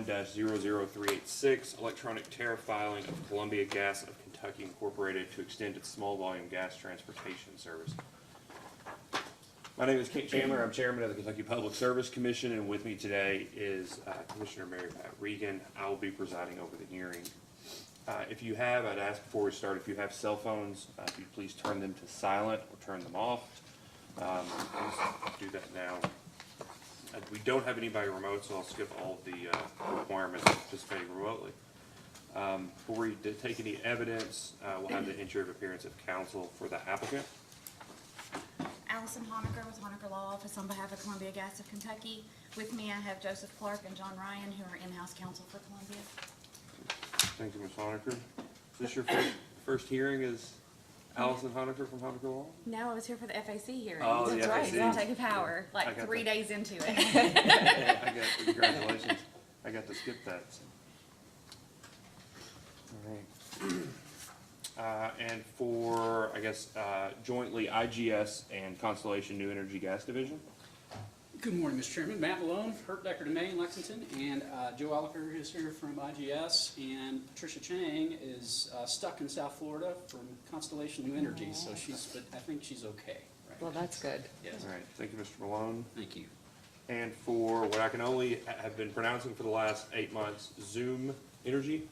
1-00386, electronic tariff filing of Columbia Gas of Kentucky Incorporated to extend its small volume gas transportation service. My name is Kent Chandler. I'm chairman of the Kentucky Public Service Commission, and with me today is Commissioner Mary Pat Regan. I will be presiding over the hearing. If you have, I'd ask before we start, if you have cell phones, if you please turn them to silent or turn them off. Please do that now. We don't have anybody remote, so I'll skip all of the requirements of participating remotely. Before we take any evidence, we'll have the entry of appearance of counsel for the applicant. Allison Honaker with Honaker Law Office on behalf of Columbia Gas of Kentucky. With me, I have Joseph Clark and John Ryan, who are in-house counsel for Columbia. Thank you, Ms. Honaker. Is this your first hearing as Allison Honaker from Honaker Law? No, I was here for the FAC hearing. Oh, the That's right. FAC. It's taking power, I like got 3 that. days into it. Congratulations. I got to skip that. So. All right. And for, I guess, jointly IGS and Constellation New Energy Gas Division. Good morning, Mr. Chairman. Matt Malone, Hurt Decker DeMay in Lexington, and Joe Alliker is here from IGS, and Patricia Chang is stuck in South Florida from Constellation New Energy, so but I think she's okay. Right? Well, that's good. Yes. All right. Thank you, Mr. Malone. Thank you. And for what I can only have been pronouncing for the last 8 months, Zoom Energy.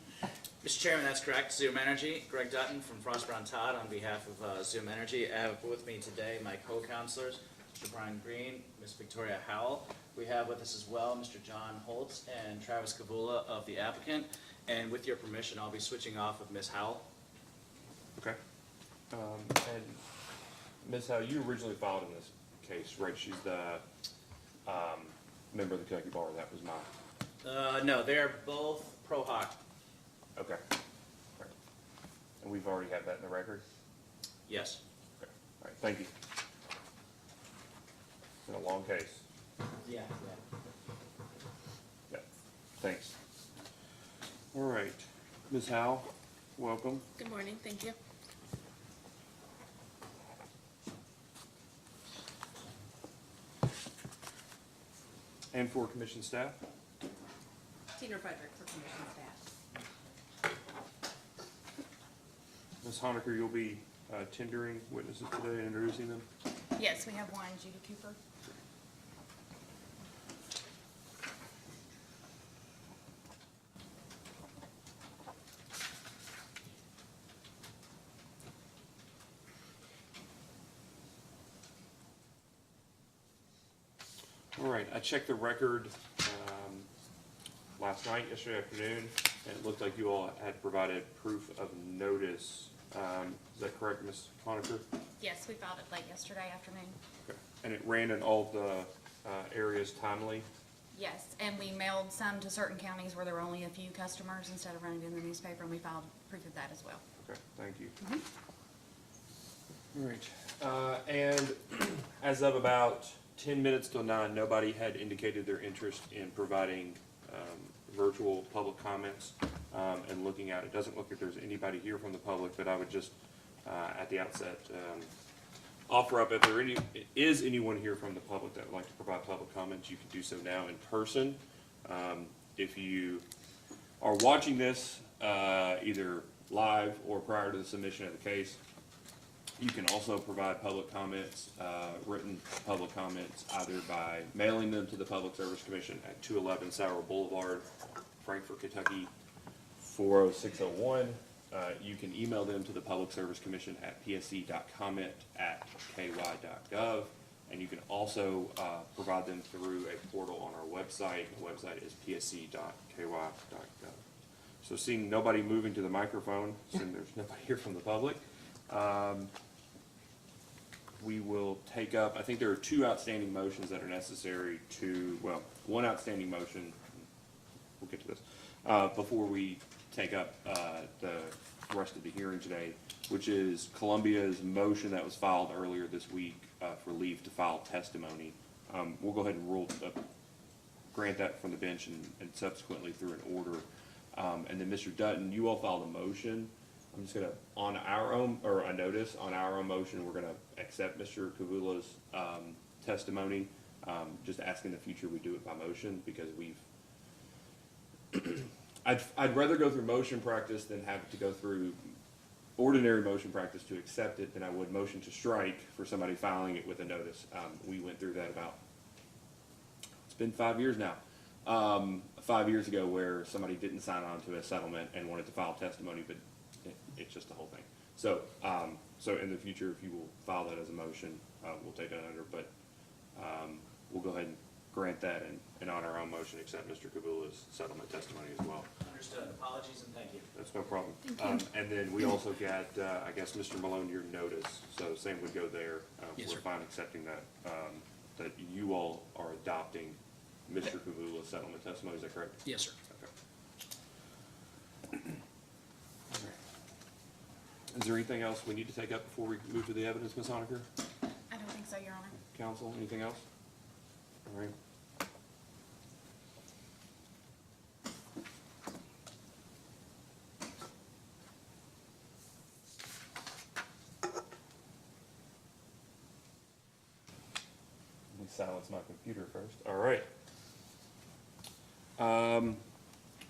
Mr. Chairman, that's correct. Zoom Energy. Greg Dutton from Frost Brown Todd on behalf of Zoom Energy. I have with me today my co-counselors, Mr. Brian Green, Ms. Victoria Howell. We have with us as well Mr. John Holtz and Travis Kavula of the applicant. And with your permission, I'll be switching off with Ms. Howell. Okay. And Ms. Howe, you originally filed in this case, right? She's the member of the Kentucky Bar. That was mine. No, they're both pro hoc. Okay. Right. And we've already had that in the record? Yes. Okay. All right. Thank you. It's been a long case. Yeah. Yeah. Thanks. All right. Ms. Howe, welcome. Good morning, thank you. And for commission staff? Tina Frederick for commission staff. Ms. Honaker, you'll be tendering witnesses today and introducing them? Yes, we have one, Judy Cooper. All right, I checked the record yesterday afternoon, and it looked like you all had provided proof of notice. Is that correct, Ms. Honaker? Yes, we filed it late yesterday afternoon. Okay. And it ran in all the areas timely? Yes, and we mailed some to certain counties where there were only a few customers instead of running it in the newspaper, and we filed proof of that as well. Okay, thank you. All right, and as of about 10 minutes till 9, nobody had indicated their interest in providing virtual public comments and looking at it. Doesn't look like there's anybody here from the public, but I would just at the outset offer up if there is anyone here from the public that would like to provide public comments, you can do so now in person. If you are watching this either live or prior to the submission of the case, you can also provide public comments, written public comments, either by mailing them to the Public Service Commission at 211 Sauer Boulevard, Frankfort, Kentucky 40601. You can email them to the Public Service Commission at psc.comment@ky.gov, and you can also provide them through a portal on our website. The website is psc.ky.gov. So seeing nobody moving to the microphone, seeing there's nobody here from the public, we will take up, I think there are 2 outstanding motions that are necessary one outstanding motion, we'll get to this, before we take up the rest of the hearing today, which is Columbia's motion that was filed earlier this week for leave to file testimony. We'll go ahead and grant that from the bench and subsequently through an order. And then Mr. Dutton, you all filed a motion. I'm just gonna, on our own, or a notice, on our own motion, we're gonna accept Mr. Kavula's testimony. Just ask in the future we do it by motion, because I'd rather go through motion practice than have to go through ordinary motion practice to accept it than I would motion to strike for somebody filing it with a notice. We went through that it's been 5 years now. 5 years ago where somebody didn't sign on to a settlement and wanted to file testimony, but it's just the whole thing. So, so in the future, if you will file that as a motion, we'll take that under, but, we'll go ahead and grant that and on our own motion, accept Mr. Kabula's settlement testimony as well. Understood. Apologies and thank you. That's no problem. Thank you. And then we also got, I guess, Mr. Malone, your notice, so same would go there. Yes, We're sir. fine accepting that, that you all are adopting Mr. Kabula's settlement testimony, is that correct? Yes, sir. Okay. All right. Is there anything else we need to take up before we move to the evidence, Ms. Honaker? I don't think so, Your Honor. Counsel, anything else? All right. Let me silence my computer first. All right.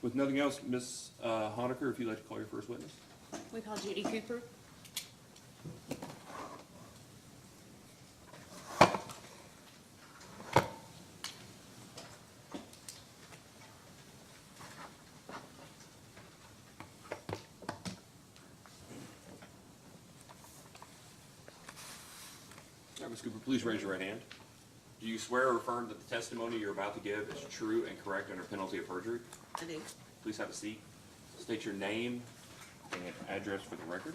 With nothing else, Ms. Honaker, if you'd like to call your first witness. We call Judy Cooper. All right, Ms. Cooper, please raise your right hand. Do you swear or affirm that the testimony you're about to give is true and correct under penalty of perjury? I do. Please have a seat. State your name and address for the record.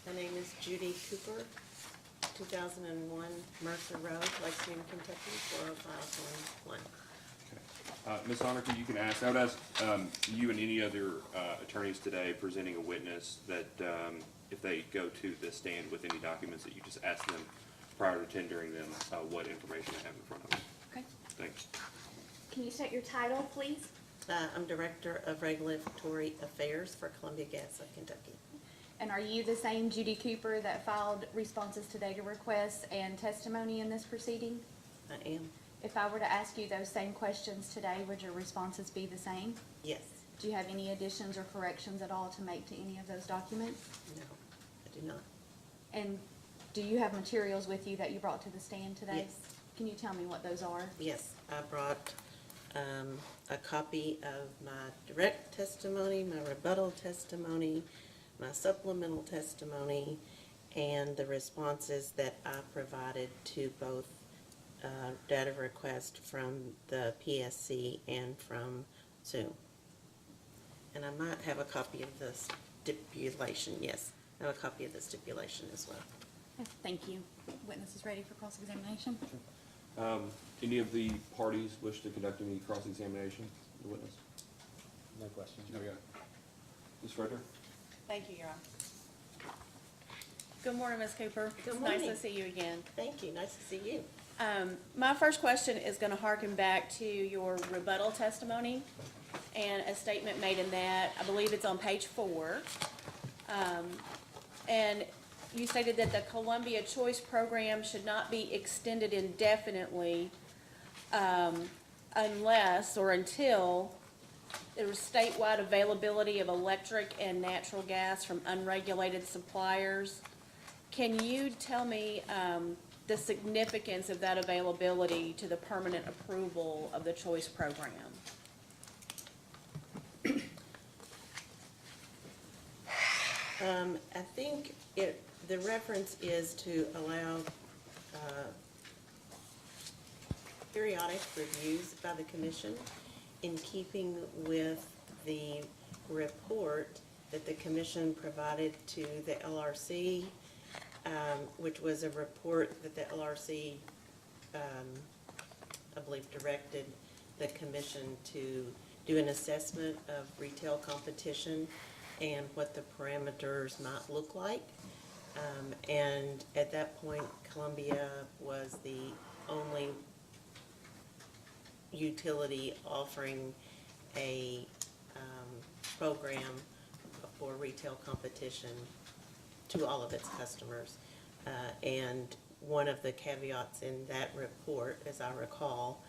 My name is Judy Cooper, 2001 Mercer Road, Lexington, Kentucky, 40511. Ms. Honaker, you can ask, I would ask you and any other attorneys today presenting a witness that if they go to the stand with any documents, that you just ask them prior to tendering them what information they have in front of them. Okay. Thanks. Can you state your title, please? I'm Director of Regulatory Affairs for Columbia Gas of Kentucky. And are you the same Judy Cooper that filed responses to data requests and testimony in this proceeding? I am. If I were to ask you those same questions today, would your responses be the same? Yes. Do you have any additions or corrections at all to make to any of those documents? No, I do not. And do you have materials with you that you brought to the stand today? Yes. Can you tell me what those are? Yes, I brought a copy of my direct testimony, my rebuttal testimony, my supplemental testimony, and the responses that I provided to both data request from the PSC and from Zoom. And I might have a copy of the stipulation, yes. I have a copy of the stipulation as well. Thank you. Witness is ready for cross-examination. Any of the parties wish to conduct any cross-examination of the witness? No questions. No, yeah. Ms. Frederick? Thank you, Your Honor. Good morning, Ms. Cooper. Good It's nice morning. to see you again. Thank you, nice to see you. My first question is gonna harken back to your rebuttal testimony and a statement made in that, I believe it's on page 4. And you stated that the Columbia Choice Program should not be extended indefinitely unless or until there was statewide availability of electric and natural gas from unregulated suppliers. Can you tell me the significance of that availability to the permanent approval of the Choice Program? I think the reference is to allow periodic reviews by the commission in keeping with the report that the commission provided to the LRC, which was a report that the LRC, I believe, directed the commission to do an assessment of retail competition and what the parameters might look like. And at that point, Columbia was the only utility offering a program for retail competition to all of its customers. And one of the caveats in that report, as I recall,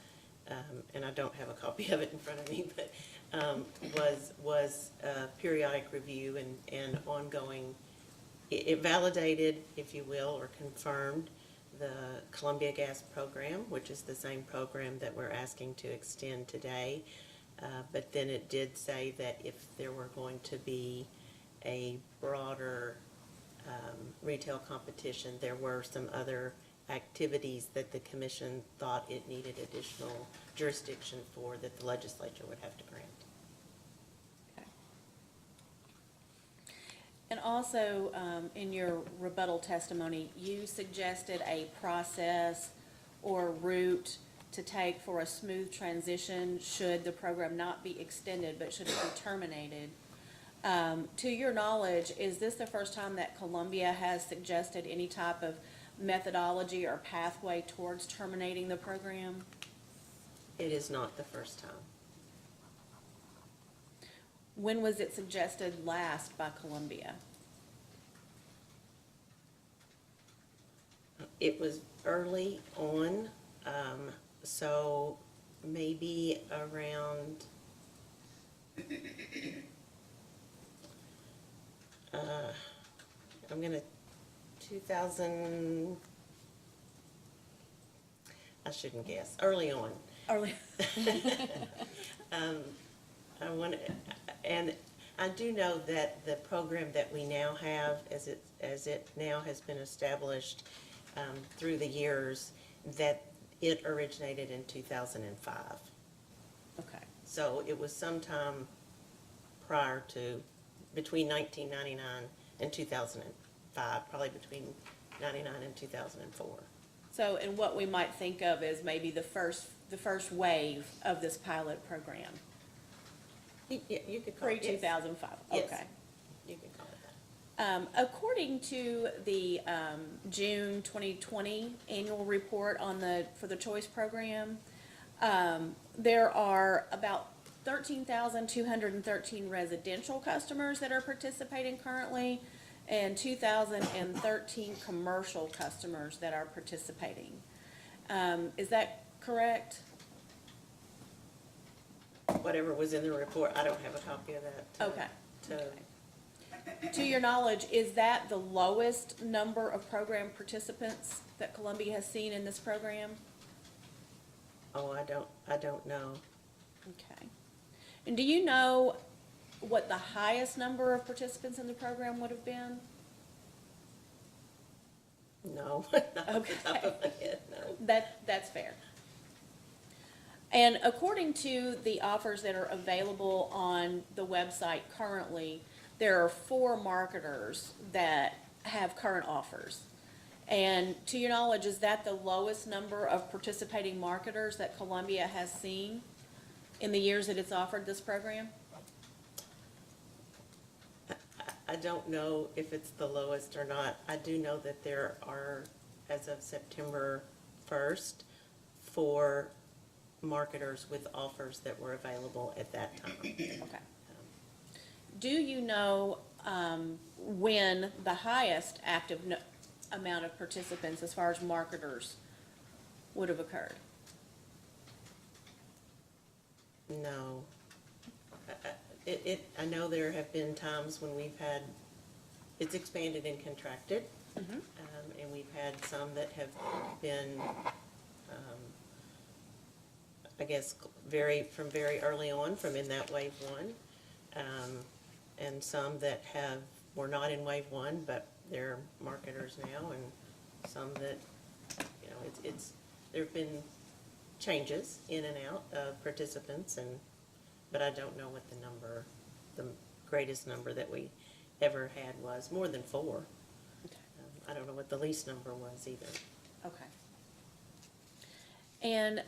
and I don't have a copy of it in front of me, but was a periodic review and ongoing. It validated, if you will, or confirmed the Columbia Gas program, which is the same program that we're asking to extend today. But then it did say that if there were going to be a broader retail competition, there were some other activities that the commission thought it needed additional jurisdiction for that the legislature would have to grant. And also, in your rebuttal testimony, you suggested a process or route to take for a smooth transition should the program not be extended, but should it be terminated. To your knowledge, is this the first time that Columbia has suggested any type of methodology or pathway towards terminating the program? It is not the first time. When was it suggested last by Columbia? It was early on, so maybe around, I'm gonna, 2000, I shouldn't guess, early on. Early. I want, and I do know that the program that we now have, as it now has been established through the years, that it originated in 2005. Okay. So it was sometime prior to, between 1999 and 2005, probably between 99 and 2004. So, and what we might think of as maybe the first wave of this pilot program, You could call it. pre-2005, Yes. okay. You could call it that. According to the June 2020 annual report for the Choice Program, there are about 13,213 residential customers that are participating currently, and 2,013 commercial customers that are participating. Is that correct? Whatever was in the report, I don't have a copy of that. Okay. To, To your knowledge, is that the lowest number of program participants that Columbia has seen in this program? oh, I don't know. Okay. And do you know what the highest number of participants in the program would have been? No, not off the top Okay. of my head, no. That's fair. And according to the offers that are available on the website currently, there are 4 marketers that have current offers. And to your knowledge, is that the lowest number of participating marketers that Columbia has seen in the years that it's offered this program? I don't know if it's the lowest or not. I do know that there are, as of September 1st, 4 marketers with offers that were available at that time. Okay. Do you know when the highest active amount of participants as far as marketers would have occurred? No. I know there have been times when we've had, it's expanded and contracted. And we've had some that have been, I guess, from very early on, from in that wave 1. And some that were not in wave 1, but they're marketers now, and some that, there have been changes in and out of participants, but I don't know what the greatest number that we ever had was, more than 4. Okay. I don't know what the least number was either. Okay. And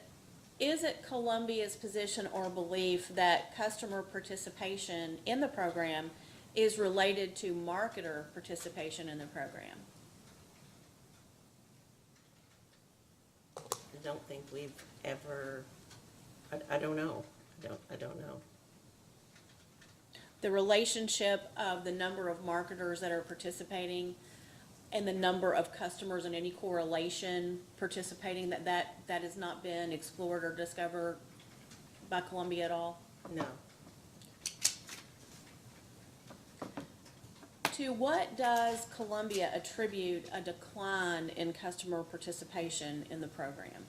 is it Columbia's position or belief that customer participation in the program is related to marketer participation in the program? I don't think we've ever, I don't know. I don't know. The relationship of the number of marketers that are participating and the number of customers and any correlation participating, that has not been explored or discovered by Columbia at all? No. To what does Columbia attribute a decline in customer participation in the program?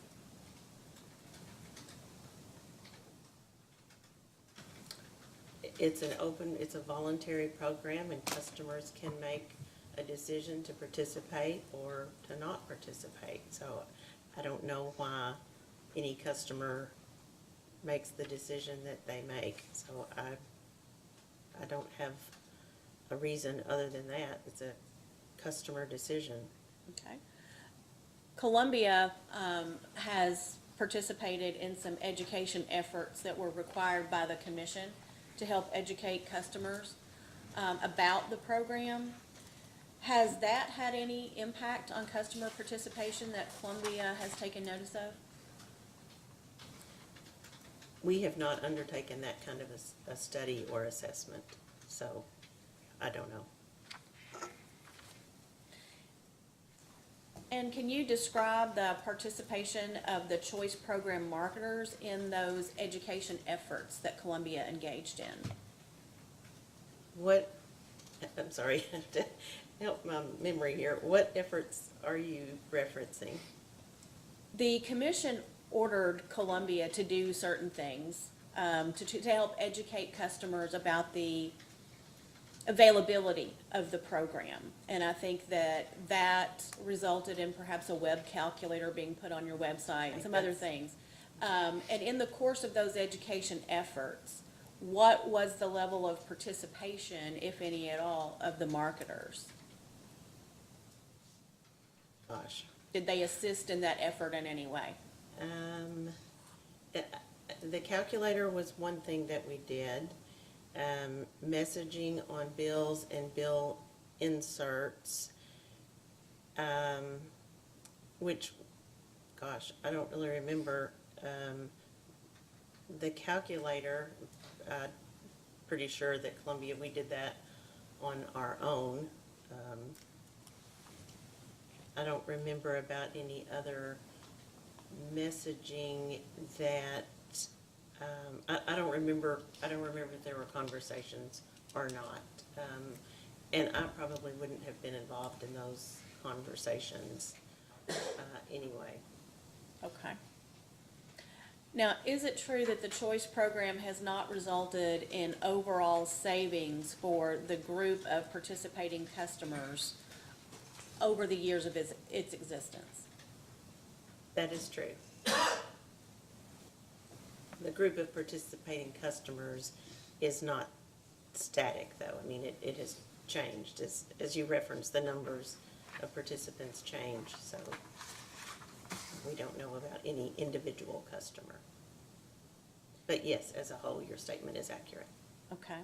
It's it's a voluntary program, and customers can make a decision to participate or to not participate. So I don't know why any customer makes the decision that they make. So I don't have a reason other than that. It's a customer decision. Okay. Columbia has participated in some education efforts that were required by the commission to help educate customers about the program. Has that had any impact on customer participation that Columbia has taken notice of? We have not undertaken that kind of a study or assessment, so I don't know. And can you describe the participation of the choice program marketers in those education efforts that Columbia engaged in? I'm sorry, I have to help my memory here. What efforts are you referencing? The commission ordered Columbia to do certain things to help educate customers about the availability of the program. And I think that resulted in perhaps a web calculator being put on your website and some other things. And in the course of those education efforts, what was the level of participation, if any at all, of the marketers? Gosh. Did they assist in that effort in any way? The calculator was one thing that we did. Messaging on bills and bill inserts, which, gosh, I don't really remember. The calculator, pretty sure that Columbia, we did that on our own. I don't remember about any other messaging that, I don't remember if there were conversations or not. And I probably wouldn't have been involved in those conversations anyway. Okay. Now, is it true that the choice program has not resulted in overall savings for the group of participating customers over the years of its existence? That is true. The group of participating customers is not static, though. I mean, it has changed. As you referenced, the numbers of participants change, so we don't know about any individual customer. But yes, as a whole, your statement is accurate. Okay.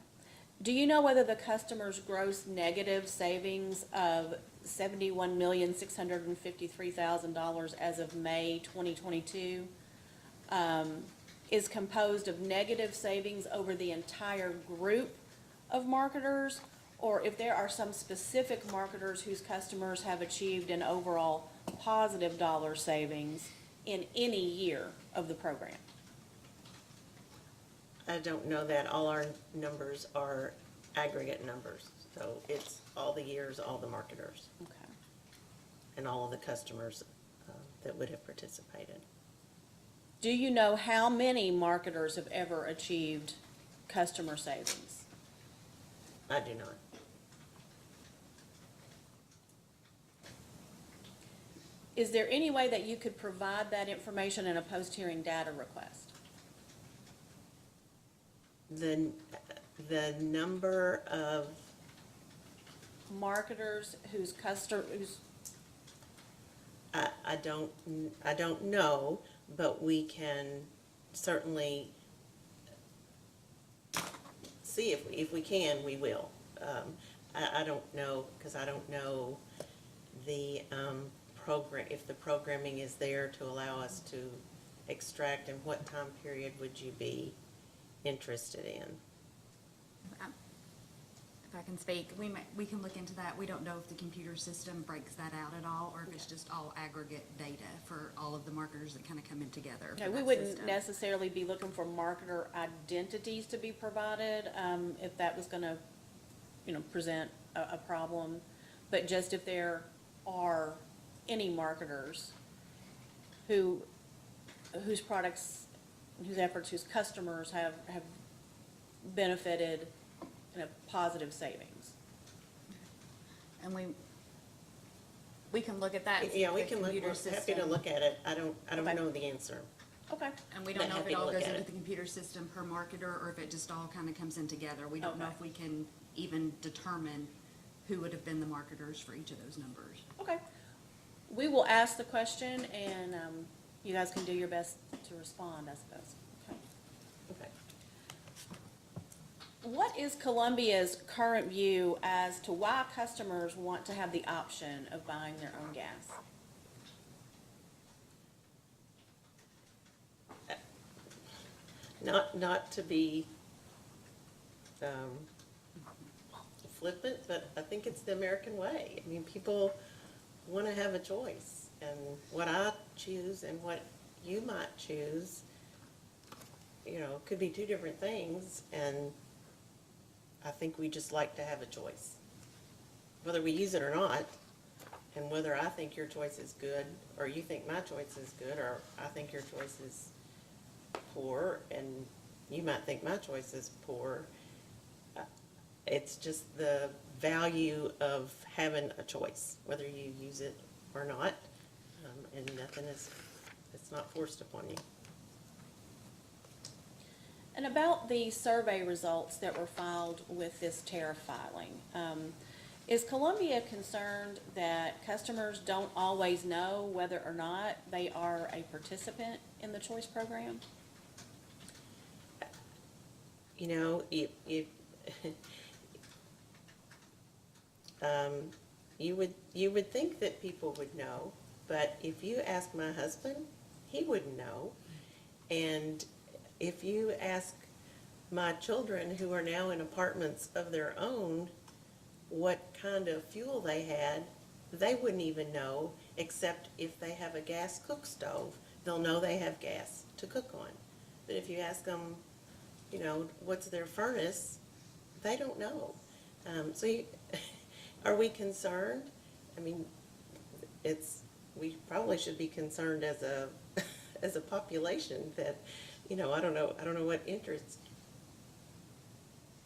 Do you know whether the customer's gross negative savings of $71,653,000 as of May 2022 is composed of negative savings over the entire group of marketers, or if there are some specific marketers whose customers have achieved an overall positive dollar savings in any year of the program? I don't know that. All our numbers are aggregate numbers, so it's all the years, all the marketers, Okay. and all of the customers that would have participated. Do you know how many marketers have ever achieved customer savings? I do not. Is there any way that you could provide that information in a post-hearing data request? The number of, Marketers whose I don't know, but we can certainly see if we can, we will. I don't know, because I don't know the program, if the programming is there to allow us to extract, and what time period would you be interested in? If I can speak, we can look into that. We don't know if the computer system breaks that out at all, or if it's just all aggregate data for all of the marketers that kind of come in together. for Okay, we that wouldn't system. necessarily be looking for marketer identities to be provided, if that was gonna, present a problem. But just if there are any marketers whose products, whose efforts, whose customers have benefited in a positive savings. And we can look at that. and see Yeah, if we the can look, computer we're happy to system- look at it. I don't Okay. know the answer. Okay, And we But don't know if happy it to all look goes at into it. the computer system per marketer, or if it just all kind of comes in together. We don't know Okay. if we can even determine who would have been the marketers for each of those numbers. okay. We will ask the question, and, you guys can do your best to respond, I suppose. Okay. Okay. What is Columbia's current view as to why customers want to have the option of buying their own gas? Not to be flippant, but I think it's the American way. I mean, people want to have a choice, and what I choose and what you might choose, could be two different things, and I think we just like to have a choice. Whether we use it or not, and whether I think your choice is good, or you think my choice is good, or I think your choice is poor, and you might think my choice is poor. It's just the value of having a choice, whether you use it or not, and it's not forced upon you. And about the survey results that were filed with this tariff filing, is Columbia concerned that customers don't always know whether or not they are a participant in the choice program? If you would think that people would know, but if you ask my husband, he wouldn't know. And if you ask my children, who are now in apartments of their own, what kind of fuel they had, they wouldn't even know, except if they have a gas cook stove, they'll know they have gas to cook on. But if you ask them, what's their furnace, they don't know. Are we concerned? I mean, we probably should be concerned as a, as a population that, I don't know what interests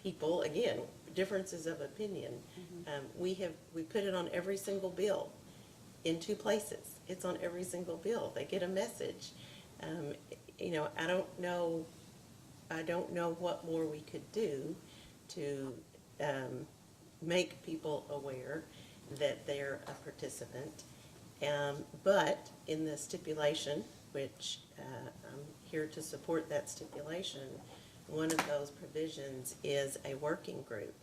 people, again, differences of opinion. We put it on every single bill in 2 places. It's on every single bill. They get a message. I don't know what more we could do to make people aware that they're a participant. But in the stipulation, which I'm here to support that stipulation, one of those provisions is a working group.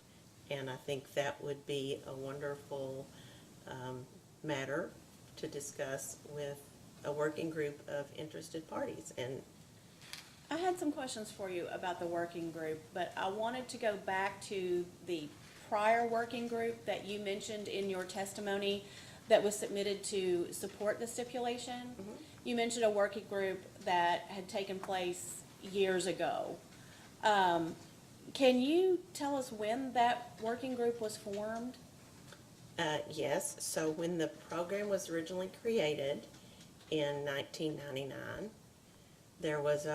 And I think that would be a wonderful matter to discuss with a working group of interested parties. And I had some questions for you about the working group, but I wanted to go back to the prior working group that you mentioned in your testimony that was submitted to support the stipulation. You mentioned a working group that had taken place years ago. Can you tell us when that working group was formed? Yes, so when the program was originally created in 1999, there was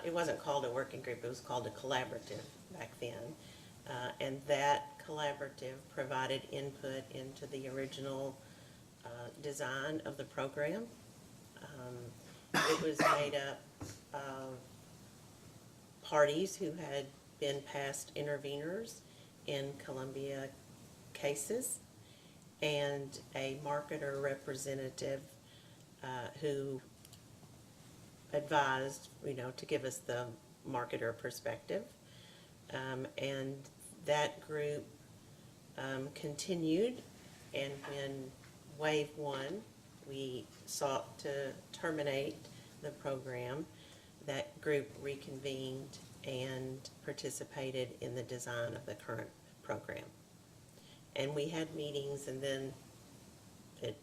it wasn't called a working group, it was called a collaborative back then. And that collaborative provided input into the original design of the program. It was made up of parties who had been past interveners in Columbia cases, and a marketer representative who advised, to give us the marketer perspective. And that group continued, and when Wave 1, we sought to terminate the program, that group reconvened and participated in the design of the current program. And we had meetings, and then it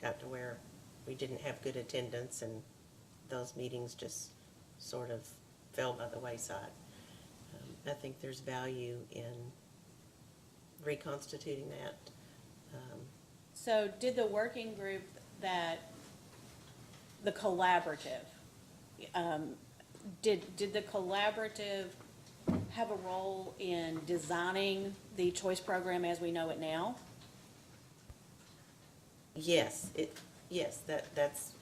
got to where we didn't have good attendance, and those meetings just sort of fell by the wayside. I think there's value in reconstituting that. So did the working group the collaborative, did the collaborative have a role in designing the choice program as we know it now? Yes, that's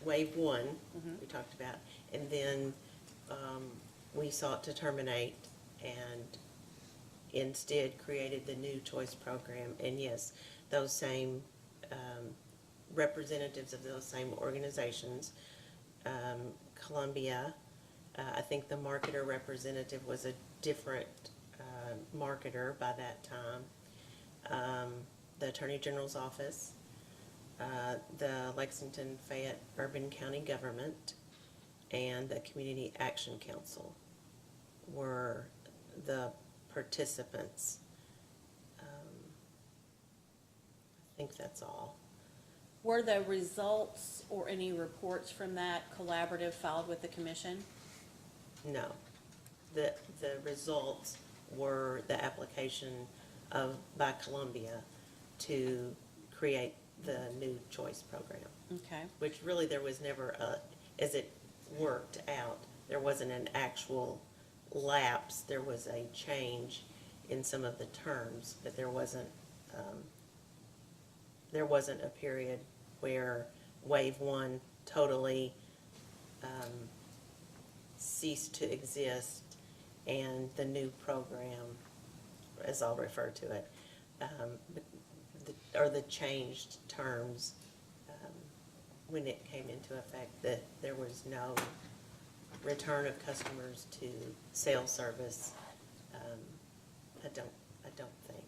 wave one we talked about. And then we sought to terminate and instead created the new choice program. And yes, those same representatives of those same organizations, Columbia, I think the marketer representative was a different marketer by that time, the Attorney General's office, the Lexington Fayette Urban County Government, and the Community Action Council were the participants. I think that's all. Were the results or any reports from that collaborative filed with the commission? No. The results were the application by Columbia to create the new choice program, Okay. which really there was never as it worked out, there wasn't an actual lapse. There was a change in some of the terms, but there wasn't a period where wave one totally ceased to exist and the new program, as I'll refer to it, or the changed terms when it came into effect, that there was no return of customers to cell service. I don't think.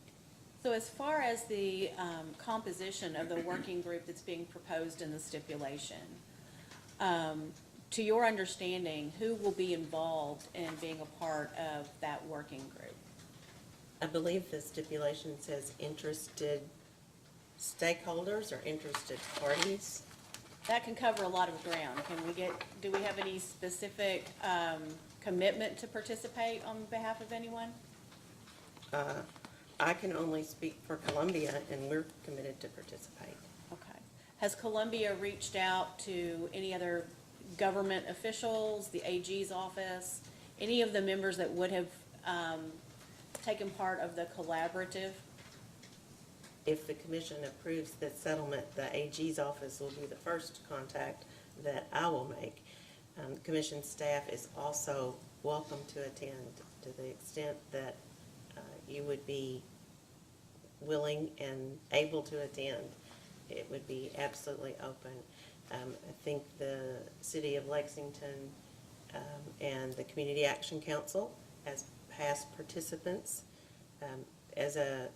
So as far as the composition of the working group that's being proposed in the stipulation, to your understanding, who will be involved in being a part of that working group? I believe the stipulation says interested stakeholders or interested parties. That can cover a lot of ground. Do we have any specific commitment to participate on behalf of anyone? I can only speak for Columbia, and we're committed to participate. Okay. Has Columbia reached out to any other government officials, the AG's office, any of the members that would have taken part of the collaborative? If the commission approves the settlement, the AG's office will be the first contact that I will make. Commission staff is also welcome to attend to the extent that you would be willing and able to attend. It would be absolutely open. I think the City of Lexington and the Community Action Council as past participants. As a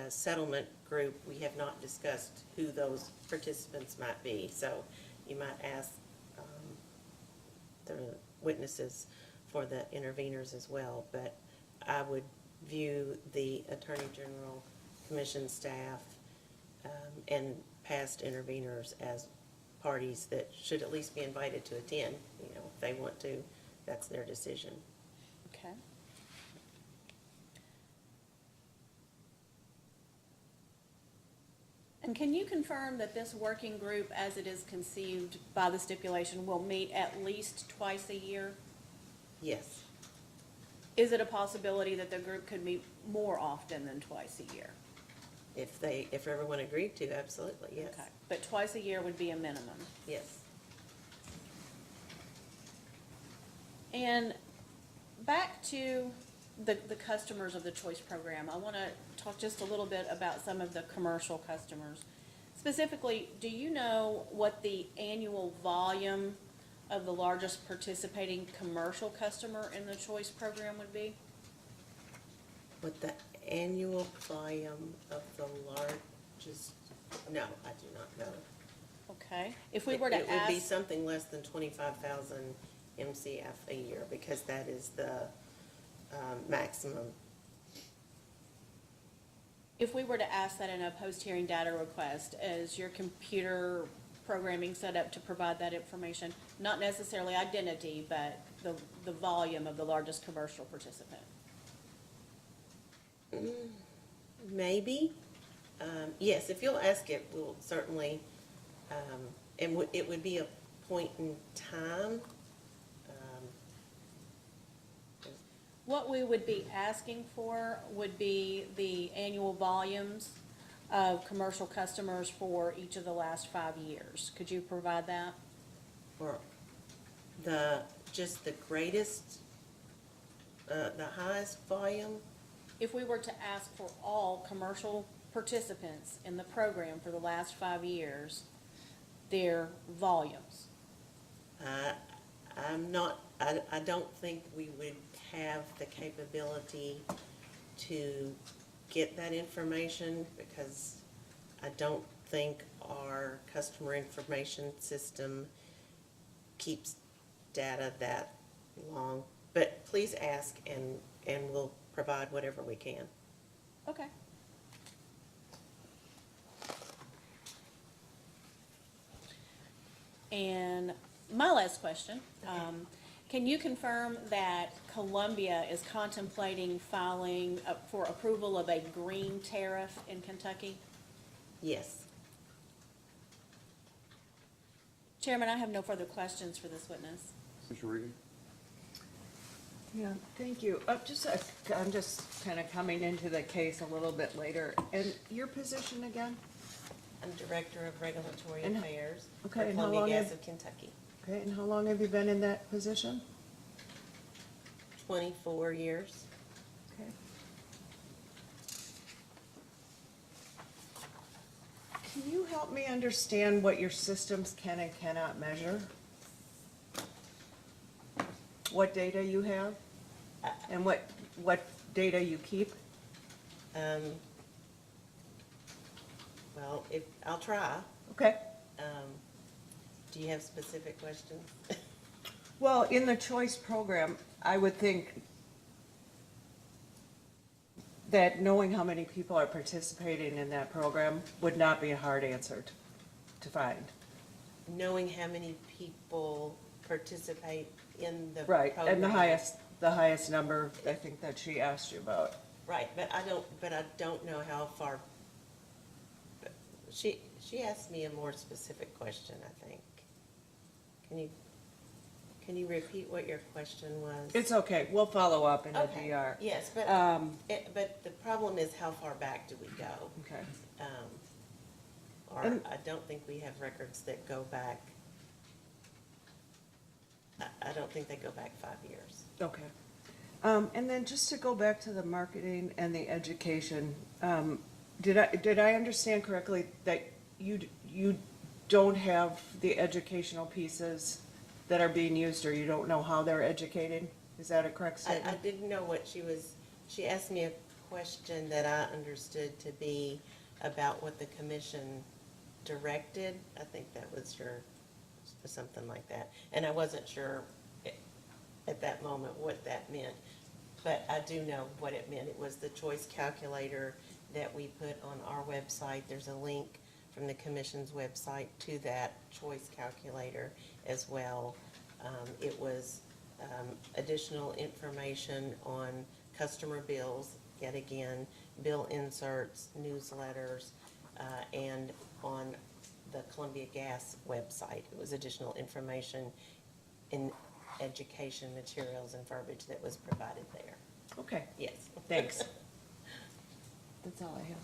settlement group, we have not discussed who those participants might be. So you might ask the witnesses for the interveners as well. But I would view the Attorney General, Commission staff, and past interveners as parties that should at least be invited to attend. You know, if they want to, that's their decision. Okay. And can you confirm that this working group, as it is conceived by the stipulation, will meet at least twice a year? Yes. Is it a possibility that the group could meet more often than twice a year? If everyone agreed to, absolutely, yes. Okay. But twice a year would be a minimum. Yes. And back to the customers of the choice program, I want to talk just a little bit about some of the commercial customers. Specifically, do you know what the annual volume of the largest participating commercial customer in the choice program would be? What the annual volume of the largest, no, I do not know. Okay. If we were to It would be ask, something less than 25,000 MCF a year, because that is the maximum If we were to ask that in a post-hearing data request, is your computer programming set up to provide that information? Not necessarily identity, but the volume of the largest commercial participant? Maybe. Yes, if you'll ask it, we'll certainly, and it would be a point in time. What we would be asking for would be the annual volumes of commercial customers for each of the last 5 years. Could you provide that? For just the greatest, the highest volume? If we were to ask for all commercial participants in the program for the last 5 years, their volumes. I don't think we would have the capability to get that information because I don't think our customer information system keeps data that long. But please ask and we'll provide whatever we can. Okay. And my last question, can you confirm that Columbia is contemplating filing for approval of a green tariff in Kentucky? Yes. Chairman, I have no further questions for this witness. Mr. Regan? Yeah, thank you. I'm just kind of coming into the case a little bit later. And your position again? I'm Director of Regulatory And- Affairs for okay, and how Columbia long Gas have- of Kentucky. Okay, and how long have you been in that position? 24 years. Okay. Can you help me understand what your systems can and cannot measure? What data you have? And what data you keep? Well, I'll try. Okay. Do you have specific questions? Well, in the choice program, I would think that knowing how many people are participating in that program would not be a hard answer to find. Knowing how many people participate in the Right, program. and the highest number, I think that she asked you about. Right, but I don't know how far. She asked me a more specific question, I think. Can you repeat what your question was? It's okay, we'll follow up in the Okay, DR. yes, but the problem is how far back do we go? Okay, Or And- I don't think we have records that go back. I don't think they go back 5 years. okay. And then just to go back to the marketing and the education, did I understand correctly that you don't have the educational pieces that are being used, or you don't know how they're educated? Is that a correct I statement? didn't know what she asked me a question that I understood to be about what the commission directed. I think that was something like that. And I wasn't sure at that moment what that meant. But I do know what it meant. It was the choice calculator that we put on our website. There's a link from the commission's website to that choice calculator as well. It was additional information on customer bills, yet again, bill inserts, newsletters, and on the Columbia Gas website. It was additional information in education materials and verbiage that was provided there. Okay, Yes. thanks. That's all I have.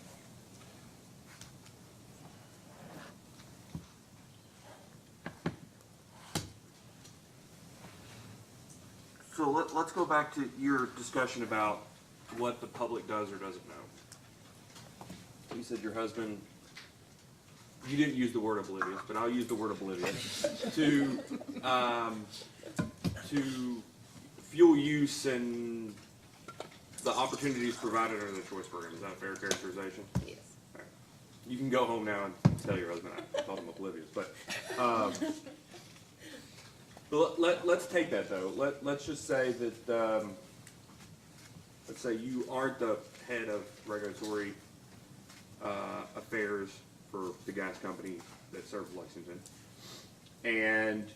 So let's go back to your discussion about what the public does or doesn't know. You said your husband, you didn't use the word oblivious, but I'll use the word oblivious, to fuel use and the opportunities provided under the choice program. Is that a fair characterization? Yes. All right. You can go home now and tell your husband I called him oblivious, but let's take that though. Let's just say that let's say you aren't the head of regulatory affairs for the gas company that serves Lexington. And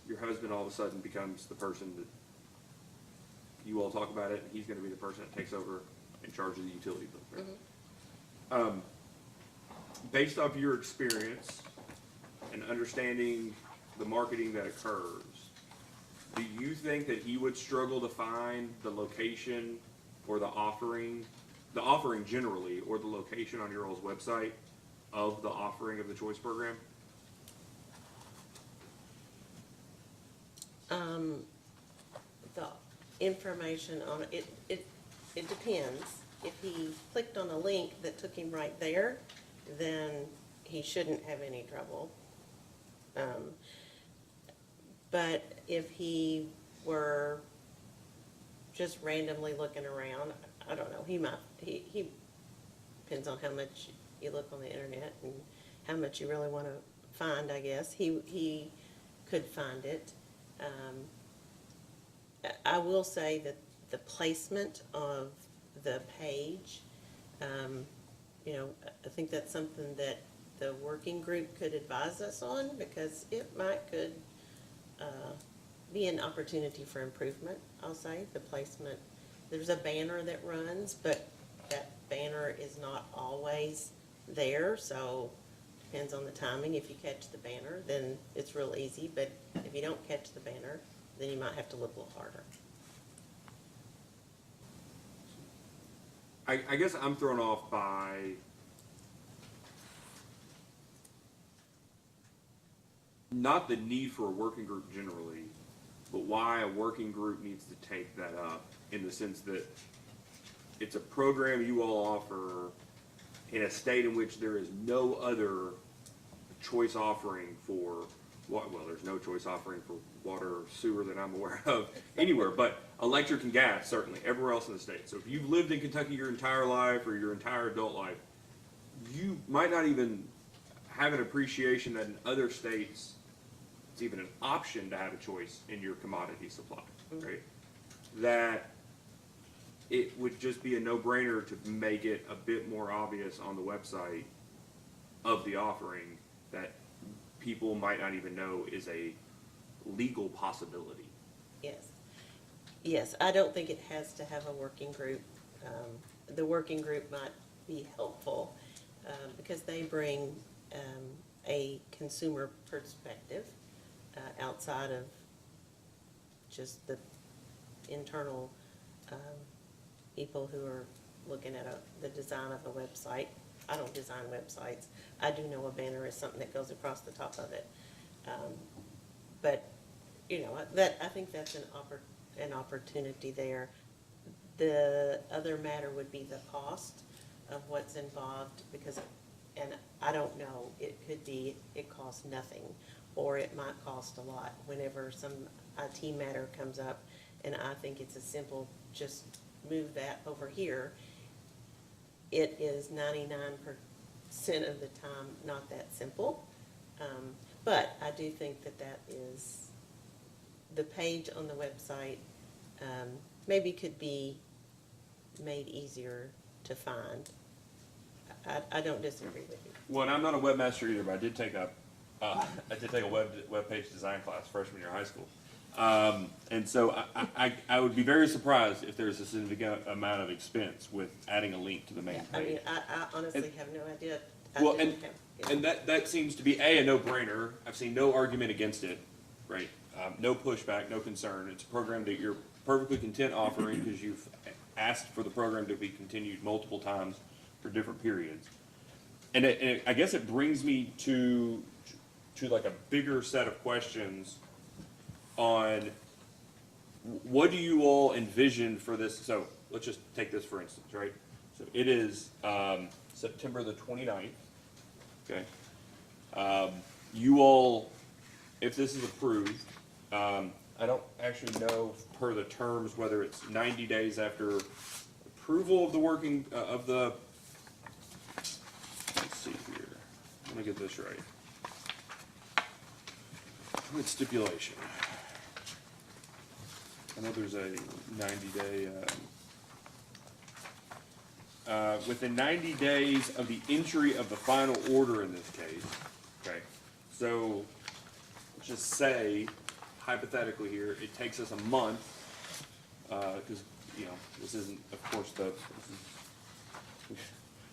your husband all of a sudden becomes the person that you all talk about it, and he's going to be the person that takes over in charge of the utility bill. Right? Based off your experience and understanding the marketing that occurs, do you think that he would struggle to find the location or the offering generally, or the location on your all's website of the offering of the choice program? The information on it, it depends. If he clicked on a link that took him right there, then he shouldn't have any trouble. But if he were just randomly looking around, I don't know, he depends on how much you look on the internet and how much you really want to find, I guess. He could find it. I will say that the placement of the page, you know, I think that's something that the working group could advise us on, because it could be an opportunity for improvement, I'll say, the placement. There's a banner that runs, but that banner is not always there, so depends on the timing. If you catch the banner, then it's real easy, but if you don't catch the banner, then you might have to look a little harder. I guess I'm thrown off by not the need for a working group generally, but why a working group needs to take that up, in the sense that it's a program you all offer in a state in which there is no other choice offering for, well, there's no choice offering for water or sewer that I'm aware of anywhere, but electric and gas, certainly, everywhere else in the state. So if you've lived in Kentucky your entire life, or your entire adult life, you might not even have an appreciation that in other states it's even an option to have a choice in your commodity supply, right? That it would just be a no-brainer to make it a bit more obvious on the website of the offering that people might not even know is a legal possibility. Yes. Yes, I don't think it has to have a working group. The working group might be helpful because they bring a consumer perspective outside of just the internal people who are looking at the design of a website. I don't design websites. I do know a banner is something that goes across the top of it. But, you know, I think that's an opportunity there. The other matter would be the cost of what's involved, because, and I don't know, it could be, it costs nothing, or it might cost a lot whenever some IT matter comes up, and I think it's a simple, just move that over here. It is 99% of the time not that simple, but I do think that is, the page on the website maybe could be made easier to find. I don't disagree with you. Well, and I'm not a webmaster either, but I did take a web page design class freshman year of high school. And so I would be very surprised if there's a significant amount of expense with adding a link to the main I mean, page. I honestly have no idea. Well, and that seems to be a no-brainer. I've seen no argument against it, right? No pushback, no concern. It's a program that you're perfectly content offering because you've asked for the program to be continued multiple times for different periods. And I guess it brings me to like a bigger set of questions on what do you all envision for this? So let's just take this for instance, right? So it is September the 29th, okay? You all, if this is approved, I don't actually know per the terms whether it's 90 days after approval of the working, of the, let's see here, let me get this right. With stipulation. I know there's a 90-day, within 90 days of the entry of the final order in this case, okay? So, let's just say, hypothetically here, it takes us a month, because, you know, this isn't, of course,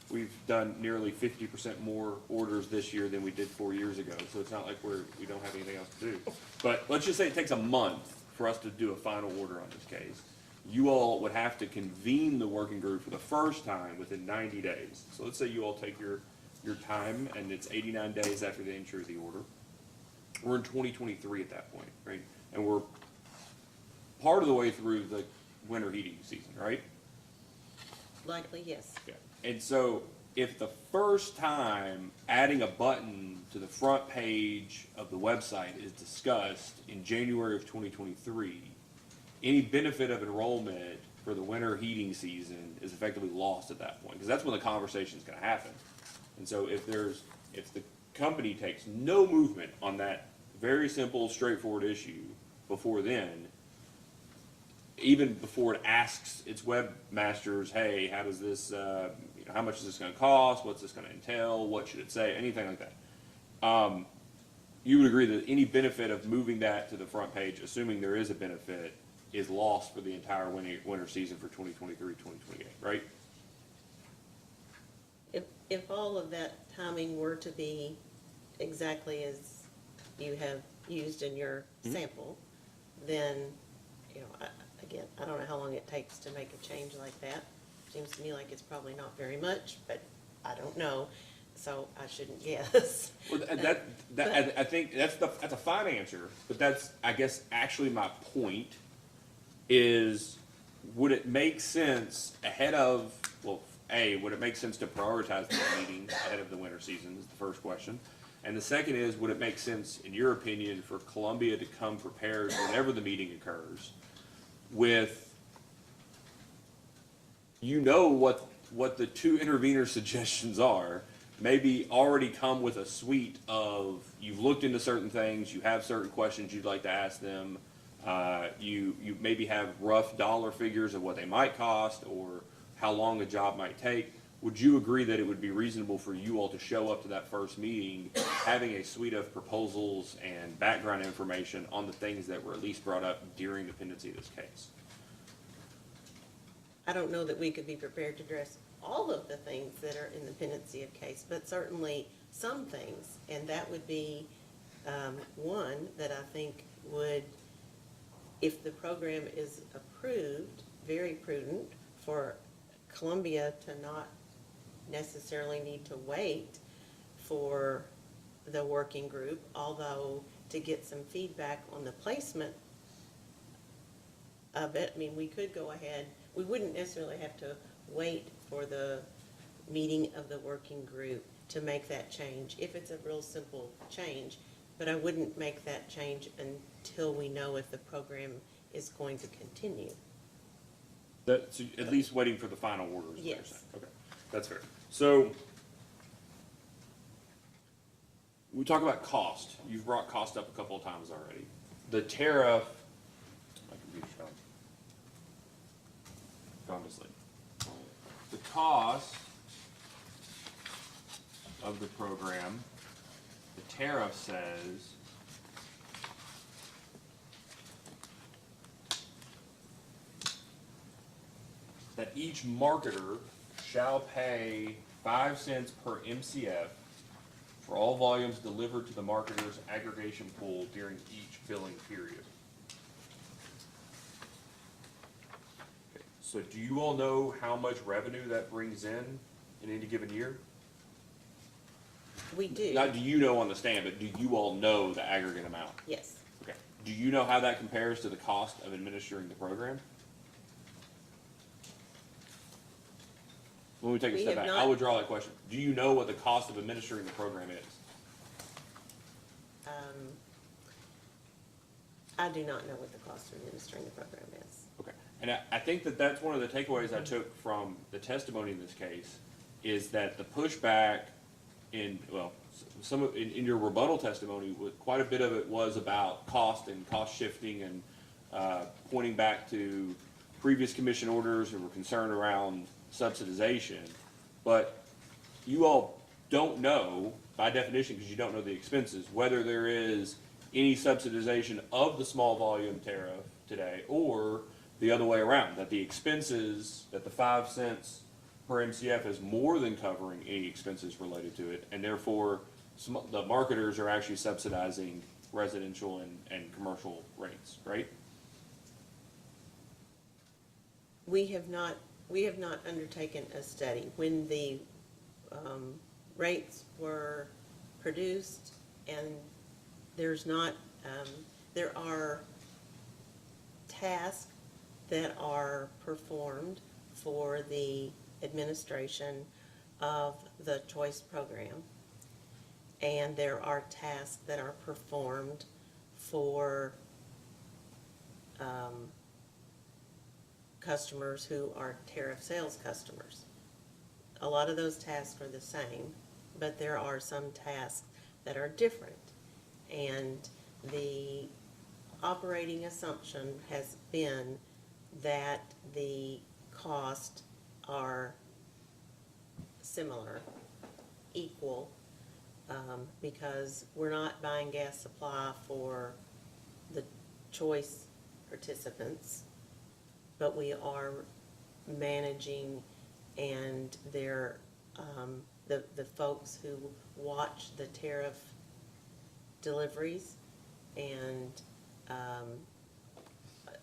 we've done nearly 50% more orders this year than we did 4 years ago, so it's not like we don't have anything else to do. But let's just say it takes a month for us to do a final order on this case. You all would have to convene the working group for the first time within 90 days. So let's say you all take your time, and it's 89 days after the entry of the order. We're in 2023 at that point, right? And we're part of the way through the winter heating season, right? Likely, yes. Yeah. And so if the first time adding a button to the front page of the website is discussed in January of 2023, any benefit of enrollment for the winter heating season is effectively lost at that point, because that's when the conversation is going to happen. And so if the company takes no movement on that very simple, straightforward issue before then, even before it asks its webmasters, hey, how does this, how much is this going to cost? What's this going to entail? What should it say? Anything like that. You would agree that any benefit of moving that to the front page, assuming there is a benefit, is lost for the entire winter season for 2023, 2028, right? If all of that timing were to be exactly as you have used in your sample, then, you know, again, I don't know how long it takes to make a change like that. Seems to me like it's probably not very much, but I don't know, so I shouldn't guess. Well, I think that's a fine answer, but that's, I guess, actually my point is, would it make sense ahead of, well, would it make sense to prioritize the meeting ahead of the winter season is the first question. And the second is, would it make sense, in your opinion, for Columbia to come prepared whenever the meeting occurs with, you know, what the two intervener suggestions are, maybe already come with a suite of, you've looked into certain things, you have certain questions you'd like to ask them, you maybe have rough dollar figures of what they might cost or how long a job might take. Would you agree that it would be reasonable for you all to show up to that first meeting having a suite of proposals and background information on the things that were at least brought up during the pendency of this case? I don't know that we could be prepared to address all of the things that are in the pendency of case, but certainly some things. And that would be one that I think would, if the program is approved, very prudent for Columbia to not necessarily need to wait for the working group, although to get some feedback on the placement of it, I mean, we could go ahead, we wouldn't necessarily have to wait for the meeting of the working group to make that change, if it's a real simple change, but I wouldn't make that change until we know if the program is going to continue. So at least waiting for the final order is what you're Yes. saying. Okay, that's fair. So we talk about cost. You've brought cost up a couple of times already. The tariff, my computer's gone to sleep. The cost of the program, the tariff says that each marketer shall pay 5 cents per MCF for all volumes delivered to the marketer's aggregation pool during each billing period. Okay, so do you all know how much revenue that brings in any given year? We do, Not do you know on the stand, but do you all know the aggregate amount? yes. Okay. Do you know how that compares to the cost of administering the program? When we take a We step have back, not- I would draw that question. Do you know what the cost of administering the program is? I do not know what the cost of administering the program is. Okay. And I think that that's one of the takeaways I took from the testimony in this case, is that the pushback in, well, in your rebuttal testimony, quite a bit of it was about cost and cost shifting and pointing back to previous commission orders and were concerned around subsidization, but you all don't know, by definition, because you don't know the expenses, whether there is any subsidization of the small volume tariff today, or the other way around, that the expenses, that the 5 cents per MCF is more than covering any expenses related to it, and therefore, the marketers are actually subsidizing residential and commercial rates, right? We have not undertaken a study. When the rates were produced, and there's not, there are tasks that are performed for the administration of the choice program, and there are tasks that are performed for customers who are tariff sales customers. A lot of those tasks are the same, but there are some tasks that are different. And the operating assumption has been that the costs are similar, equal, because we're not buying gas supply for the choice participants, but we are managing, and they're, the folks who watch the tariff deliveries and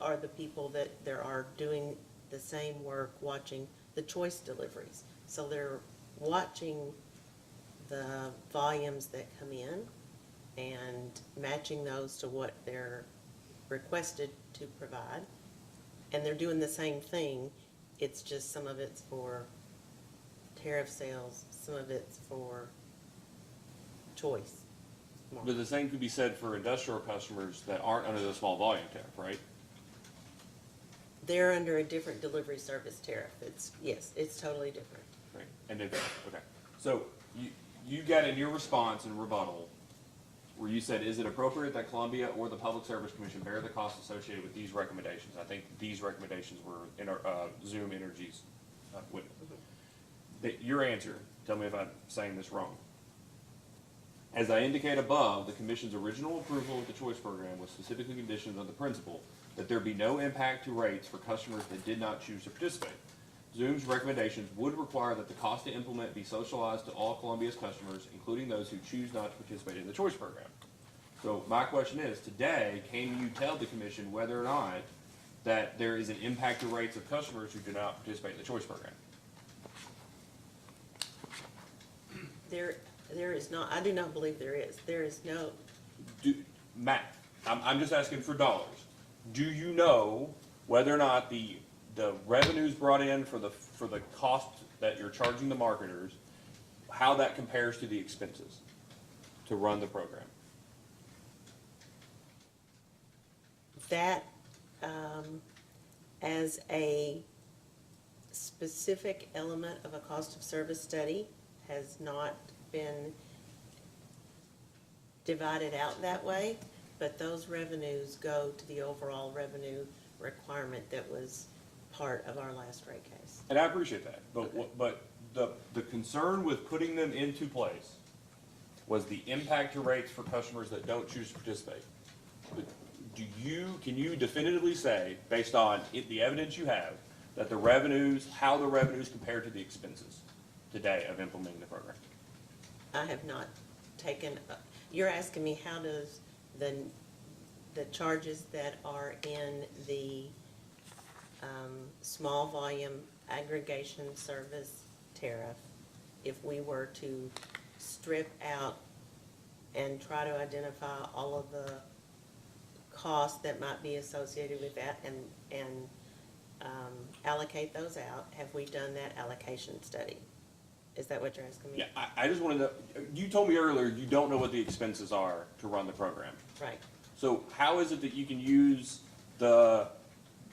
are the people that there are doing the same work watching the choice deliveries. So they're watching the volumes that come in and matching those to what they're requested to provide. And they're doing the same thing, it's just some of it's for tariff sales, some of it's for choice. But the same could be said for industrial customers that aren't under the small volume tariff, right? They're under a different delivery service tariff. Yes, it's totally different. Right, and then, okay. So you got in your response and rebuttal, where you said, is it appropriate that Columbia or the Public Service Commission bear the costs associated with these recommendations? I think these recommendations were in our, Zoom Energy's witness. Your answer, tell me if I'm saying this wrong. As I indicate above, the Commission's original approval of the choice program was specifically conditioned on the principle that there be no impact to rates for customers that did not choose to participate. Zoom's recommendations would require that the cost to implement be socialized to all Columbia's customers, including those who choose not to participate in the choice program. So my question is, today, can you tell the Commission whether or not that there is an impact to rates of customers who do not participate in the choice program? There is not, I do not believe there is. There is no, Matt, I'm just asking for dollars. Do you know whether or not the revenues brought in for the cost that you're charging the marketers, how that compares to the expenses to run the program? that as a specific element of a cost of service study has not been divided out that way, but those revenues go to the overall revenue requirement that was part of our last rate case. And I appreciate that, but the concern with putting them into place was the impact to rates for customers that don't choose to participate. But can you definitively say, based on the evidence you have, that how the revenues compare to the expenses today of implementing the program? I have not taken, you're asking me how does the charges that are in the small volume aggregation service tariff, if we were to strip out and try to identify all of the costs that might be associated with that and allocate those out, have we done that allocation study? Is that what you're asking me? Yeah, I just wanted to, you told me earlier you don't know what the expenses are to run the program. Right. So how is it that you can use the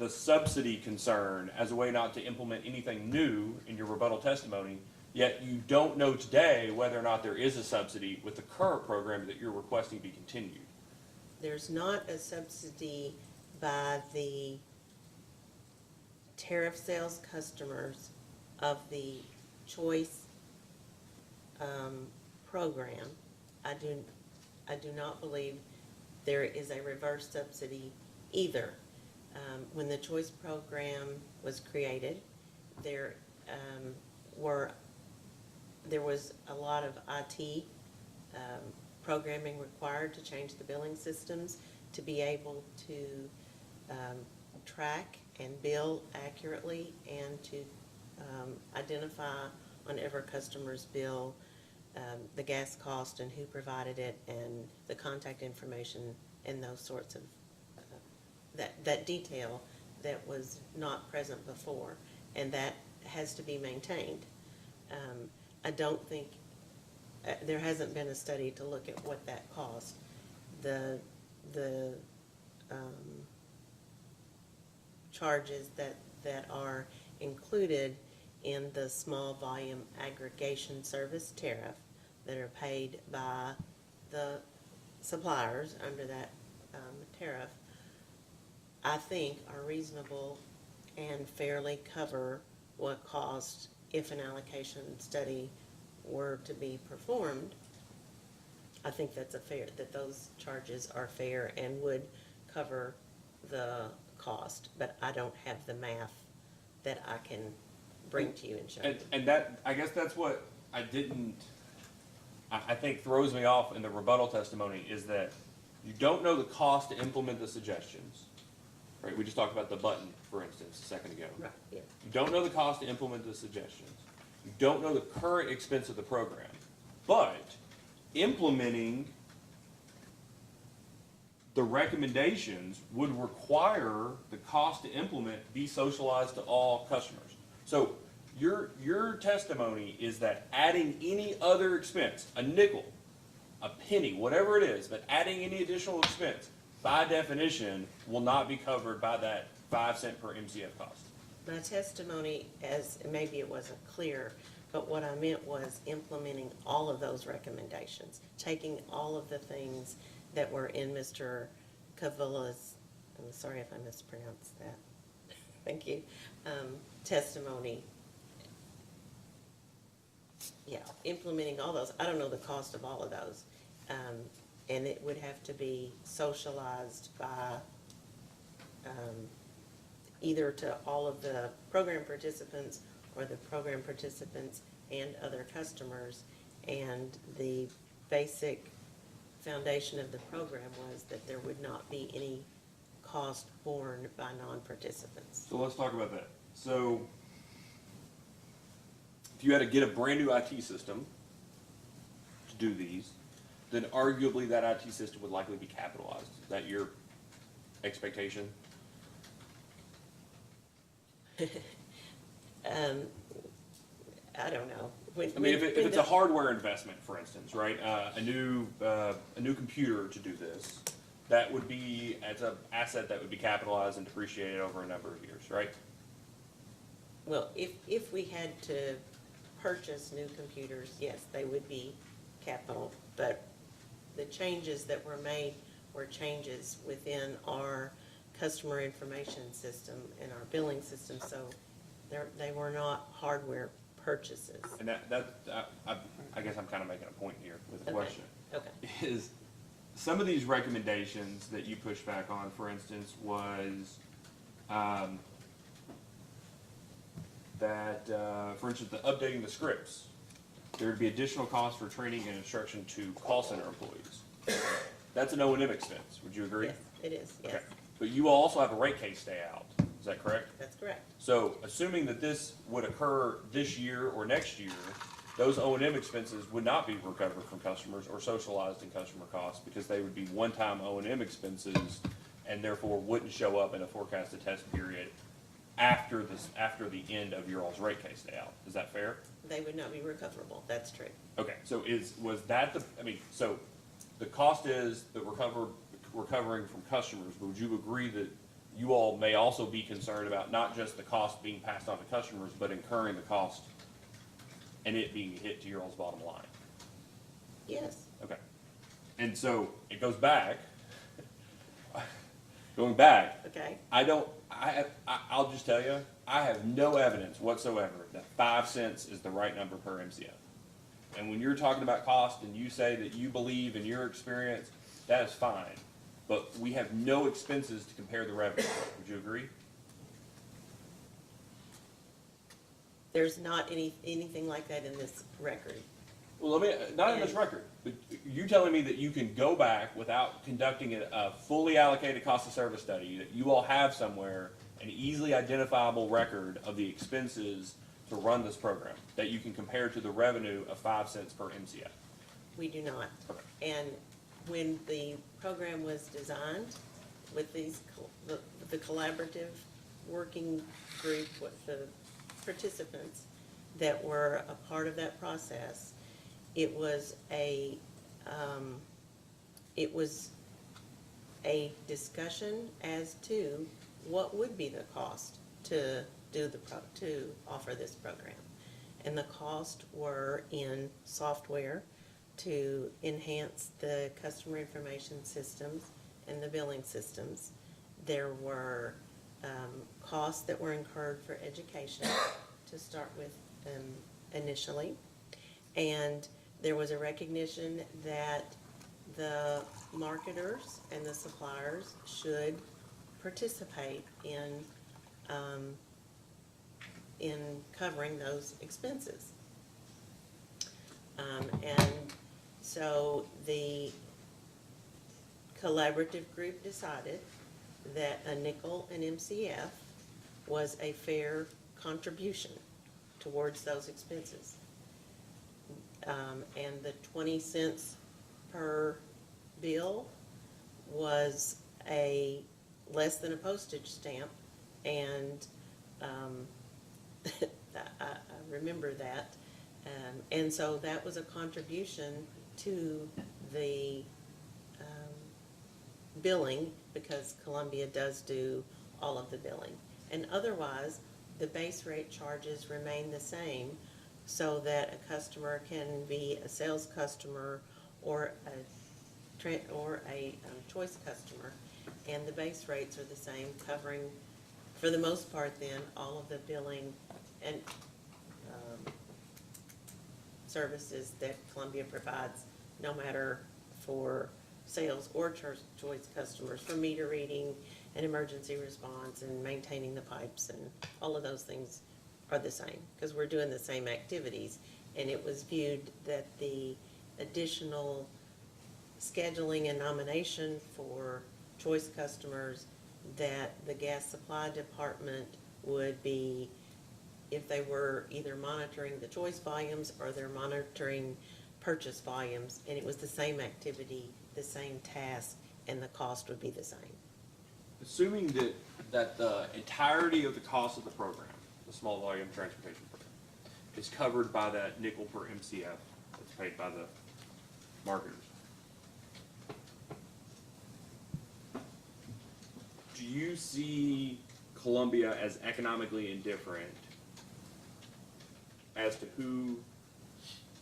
subsidy concern as a way not to implement anything new in your rebuttal testimony, yet you don't know today whether or not there is a subsidy with the current program that you're requesting be continued? There's not a subsidy by the tariff sales customers of the choice program, I do not believe there is a reverse subsidy either. When the choice program was created, there was a lot of IT programming required to change the billing systems to be able to track and bill accurately and to identify on every customer's bill the gas cost and who provided it and the contact information and those sorts of, that detail that was not present before, and that has to be maintained. I don't think, there hasn't been a study to look at what that cost. The charges that are included in the small volume aggregation service tariff that are paid by the suppliers under that tariff, I think are reasonable and fairly cover what cost if an allocation study were to be performed. I think that's that those charges are fair and would cover the cost, but I don't have the math that I can bring to you and show you. And that, I guess that's what I think throws me off in the rebuttal testimony, is that you don't know the cost to implement the suggestions. Right, we just talked about the button, for instance, a second ago. Right, yeah. You don't know the cost to implement the suggestions. You don't know the current expense of the program. But implementing the recommendations would require the cost to implement be socialized to all customers. So your testimony is that adding any other expense, a nickel, a penny, whatever it is, but adding any additional expense, by definition, will not be covered by that 5 cent per MCF cost. My testimony, as maybe it wasn't clear, but what I meant was implementing all of those recommendations, taking all of the things that were in Mr. Cavilla's, I'm sorry if I mispronounced that, thank you, testimony. Yeah, implementing all those. I don't know the cost of all of those. And it would have to be socialized by either to all of the program participants or the program participants and other customers. And the basic foundation of the program was that there would not be any cost borne by non-participants. So let's talk about that. So if you had to get a brand new IT system to do these, then arguably that IT system would likely be capitalized. Is that your expectation? I don't know. I mean, if it's a hardware investment, for instance, right? A new computer to do this, that would be, as an asset that would be capitalized and depreciated over a number of years, right? Well, if we had to purchase new computers, yes, they would be capital, but the changes that were made were changes within our customer information system and our billing system, so they were not hardware purchases. And I guess I'm kind of making a point here with the Okay. question. Okay. Is some of these recommendations that you pushed back on, for instance, was that, for instance, the updating the scripts, there would be additional costs for training and instruction to call center employees. That's an O&M expense. Would you agree? Yes, it is, yes. Okay. But you will also have a rate case stay out. Is that correct? That's correct. So assuming that this would occur this year or next year, those O&M expenses would not be recovered from customers or socialized in customer costs because they would be one-time O&M expenses and therefore wouldn't show up in a forecasted test period after the end of your all's rate case day out. Is that fair? They would not be recoverable, that's true. Okay, so was that so the cost is the recovering from customers, but would you agree that you all may also be concerned about not just the cost being passed on to customers, but incurring the cost and it being hit to your all's bottom line? Yes. Okay. And so it goes back, going back, Okay. I don't I'll just tell you, I have no evidence whatsoever that 5 cents is the right number per MCF. And when you're talking about cost and you say that you believe in your experience, that is fine. But we have no expenses to compare the revenue. Would you agree? There's not anything like that in this record. Well, not in this record, but you telling me that you can go back without conducting a fully allocated cost of service study, that you all have somewhere an easily identifiable record of the expenses to run this program, that you can compare to the revenue of 5 cents per MCF? We do not. Okay. And when the program was designed with the collaborative working group with the participants that were a part of that process, it was a discussion as to what would be the cost to offer this program. And the costs were in software to enhance the customer information systems and the billing systems. There were costs that were incurred for education to start with initially. And there was a recognition that the marketers and the suppliers should participate in covering those expenses. And so the collaborative group decided that a nickel an MCF was a fair contribution towards those expenses. And the 20 cents per bill was less than a postage stamp, and I remember that. And so that was a contribution to the billing, because Columbia does do all of the billing. And otherwise, the base rate charges remain the same, so that a customer can be a sales customer or a choice customer, and the base rates are the same, covering, for the most part then, all of the billing and services that Columbia provides, no matter for sales or choice customers, for meter reading and emergency response and maintaining the pipes, and all of those things are the same, because we're doing the same activities. And it was viewed that the additional scheduling and nomination for choice customers, that the gas supply department would be, if they were either monitoring the choice volumes or they're monitoring purchase volumes, and it was the same activity, the same task, and the cost would be the same. Assuming that the entirety of the cost of the program, the small volume transportation program, is covered by that nickel per MCF that's paid by the marketers, do you see Columbia as economically indifferent as to who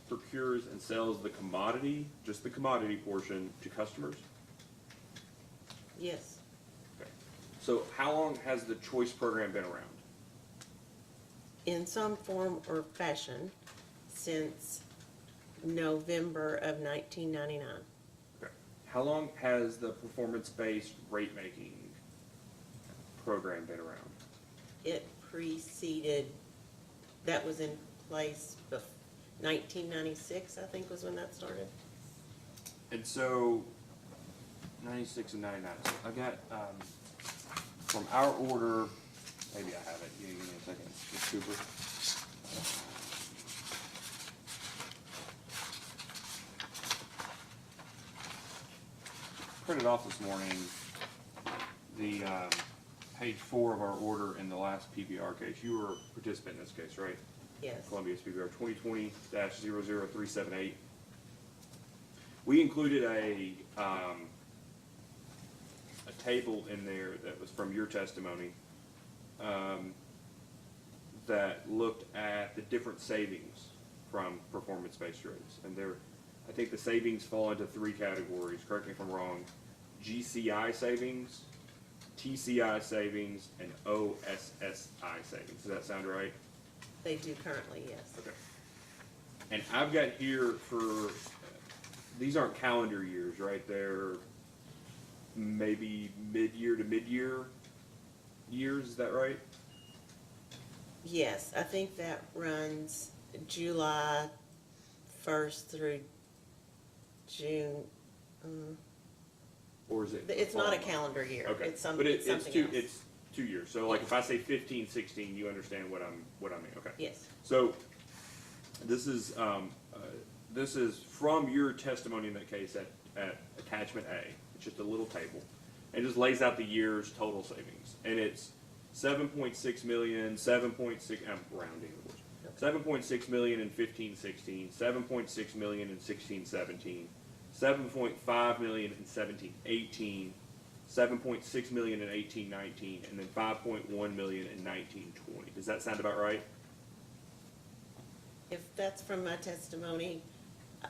procures and sells the commodity, just the commodity portion, to customers? Yes, Okay. So how long has the choice program been around? in some form or fashion, since November of 1999. Okay. How long has the performance-based rate-making program been around? It preceded, that was in place 1996, I think, was when that started. And so, 96 and 99. So I got, from our order, maybe I have it. Give me a second. It's Cooper. Printed off this morning the page 4 of our order in the last PBR case. You were a participant in this case, right? Yes. Columbia's PBR 2020-00378. We included a table in there that was from your testimony that looked at the different savings from performance-based rates. And there, I think the savings fall into 3 categories, correct me if I'm wrong: GCI savings, TCI savings and OSSI savings. Does that sound right? They do currently, yes. Okay. And I've got here for, these aren't calendar years, right? They're maybe mid-year to mid-year years, is that right? Yes, I think that runs July 1st through June. Or is it? It's not a calendar year. Okay, It's but it's something else. it's 2 years. So like if I say 15, 16, you understand what I mean, okay. Yes. So this is from your testimony in that case at attachment A. It's just a little table. And it just lays out the year's total savings. And it's 7.6 million, 7.6, I'm rounding, of course. 7.6 million in 15-16, 7.6 million in 16-17, 7.5 million in 17-18, 7.6 million in 18-19, and then 5.1 million in 19-20. Does that sound about right? If that's from my testimony,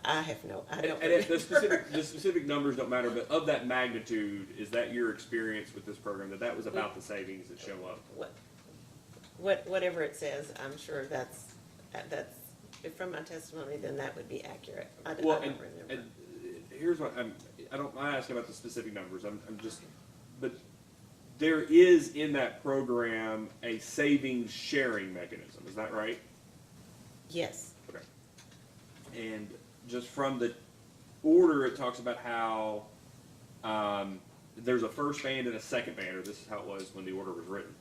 I don't. And the specific numbers don't matter, but of that magnitude, is that your experience with this program, that was about the savings that show up? Whatever it says, I'm sure that's, if from my testimony, then that would be accurate. I don't remember. And here's what I'm asking about the specific numbers. I'm just, but there is in that program a savings sharing mechanism. Is that right? Yes. Okay. And just from the order, it talks about how there's a first band and a second band, or this is how it was when the order was written.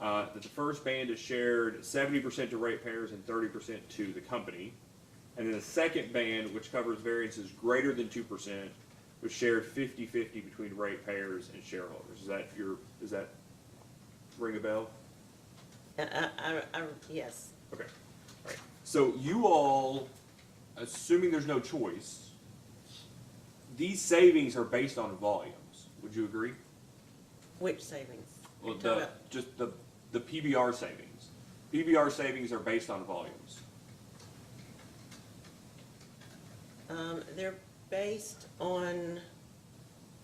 That the first band is shared 70% to ratepayers and 30% to the company. And then the second band, which covers variances greater than 2%, was shared 50-50 between ratepayers and shareholders. Does that ring a bell? Yes. Okay. All right. So you all, assuming there's no choice, these savings are based on volumes. Would you agree? Which savings? Well, You're talking just the PBR savings. PBR savings are based on volumes. They're based on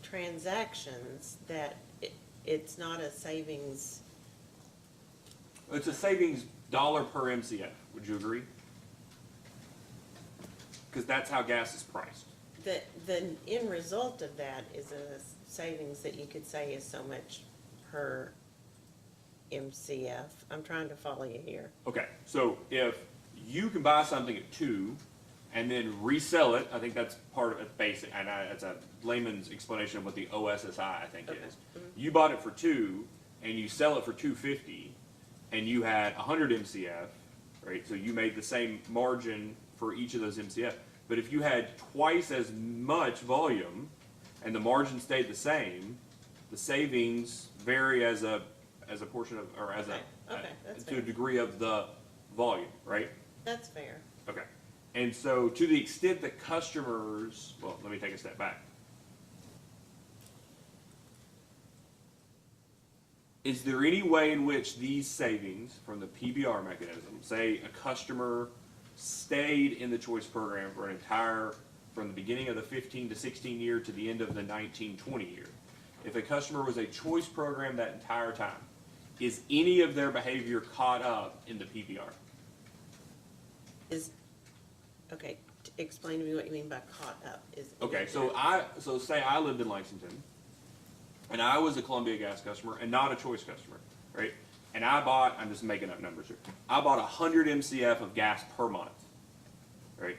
transactions that it's not a savings. It's a savings dollar per MCF. Would you agree? Because that's how gas is priced. The end result of that is a savings that you could say is so much per MCF. I'm trying to follow you here. Okay, so if you can buy something at 2 and then resell it, I think that's part of it, basic, and that's a layman's explanation of what the OSSI I think Okay. is. You bought it for 2 and you sell it for $2.50 and you had 100 MCF, right? So you made the same margin for each of those MCF. But if you had twice as much volume and the margin stayed the same, the savings vary as a portion of, or as Okay, that's to a fair. degree of the volume, right? That's fair. Okay. And so to the extent that customers, well, let me take a step back. Is there any way in which these savings from the PBR mechanism, say a customer stayed in the choice program for an entire, from the beginning of the 15 to 16 year to the end of the 19-20 year, if a customer was a choice program that entire time, is any of their behavior caught up in the PBR? Okay, explain to me what you mean by caught up. Okay, so say I lived in Lexington, and I was a Columbia Gas customer and not a choice customer, right? And I bought, I'm just making up numbers here, I bought 100 MCF of gas per month, right?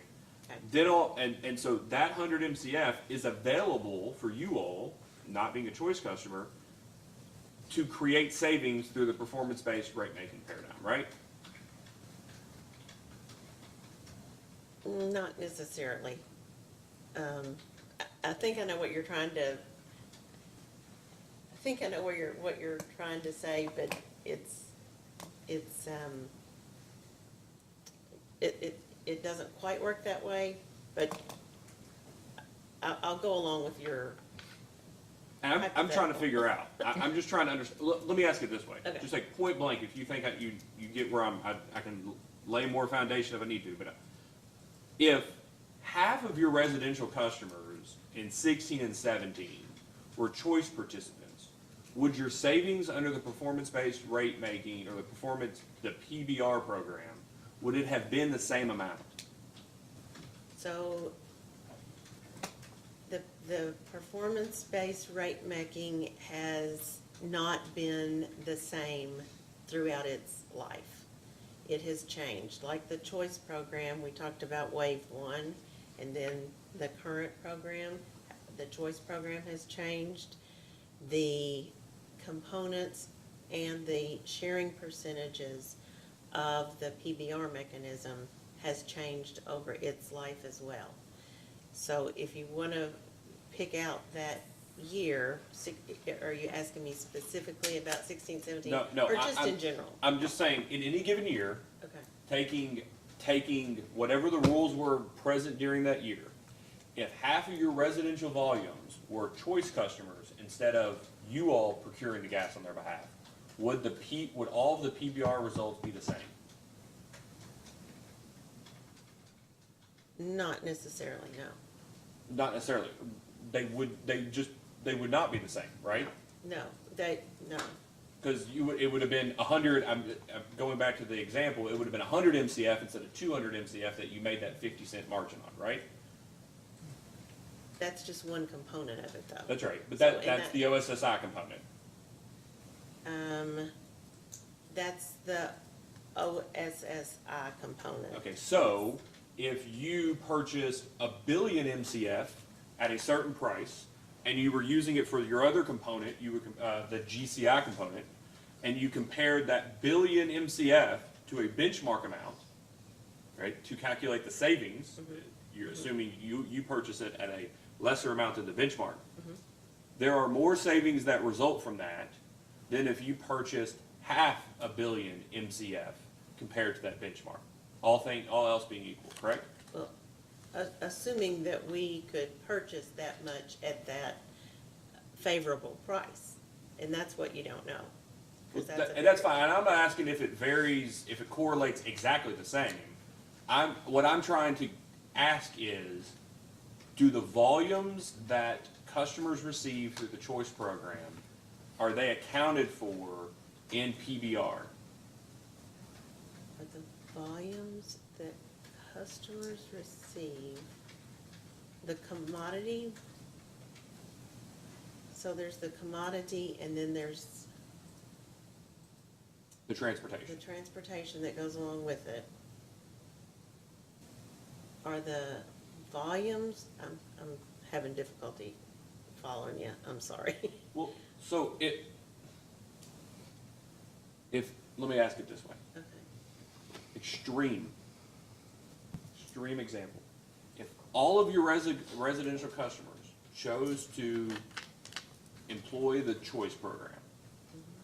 Okay. Then so that 100 MCF is available for you all, not being a choice customer, to create savings through the performance-based rate-making paradigm, right? Not necessarily. I think I know what you're trying to. I think I know what you're trying to say, but it doesn't quite work that way. But I'll go along with your. And I'm trying to figure out. I'm just trying to understand. Let me ask it this way. Okay. Just like point blank, if you think you get where I can lay more foundation if I need to. But if half of your residential customers in 16 and 17 were choice participants, would your savings under the performance-based rate making or the PBR program, would it have been the same amount? So the performance-based rate making has not been the same throughout its life. It has changed. Like the choice program, we talked about wave one, and then the current program, the choice program has changed. The components and the sharing percentages of the PBR mechanism has changed over its life as well. So if you want to pick out that year, are you asking me specifically about 16, 17? No, Or just in general? I'm just saying, in any given year, Okay. taking whatever the rules were present during that year, if half of your residential volumes were choice customers instead of you all procuring the gas on their behalf, would all of the PBR results be the same? Not necessarily, no. Not necessarily. They would not be the same, right? No. Because it would have been 100, I'm going back to the example, it would have been 100 MCF instead of 200 MCF that you made that 50-cent margin on, right? That's just one component of it, though. That's right, but So, that's the OSSI component. That's the OSSI component. Okay, so if you purchased 1 billion MCF at a certain price, and you were using it for your other component, the GCI component, and you compared that billion MCF to a benchmark amount, right, to calculate the savings, you're assuming you purchase it at a lesser amount than the benchmark. There are more savings that result from that than if you purchased 500 million MCF compared to that benchmark. All else being equal, correct? Well, assuming that we could purchase that much at that favorable price, and that's what you don't know. 'Cause And that's fine. I'm not asking if it varies, if it correlates exactly the same. What I'm trying to ask is, do the volumes that customers receive through the choice program, are they accounted for in PBR? Are the volumes that customers receive, the commodity, so there's the commodity and then there's The the transportation. transportation that goes along with it. Are the volumes, I'm having difficulty following you, I'm sorry. Well, so let me ask it this way. Okay. Extreme example. If all of your residential customers chose to employ the choice program,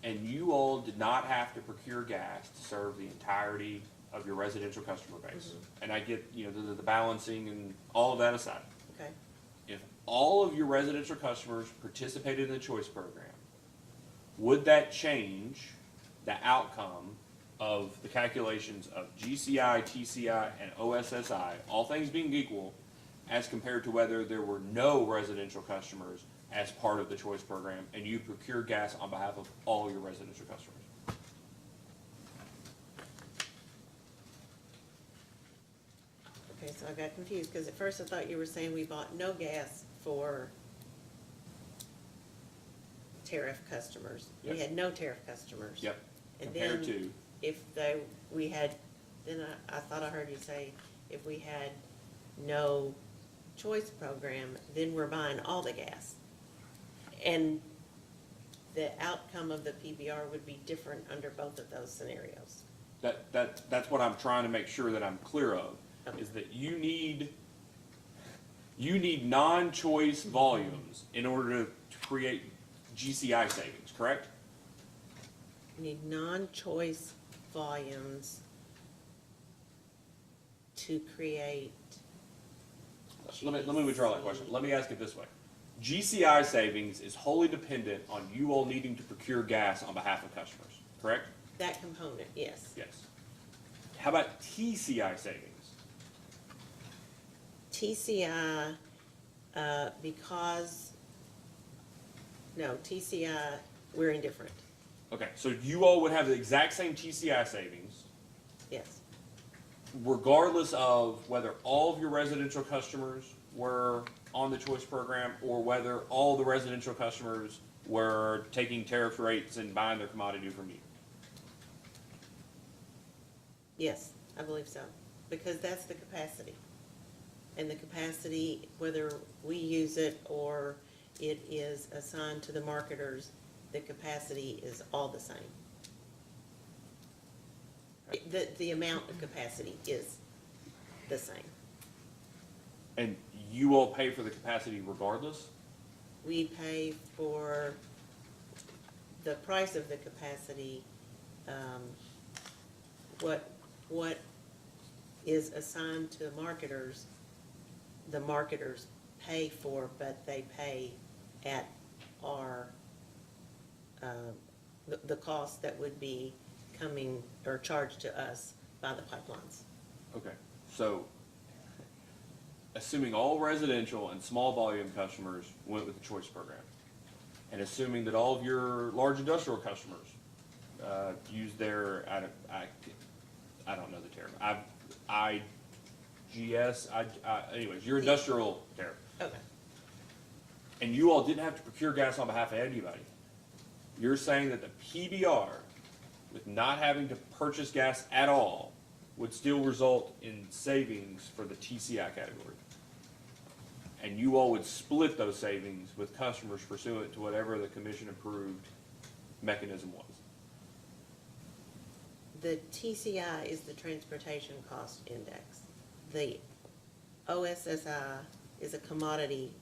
and you all did not have to procure gas to serve the entirety of your residential customer base, and I get, the balancing and all of that aside. Okay. If all of your residential customers participated in the choice program, would that change the outcome of the calculations of GCI, TCI, and OSSI, all things being equal, as compared to whether there were no residential customers as part of the choice program and you procure gas on behalf of all your residential customers? Okay, so I got confused, because at first I thought you were saying we bought no gas for tariff customers. We Yep. had no tariff customers. Yep. And Compared then to, if we had, then I thought I heard you say, if we had no choice program, then we're buying all the gas. And the outcome of the PBR would be different under both of those scenarios. that's what I'm trying to make sure that I'm clear of, is that you need non-choice volumes in order to create GCI savings, correct? We need non-choice volumes to create. Let me withdraw that question. Let me ask it this way. GCI savings is wholly dependent on you all needing to procure gas on behalf of customers, correct? That component, yes. Yes. How about TCI savings? TCI we're indifferent, Okay, so you all would have the exact same TCI savings, yes. regardless of whether all of your residential customers were on the choice program or whether all the residential customers were taking tariff rates and buying their commodity from you. Yes, I believe so, because that's the capacity. And the capacity, whether we use it or it is assigned to the marketers, the capacity is all the same. The amount of capacity is the same. And you all pay for the capacity regardless? We pay for the price of the capacity, what is assigned to marketers, the marketers pay for, but they pay at our, the cost that would be coming or charged to us by the pipelines. Okay, so assuming all residential and small volume customers went with the choice program, and assuming that all of your large industrial customers used their, I don't know the term, anyways, your industrial tariff, Okay. and you all didn't have to procure gas on behalf of anybody, you're saying that the PBR, with not having to purchase gas at all, would still result in savings for the TCI category? And you all would split those savings with customers pursuant to whatever the commission-approved mechanism was? The TCI is the Transportation Cost Index. The OSSI is a commodity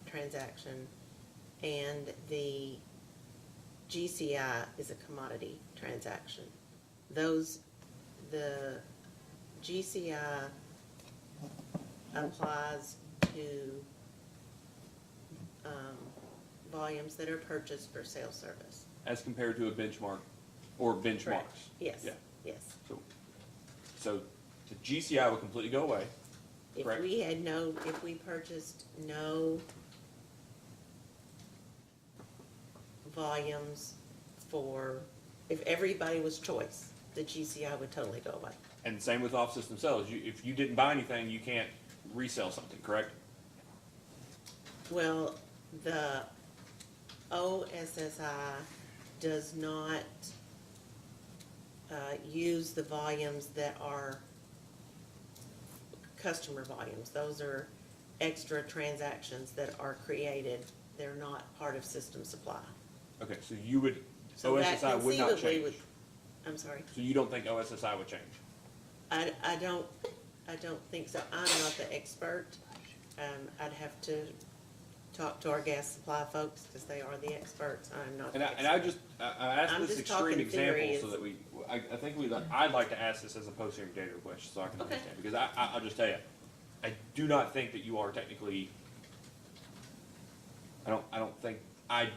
transaction, and the GCI is a commodity transaction. The GCI applies to volumes that are purchased for sales service. As compared to a benchmark or benchmarks? Correct. Yes, Yeah. yes. So the GCI would completely go away, If correct? if we purchased no volumes if everybody was choice, the GCI would totally go away. And same with off-system sales. If you didn't buy anything, you can't resell something, correct? Well, the OSSI does not use the volumes that are customer volumes. Those are extra transactions that are created. They're not part of system supply. Okay, so you would, So that OSSI would not conceivably change? would- I'm sorry. So you don't think OSSI would change? I don't think so. I'm not the expert. I'd have to talk to our gas supply folks, because they are the experts. I'm not the expert. I asked I'm this just extreme talking example theories. so that I'd like to ask this as a post-hearing data request so I can Okay. understand. Because I'll just tell you, I do not think that you are technically, I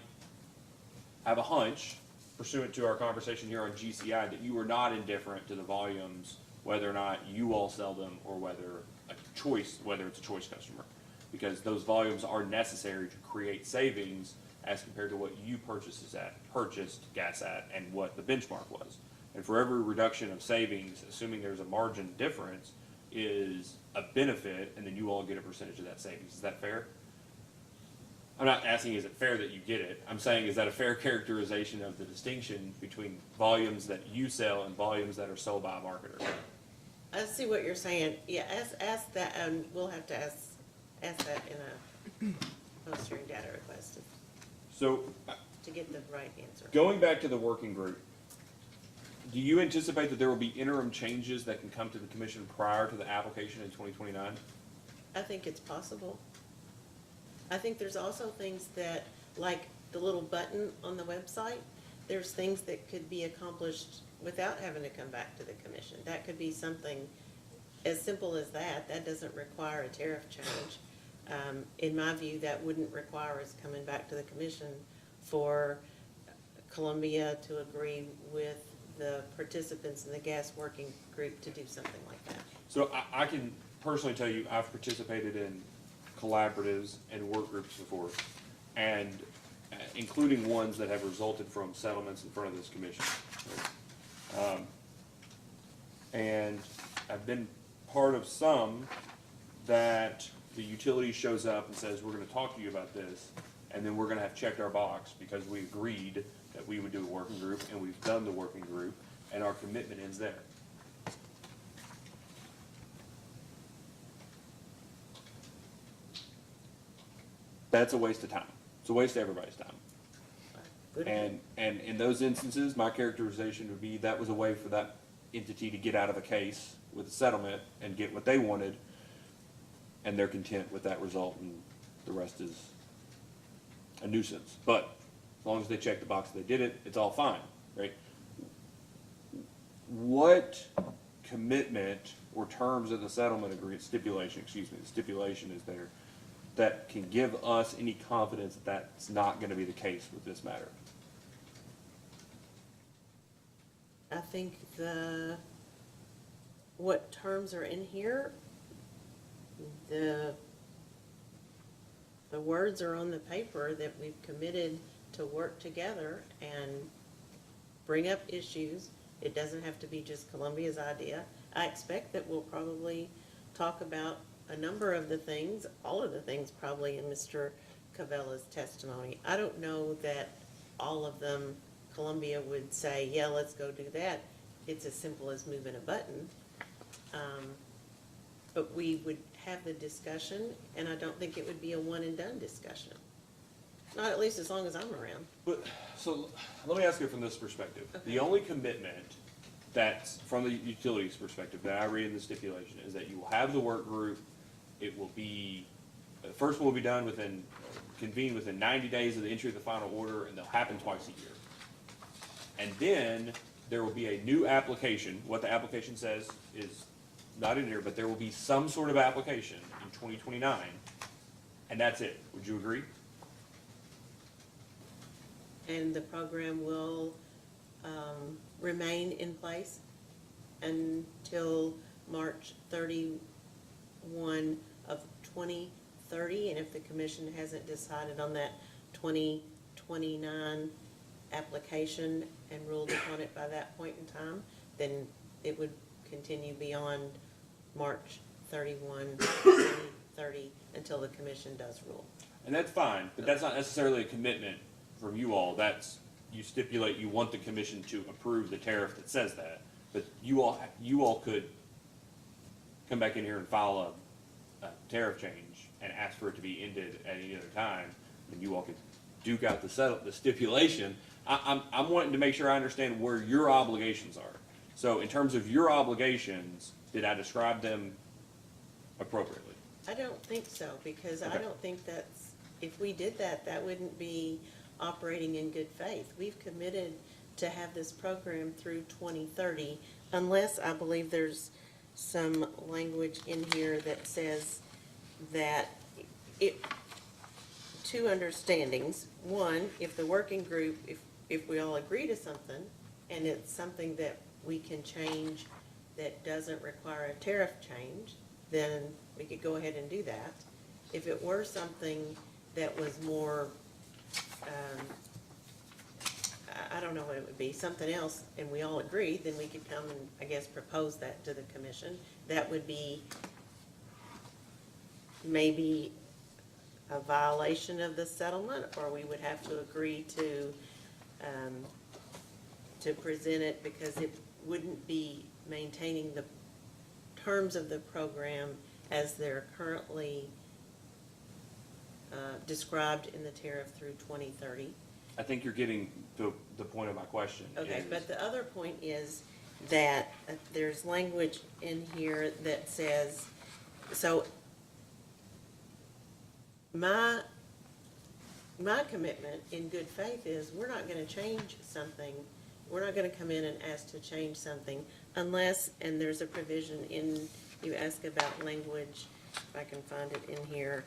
have a hunch pursuant to our conversation here on GCI that you are not indifferent to the volumes, whether or not you all sell them or whether it's a choice customer. Because those volumes are necessary to create savings as compared to what you purchased gas at, and what the benchmark was. And for every reduction of savings, assuming there's a margin difference, is a benefit, and then you all get a percentage of that savings. Is that fair? I'm not asking is it fair that you get it. I'm saying is that a fair characterization of the distinction between volumes that you sell and volumes that are sold by a marketer? I see what you're saying. Yeah, ask that, and we'll have to ask that in a post-hearing data request So, to get the right answer. going back to the working group, do you anticipate that there will be interim changes that can come to the commission prior to the application in 2029? I think it's possible. I think there's also things that, like the little button on the website, there's things that could be accomplished without having to come back to the commission. That could be something as simple as that. That doesn't require a tariff change. In my view, that wouldn't require us coming back to the commission for Columbia to agree with the participants in the gas working group to do something like that. So I can personally tell you, I've participated in collaboratives and work groups before. And including ones that have resulted from settlements in front of this commission. And I've been part of some that the utility shows up and says, we're gonna talk to you about this, and then we're gonna have checked our box because we agreed that we would do a working group, and we've done the working group, and our commitment ends there. That's a waste of time. It's a waste of everybody's time. And in those instances, my characterization would be that was a way for that entity to get out of a case with a settlement and get what they wanted, and they're content with that result, and the rest is a nuisance. But as long as they check the box, they did it, it's all fine, right? What commitment or terms of the settlement agreement, stipulation is there, that can give us any confidence that that's not gonna be the case with this matter? I think what terms are in here, the words are on the paper that we've committed to work together and bring up issues. It doesn't have to be just Columbia's idea. I expect that we'll probably talk about a number of the things, all of the things probably in Mr. Cavella's testimony. I don't know that all of them Columbia would say, yeah, let's go do that. It's as simple as moving a button. But we would have the discussion, and I don't think it would be a one and done discussion. Not at least as long as I'm around. But, so, let me ask you from this perspective. Okay. The only commitment that's, from the utilities perspective, that I read in the stipulation is that you will have the work group. It will be, the first one will be done within, convened within 90 days of the entry of the final order, and they'll happen twice a year. And then there will be a new application. What the application says is not in here, but there will be some sort of application in 2029, and that's it. Would you agree? And the program will remain in place until March 31 of 2030, and if the commission hasn't decided on that 2029 application and ruled upon it by that point in time, then it would continue beyond March 31, 2030 until the commission does rule. And that's fine, but that's not necessarily a commitment from you all. That's, you stipulate you want the commission to approve the tariff that says that. But you all could come back in here and file a tariff change and ask for it to be ended at any other time, and you all could duke out the stipulation. I'm wanting to make sure I understand where your obligations are. So in terms of your obligations, did I describe them appropriately? I don't think so, because I Okay. don't think that's, if we did that, that wouldn't be operating in good faith. We've committed to have this program through 2030, unless I believe there's some language in here that says that two understandings. One, if the working group, if we all agree to something, and it's something that we can change that doesn't require a tariff change, then we could go ahead and do that. If it were something that was more, I don't know what it would be, something else, and we all agreed, then we could come and, I guess, propose that to the commission. That would be maybe a violation of the settlement, or we would have to agree to present it, because it wouldn't be maintaining the terms of the program as they're currently described in the tariff through 2030. I think you're getting the point of my question. Okay, is- but the other point is that there's language in here that says, so my commitment in good faith is we're not gonna change something, we're not gonna come in and ask to change something unless, and there's a provision in, you ask about language, if I can find it in here,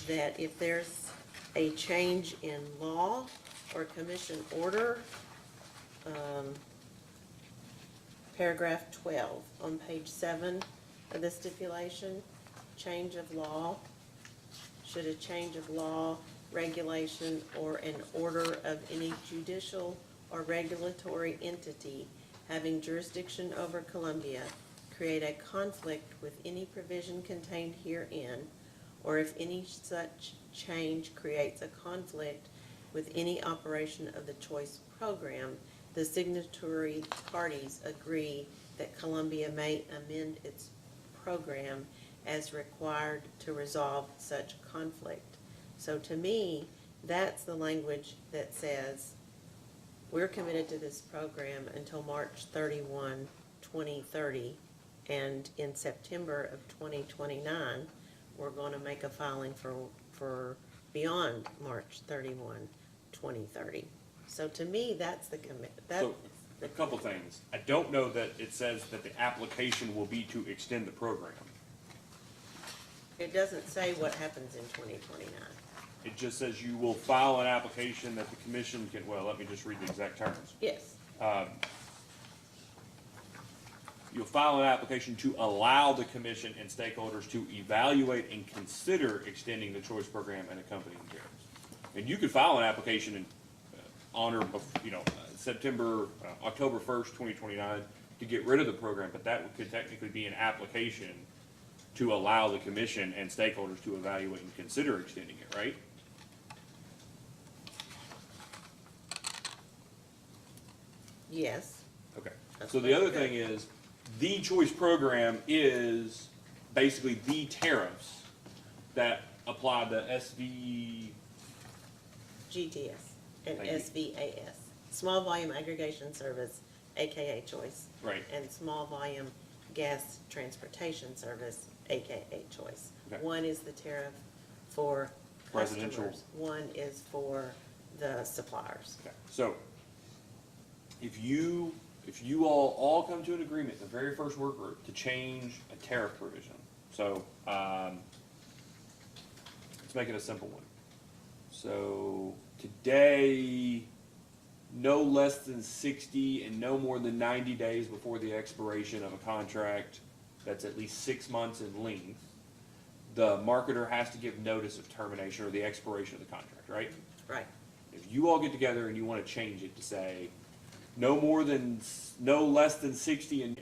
that if there's a change in law or commission order, paragraph 12 on page 7 of the stipulation, change of law, should a change of law regulation, or an order of any judicial or regulatory entity having jurisdiction over Columbia create a conflict with any provision contained herein, or if any such change creates a conflict with any operation of the choice program, the signatory parties agree that Columbia may amend its program as required to resolve such conflict. So to me, that's the language that says, we're committed to this program until March 31, 2030, and in September of 2029, we're going to make a filing for beyond March 31, 2030. So to me, that's the commit, that, So, a couple things. I don't know that it says that the application will be to extend the program. it doesn't say what happens in 2029. It just says you will file an application that the commission can, well, let me just read the exact terms. Yes, You'll file an application to allow the commission and stakeholders to evaluate and consider extending the choice program and accompanying tariffs. And you could file an application in honor of, October 1st, 2029, to get rid of the program, but that could technically be an application to allow the commission and stakeholders to evaluate and consider extending it, right? yes, Okay. That's So the other very thing is, the choice program is basically the tariffs that apply to GTS and Thank you. SVAS, Small Volume Aggregation Service, AKA Choice. Right. And Small Volume Gas Transportation Service, AKA Choice. Okay. One is the tariff for Residential. customers, one is for the suppliers. Okay, so if you all come to an agreement, the very first work group, to change a tariff provision, so, let's make it a simple one. So today, no less than 60 and no more than 90 days before the expiration of a contract that's at least 6 months in length, the marketer has to give notice of termination or the expiration of the contract, right? Right, If you all get together and you want to change it to say, no less than 60 and,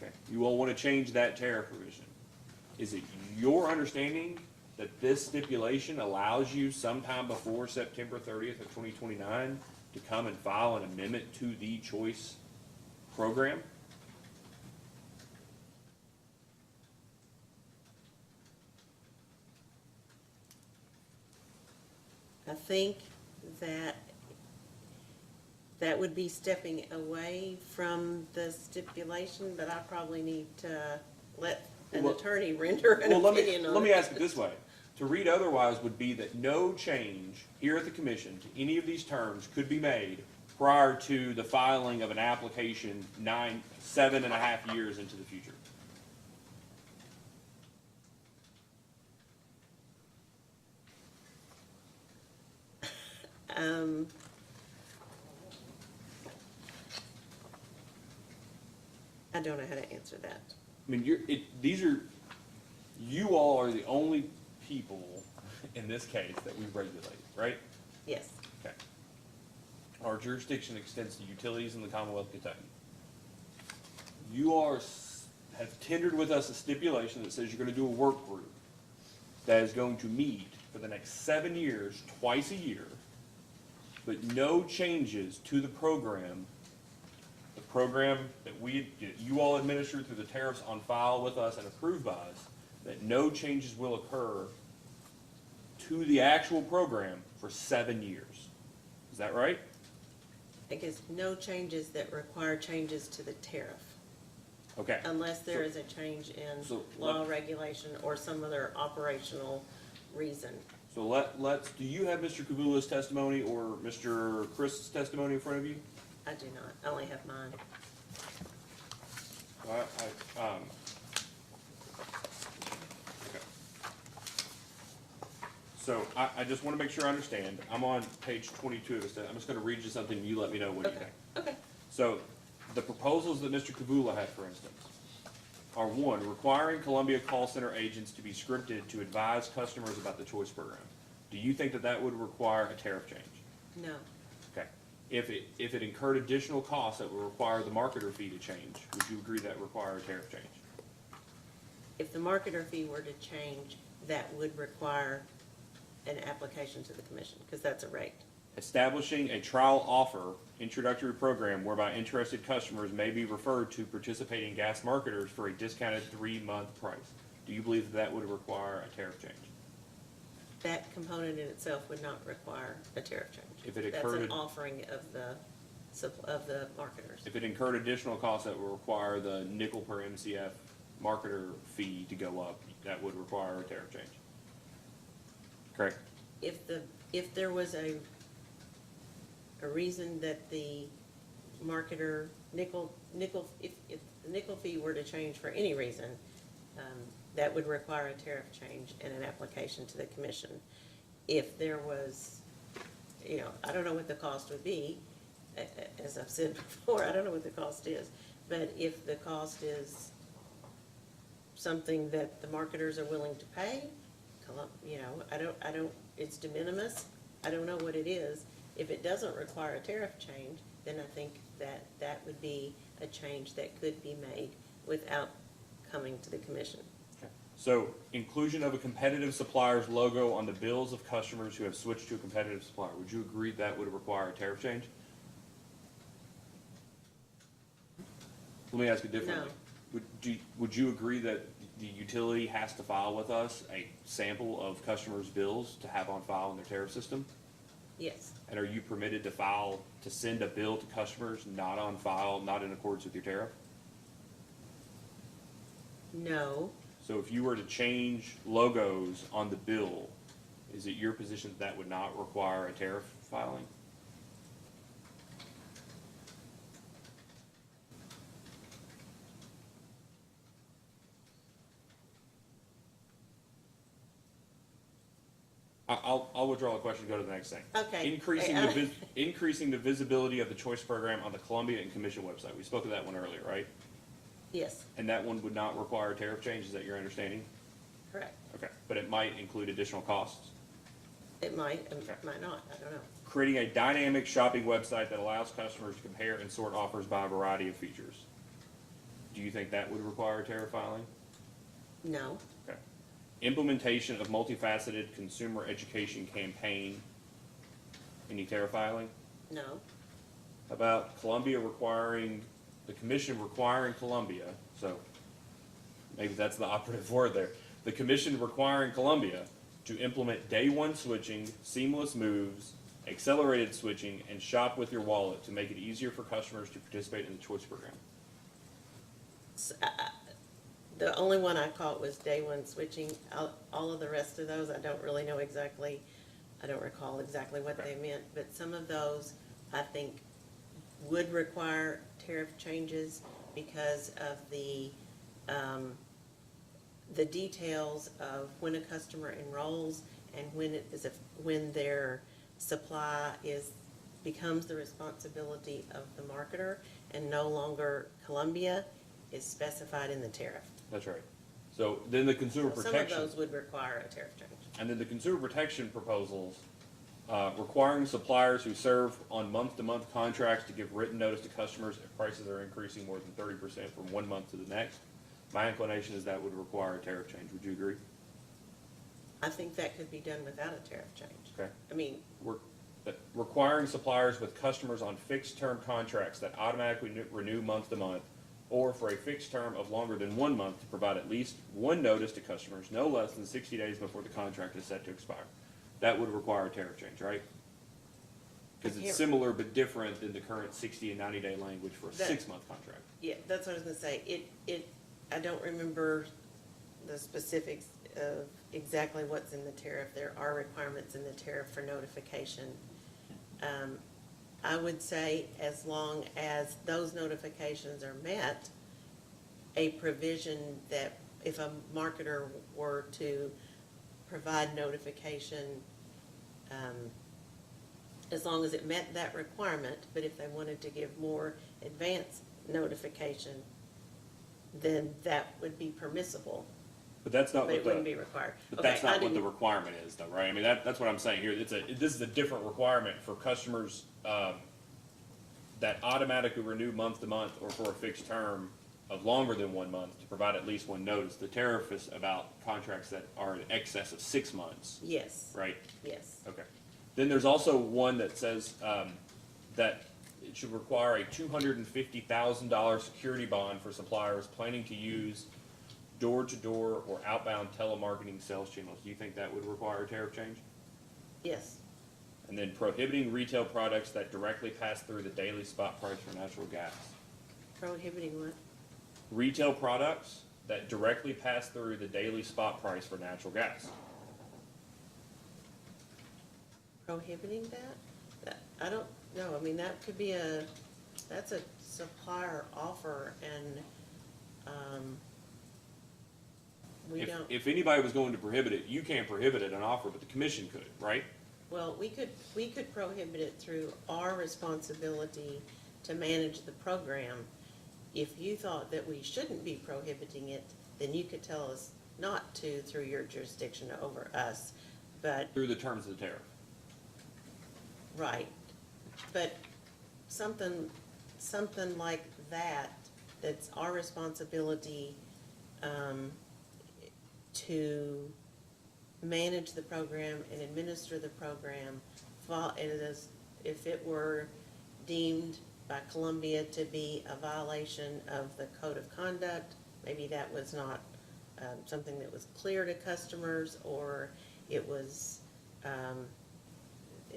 okay, you all want to change that tariff provision. Is it your understanding that this stipulation allows you sometime before September 30th of 2029 to come and file an amendment to the choice program? I think that would be stepping away from the stipulation, but I probably need to let an Well- attorney render an Well, opinion on it. let me ask it this way. To read otherwise would be that no change here at the commission to any of these terms could be made prior to the filing of an application 7.5 years into the future. I don't know how to answer that. I mean, you all are the only people in this case that we regulate, right? Yes, Okay. Our jurisdiction extends to utilities in the Commonwealth of Kentucky. You have tendered with us a stipulation that says you're gonna do a work group that is going to meet for the next 7 years, twice a year, but no changes to the program that you all administer through the tariffs on file with us and approved by us, that no changes will occur to the actual program for 7 years. Is that right? I guess no changes that require changes to the tariff, Okay. unless there is a change in So law, let- regulation, or some other operational reason. So do you have Mr. Kavula's testimony or Mr. Chris's testimony in front of you? I do not, I only have mine. Okay. So I just want to make sure I understand. I'm on page 22 of this. I'm just going to read you something and you let me know what you Okay, think. okay. So the proposals that Mr. Kavula had, for instance, are one, requiring Columbia call center agents to be scripted to advise customers about the choice program. Do you think that that would require a tariff change? No, Okay. If it incurred additional costs that would require the marketer fee to change, would you agree that require a tariff change? if the marketer fee were to change, that would require an application to the commission, because that's a rate. Establishing a trial offer introductory program whereby interested customers may be referred to participating gas marketers for a discounted 3-month price. Do you believe that would require a tariff change? That component in itself would not require a tariff change. If it That's occurred- an offering of the marketers. If it incurred additional costs that would require the nickel per MCF marketer fee to go up, that would require a tariff change. Correct? If there was a reason that the marketer if the nickel fee were to change for any reason, that would require a tariff change and an application to the commission. If there was, I don't know what the cost would be, as I've said before, I don't know what the cost is, but if the cost is something that the marketers are willing to pay, I don't, it's de minimis, I don't know what it is. If it doesn't require a tariff change, then I think that would be a change that could be made without coming to the commission. So, inclusion of a competitive supplier's logo on the bills of customers who have switched to a competitive supplier, would you agree that would require a tariff change? Let me ask it differently. Would you agree that the utility has to file with us a sample of customers' bills to have on file in their tariff system? Yes, And are you permitted to send a bill to customers not on file, not in accordance with your tariff? no, So if you were to change logos on the bill, is it your position that would not require a tariff filing? I'll withdraw the question, go to the next thing. Okay. Increasing the visibility of the choice program on the Columbia and Commission website. We spoke of that one earlier, right? yes, And that one would not require a tariff change, is that your understanding? correct. Okay, but it might include additional costs. It might, Okay. it might not, I don't know. Creating a dynamic shopping website that allows customers to compare and sort offers by a variety of features. Do you think that would require a tariff filing? No, Okay. Implementation of multifaceted consumer education campaign. Any tariff filing? no, How about the commission requiring Columbia, so maybe that's the operative word there. The commission requiring Columbia to implement day one switching, seamless moves, accelerated switching, and shop with your wallet to make it easier for customers to participate in the choice program. the only one I caught was day one switching. All of the rest of those, I don't really know exactly, I don't recall exactly what they meant, but some of those, I think, would require tariff changes because of the details of when a customer enrolls and when their supply becomes the responsibility of the marketer and no longer Columbia is specified in the tariff. That's right. So then the consumer Some of protection, those would require a tariff change. and then the consumer protection proposals, requiring suppliers who serve on month-to-month contracts to give written notice to customers if prices are increasing more than 30% from one month to the next. My inclination is that would require a tariff change. Would you agree? I think that could be done without a tariff change. Okay. I mean, Requiring suppliers with customers on fixed-term contracts that automatically renew month-to-month, or for a fixed term of longer than 1 month to provide at least one notice to customers no less than 60 days before the contract is set to expire. That would require a tariff change, right? Because it's similar but different than the current 60 and 90-day language for a 6-month contract. yeah, that's what I was gonna say. I don't remember the specifics of exactly what's in the tariff. There are requirements in the tariff for notification. I would say as long as those notifications are met, a provision that if a marketer were to provide notification, as long as it met that requirement, but if they wanted to give more advance notification, then that would be permissible. But that's not but what it wouldn't the, be required. but Okay, that's I not what the didn't- requirement is though, right? I mean, that's what I'm saying here. This is a different requirement for customers, that automatically renew month to month or for a fixed term of longer than 1 month to provide at least one notice. The tariff is about contracts that are in excess of 6 months, Yes, right? yes. Okay. Then there's also one that says, that it should require a $250,000 security bond for suppliers planning to use door-to-door or outbound telemarketing sales channels. Do you think that would require a tariff change? Yes, And then prohibiting retail products that directly pass through the daily spot price for natural gas. prohibiting what? Retail products that directly pass through the daily spot price for natural gas. Prohibiting that? I don't know, I mean, that could be that's a supplier offer, and, we If, don't, if anybody was going to prohibit it, you can't prohibit it on offer, but the commission could, right? well, we could prohibit it through our responsibility to manage the program. If you thought that we shouldn't be prohibiting it, then you could tell us not to through your jurisdiction over us, but Through the terms of the tariff. right, but something like that, that's our responsibility, to manage the program and administer the program, if it were deemed by Columbia to be a violation of the code of conduct, maybe that was not, something that was clear to customers, or it was,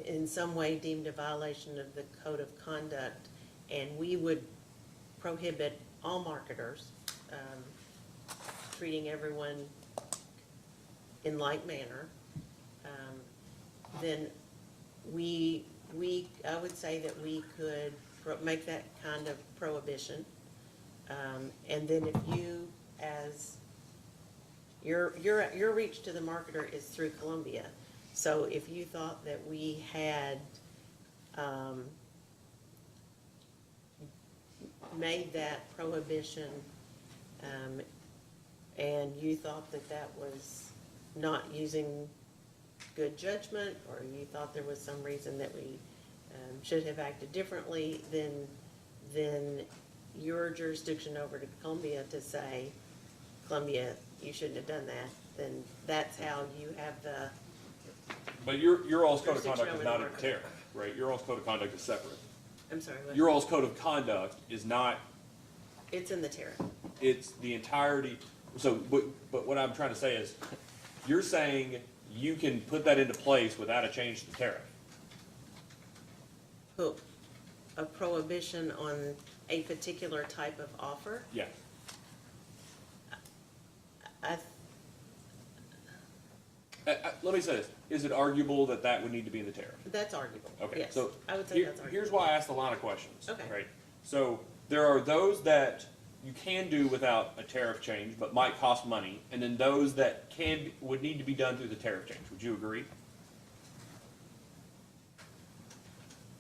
in some way deemed a violation of the code of conduct, and we would prohibit all marketers, treating everyone in like manner, then I would say that we could make that kind of prohibition. And then if you, as, your reach to the marketer is through Columbia. So if you thought that we had, made that prohibition, and you thought that that was not using good judgment, or you thought there was some reason that we should have acted differently, then your jurisdiction over to Columbia to say, Columbia, you shouldn't have done that, then that's how you have the, But your all's code of Jurisdiction conduct is over not the in the market. tariff, right? Your all's code of conduct is separate. I'm sorry, what? Your all's code of conduct is not, It's in the tariff. it's the entirety, so, but what I'm trying to say is, you're saying you can put that into place without a change to the tariff. Put a prohibition on a particular type of offer. Yeah. Let me say this, is it arguable that that would need to be in the tariff? That's arguable, Okay, yes. so I would say that's arguable. here's why I asked a lot of questions. Okay. Right? So there are those that you can do without a tariff change, but might cost money, and then those that would need to be done through the tariff change. Would you agree?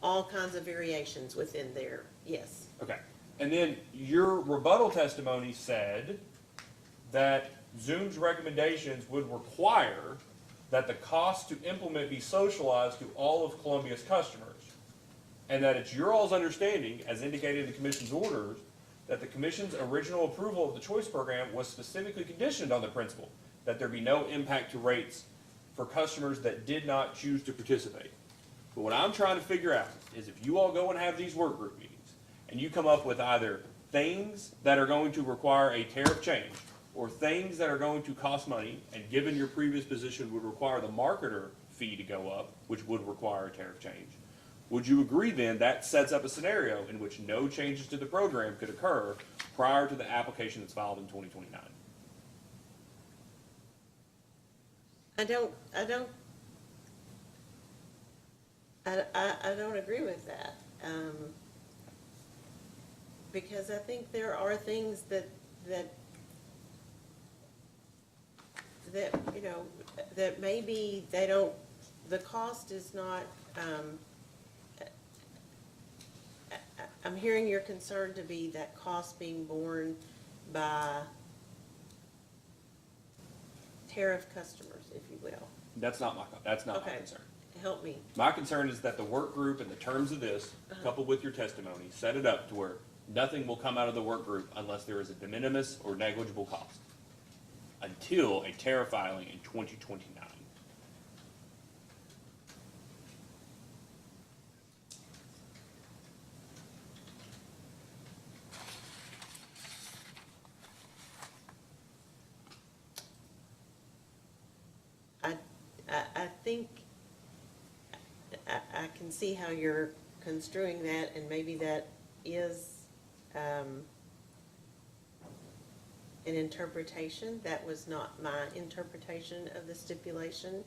All kinds of variations within there, yes. Okay. And then your rebuttal testimony said that Zoom's recommendations would require that the cost to implement be socialized to all of Columbia's customers. And that it's your all's understanding, as indicated in the commission's orders, that the commission's original approval of the choice program was specifically conditioned on the principle that there be no impact to rates for customers that did not choose to participate. But what I'm trying to figure out is if you all go and have these work group meetings, and you come up with either things that are going to require a tariff change, or things that are going to cost money, and given your previous position would require the marketer fee to go up, which would require a tariff change, would you agree then that sets up a scenario in which no changes to the program could occur prior to the application that's filed in 2029? I don't agree with that. Because I think there are things that, you know, that maybe they don't, the cost is not, I'm hearing your concern to be that cost being borne by care of customers, if you will. That's not my Okay. concern. Help me. My concern is that the work group and the terms of this, coupled with your testimony, set it up to where nothing will come out of the work group unless there is a de minimis or negligible cost, until a tariff filing in 2029. I think, I can see how you're construing that, and maybe that is, an interpretation. That was not my interpretation of the stipulation.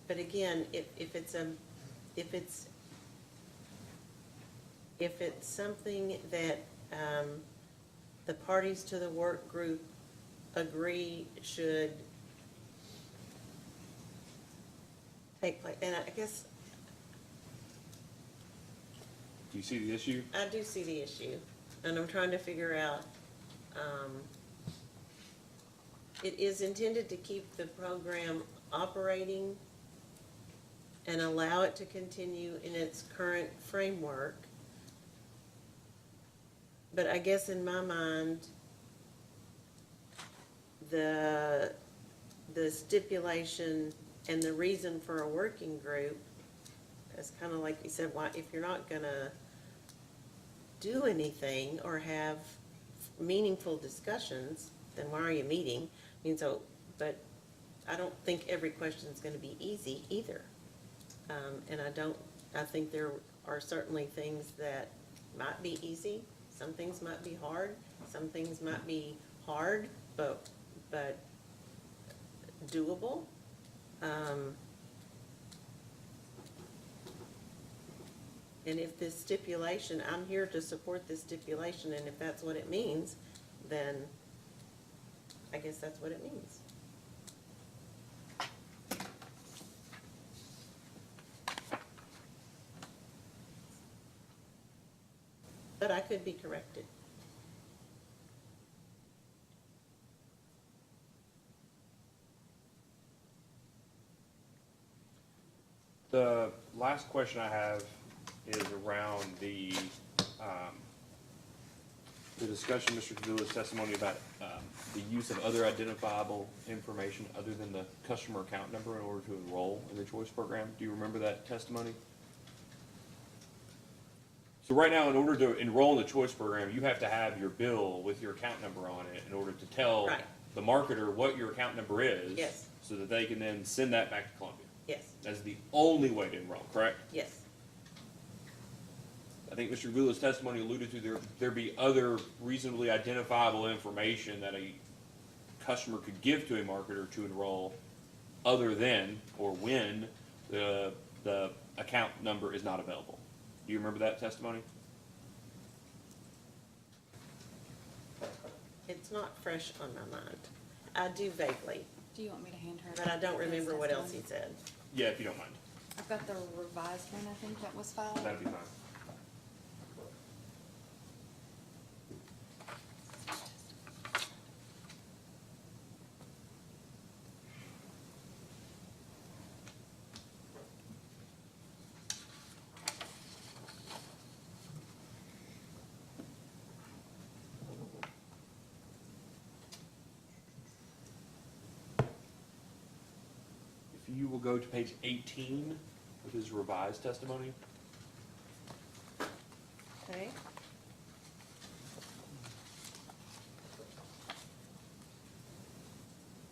But again, if it's something that, the parties to the work group agree should take place, and I guess Do you see the issue? I do see the issue, and I'm trying to figure out, it is intended to keep the program operating and allow it to continue in its current framework. But I guess in my mind, the stipulation and the reason for a working group is kind of like you said, why, if you're not gonna do anything or have meaningful discussions, then why are you meeting? I mean, so, but I don't think every question is gonna be easy either. And I think there are certainly things that might be easy, some things might be hard, some things might be hard, but doable. And if this stipulation, I'm here to support this stipulation, and if that's what it means, then I guess that's what it means. But I could be corrected. The last question I have is around the discussion, Mr. Kavila's testimony about the use of other identifiable information other than the customer account number in order to enroll in the choice program. Do you remember that testimony? So right now, in order to enroll in the choice program, you have to have your bill with your account number on it in order to tell Right. the marketer what your account number is. Yes. So that they can then send that back to Columbia. Yes, That's the only way to enroll, correct? yes. I think Mr. Villa's testimony alluded to there be other reasonably identifiable information that a customer could give to a marketer to enroll other than or when the account number is not available. Do you remember that testimony? It's not fresh on my mind. I do vaguely, Do you want me to hand her? but I don't his remember what else he testimony? said. Yeah, if you don't mind. I've got the revised one, I think, that was filed. That'd be fine. If you will go to page 18 of his revised testimony. Okay?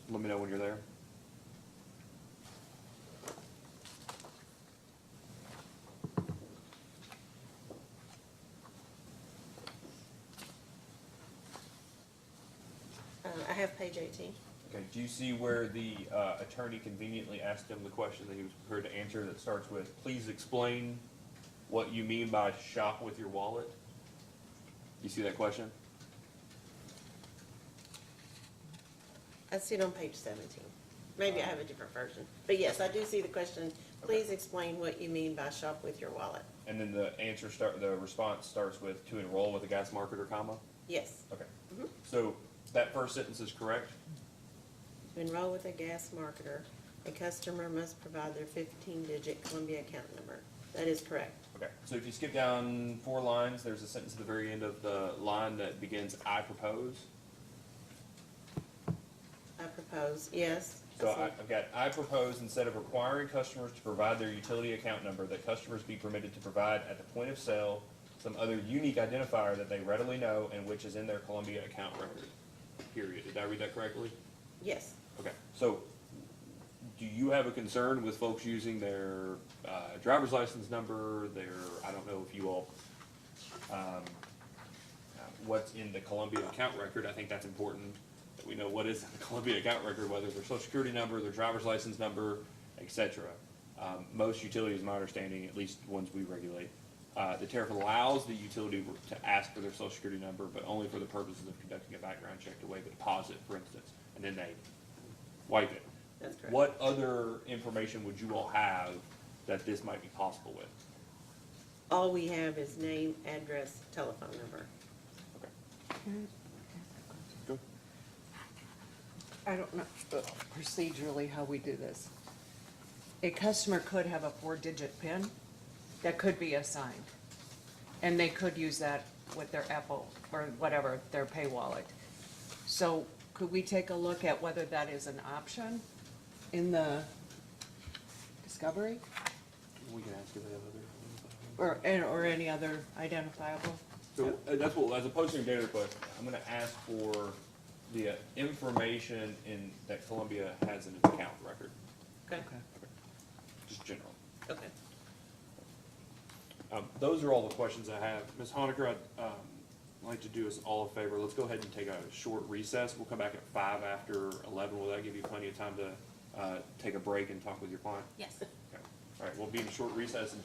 Let me know when you're there. I have page 18. Okay, do you see where the attorney conveniently asked him the question that he was prepared to answer that starts with, please explain what you mean by shop with your wallet? You see that question? I see it on page 17. Maybe I have a different version. But yes, I do see the question, please explain what you mean by shop with your wallet. And then the response starts with to enroll with a gas marketer, comma? Yes. Okay. Mhm. So that first sentence is correct? To enroll with a gas marketer, a customer must provide their 15-digit Columbia account number. That is correct. Okay, so if you skip down 4 lines, there's a sentence at the very end of the line that begins, "I propose." I propose, yes. So I've got, "I propose, instead of requiring customers to provide their utility account number, that customers be permitted to provide at the point of sale some other unique identifier that they readily know and which is in their Columbia account record." Period. Did I read that correctly? Yes. Okay, so do you have a concern with folks using their driver's license number, their, I don't know if you all, what's in the Columbia account record? I think that's important, that we know what is in the Columbia account record, whether their social security number, their driver's license number, et cetera. Most utilities, my understanding, at least ones we regulate, the tariff allows the utility to ask for their social security number, but only for the purposes of conducting a background check to waive a deposit, for instance, and then they wipe it. That's correct. What other information would you all have that this might be possible with? All we have is name, address, telephone number. Okay. Go. I don't know procedurally how we do this. A customer could have a 4-digit PIN that could be assigned, and they could use that with their Apple or whatever, their pay wallet. So could we take a look at whether that is an option in the discovery We can ask if they have other. or any other identifiable? So that's what, as a posting data request, I'm gonna ask for the information that Columbia has in its account record, Okay. just general. Okay. Those are all the questions I have. Ms. Honaker, I'd like to do us all a favor. Let's go ahead and take a short recess. We'll come back at 5 after 11. Will that give you plenty of time to take a break and talk with your client? Yes. Okay. All right, we'll be in a short recess.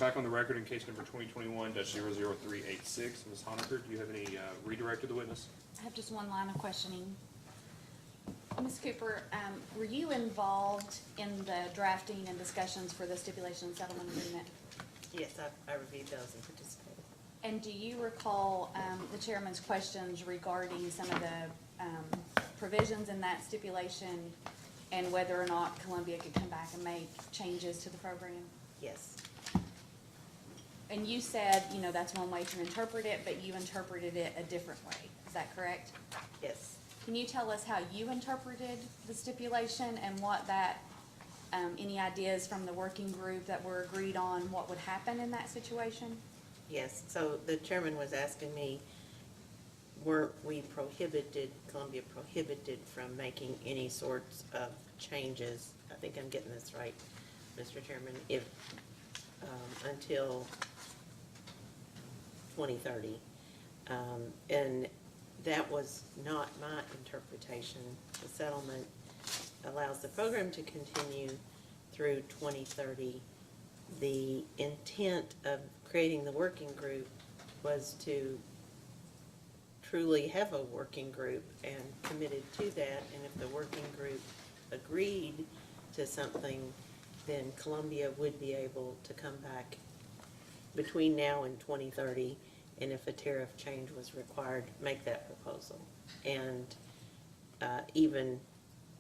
back on the record in case number 2021-00386. Ms. Honaker, do you have any redirect to the witness? I have just one line of questioning. Ms. Cooper, were you involved in the drafting and discussions for the stipulation and settlement agreement? Yes, I reviewed those and participated. And do you recall the chairman's questions regarding some of the provisions in that stipulation and whether or not Columbia could come back and make changes to the program? Yes, And you said, you know, that's one way to interpret it, but you interpreted it a different way. Is that correct? yes. Can you tell us how you interpreted the stipulation and what that, any ideas from the working group that were agreed on, what would happen in that situation? Yes, so the chairman was asking me, weren't we prohibited, Columbia prohibited from making any sorts of changes? I think I'm getting this right, Mr. Chairman, if, until 2030. And that was not my interpretation. The settlement allows the program to continue through 2030. The intent of creating the working group was to truly have a working group and committed to that. And if the working group agreed to something, then Columbia would be able to come back between now and 2030, and if a tariff change was required, make that proposal. And even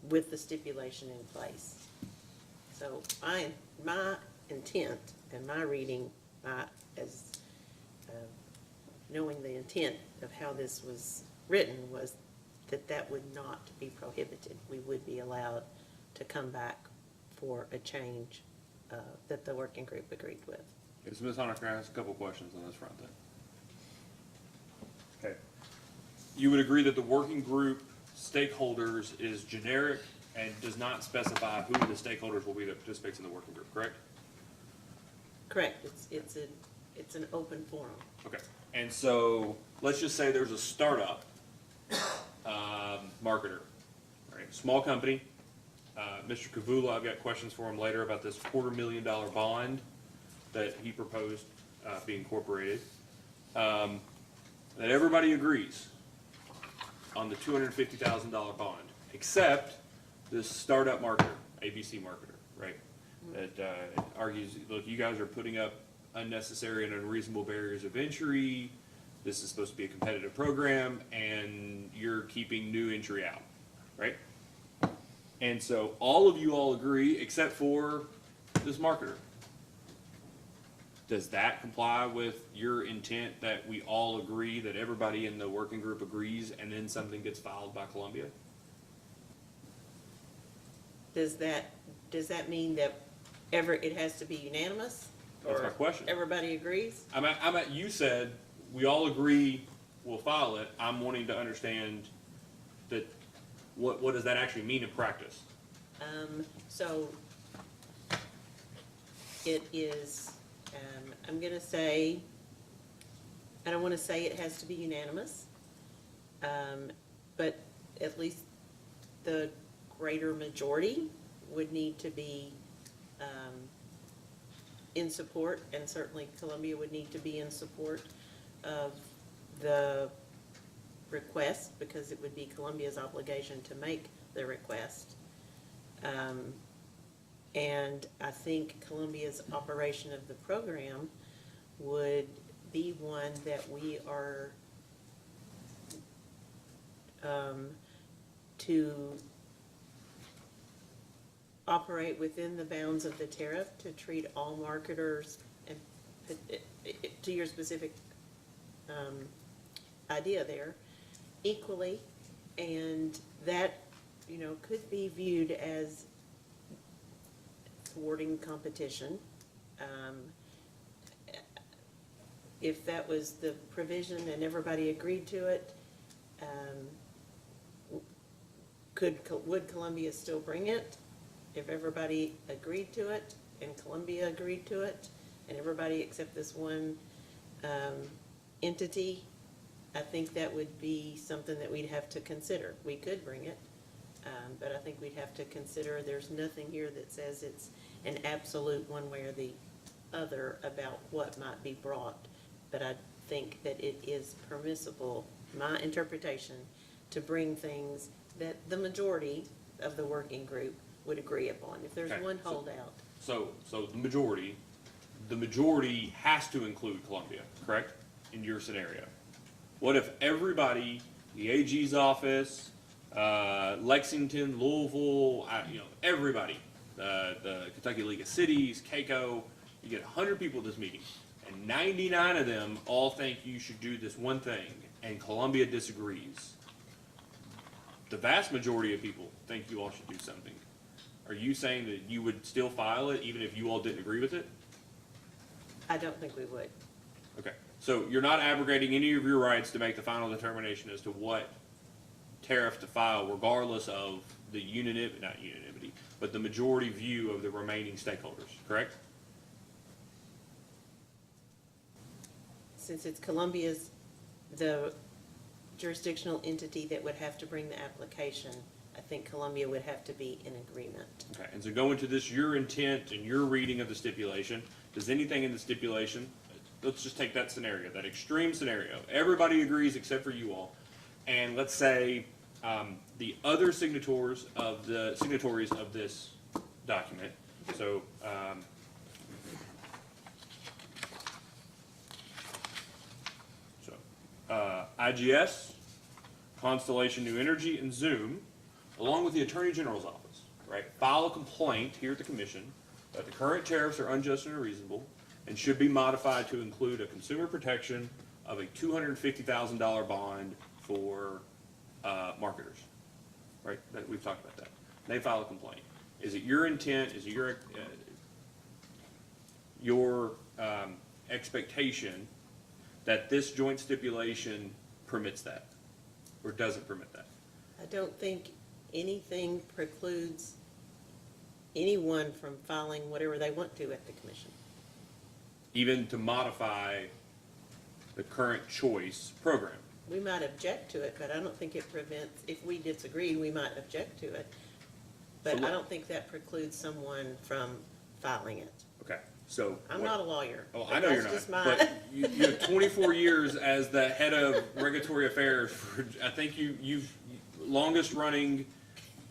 with the stipulation in place. So my intent and my reading, as knowing the intent of how this was written, was that that would not be prohibited. We would be allowed to come back for a change that the working group agreed with. Okay, so Ms. Honaker, I have a couple questions on this front then. Okay. You would agree that the working group stakeholders is generic and does not specify who the stakeholders will be that participates in the working group, correct? Correct, it's an open forum. Okay, and so let's just say there's a startup marketer, right? Small company. Mr. Kavula, I've got questions for him later about this $250,000 bond that he proposed be incorporated. That everybody agrees on the $250,000 bond, except this startup marketer, ABC marketer, right? That argues, look, you guys are putting up unnecessary and unreasonable barriers of entry. This is supposed to be a competitive program, and you're keeping new entry out, right? And so all of you all agree, except for this marketer. Does that comply with your intent that we all agree, that everybody in the working group agrees, and then something gets filed by Columbia? Does that mean that it has to be unanimous? That's my Or question. everybody agrees? You said, we all agree, we'll file it. I'm wanting to understand that, what does that actually mean in practice? So it is, I'm gonna say, I don't wanna say it has to be unanimous, but at least the greater majority would need to be in support, and certainly Columbia would need to be in support of the request, because it would be Columbia's obligation to make the request. And I think Columbia's operation of the program would be one that we are to operate within the bounds of the tariff, to treat all marketers, and to your specific idea there, equally, and that, could be viewed as thwarting competition. If that was the provision and everybody agreed to it, would Columbia still bring it? If everybody agreed to it, and Columbia agreed to it, and everybody except this one entity, I think that would be something that we'd have to consider. We could bring it, but I think we'd have to consider, there's nothing here that says it's an absolute one way or the other about what might be brought, but I think that it is permissible, my interpretation, to bring things that the majority of the working group would agree upon. If there's Okay, one so- holdout, So the majority has to include Columbia, correct? In your scenario. What if everybody, the AG's office, Lexington, Louisville, everybody, the Kentucky League of Cities, CAECO, you get 100 people at this meeting, and 99 of them all think you should do this one thing, and Columbia disagrees. The vast majority of people think you all should do something. Are you saying that you would still file it even if you all didn't agree with it? I don't think we would. Okay, so you're not abrogating any of your rights to make the final determination as to what tariff to file, regardless of the not unanimity, but the majority view of the remaining stakeholders, correct? Since it's Columbia's, the jurisdictional entity that would have to bring the application, I think Columbia would have to be in agreement. Okay, and so going to this, your intent and your reading of the stipulation, does anything in the stipulation, let's just take that scenario, that extreme scenario, everybody agrees except for you all, and let's say the other signatories of this document, so IGS, Constellation New Energy, and Zoom, along with the Attorney General's office, right, file a complaint here at the Commission that the current tariffs are unjust and unreasonable and should be modified to include a consumer protection of a $250,000 bond for marketers, right? We've talked about that. They file a complaint. Is it your intent, is it your expectation that this joint stipulation permits that or doesn't permit that? I don't think anything precludes anyone from filing whatever they want to at the commission. Even to modify the current choice program? We might object to it, but I don't think it prevents, if we disagree, we might object to it. But So I don't think that precludes someone from filing it. Okay, so. I'm not a lawyer. Oh, but I know you're that's just not, my- but you have 24 years as the head of regulatory affairs for, I think you've longest running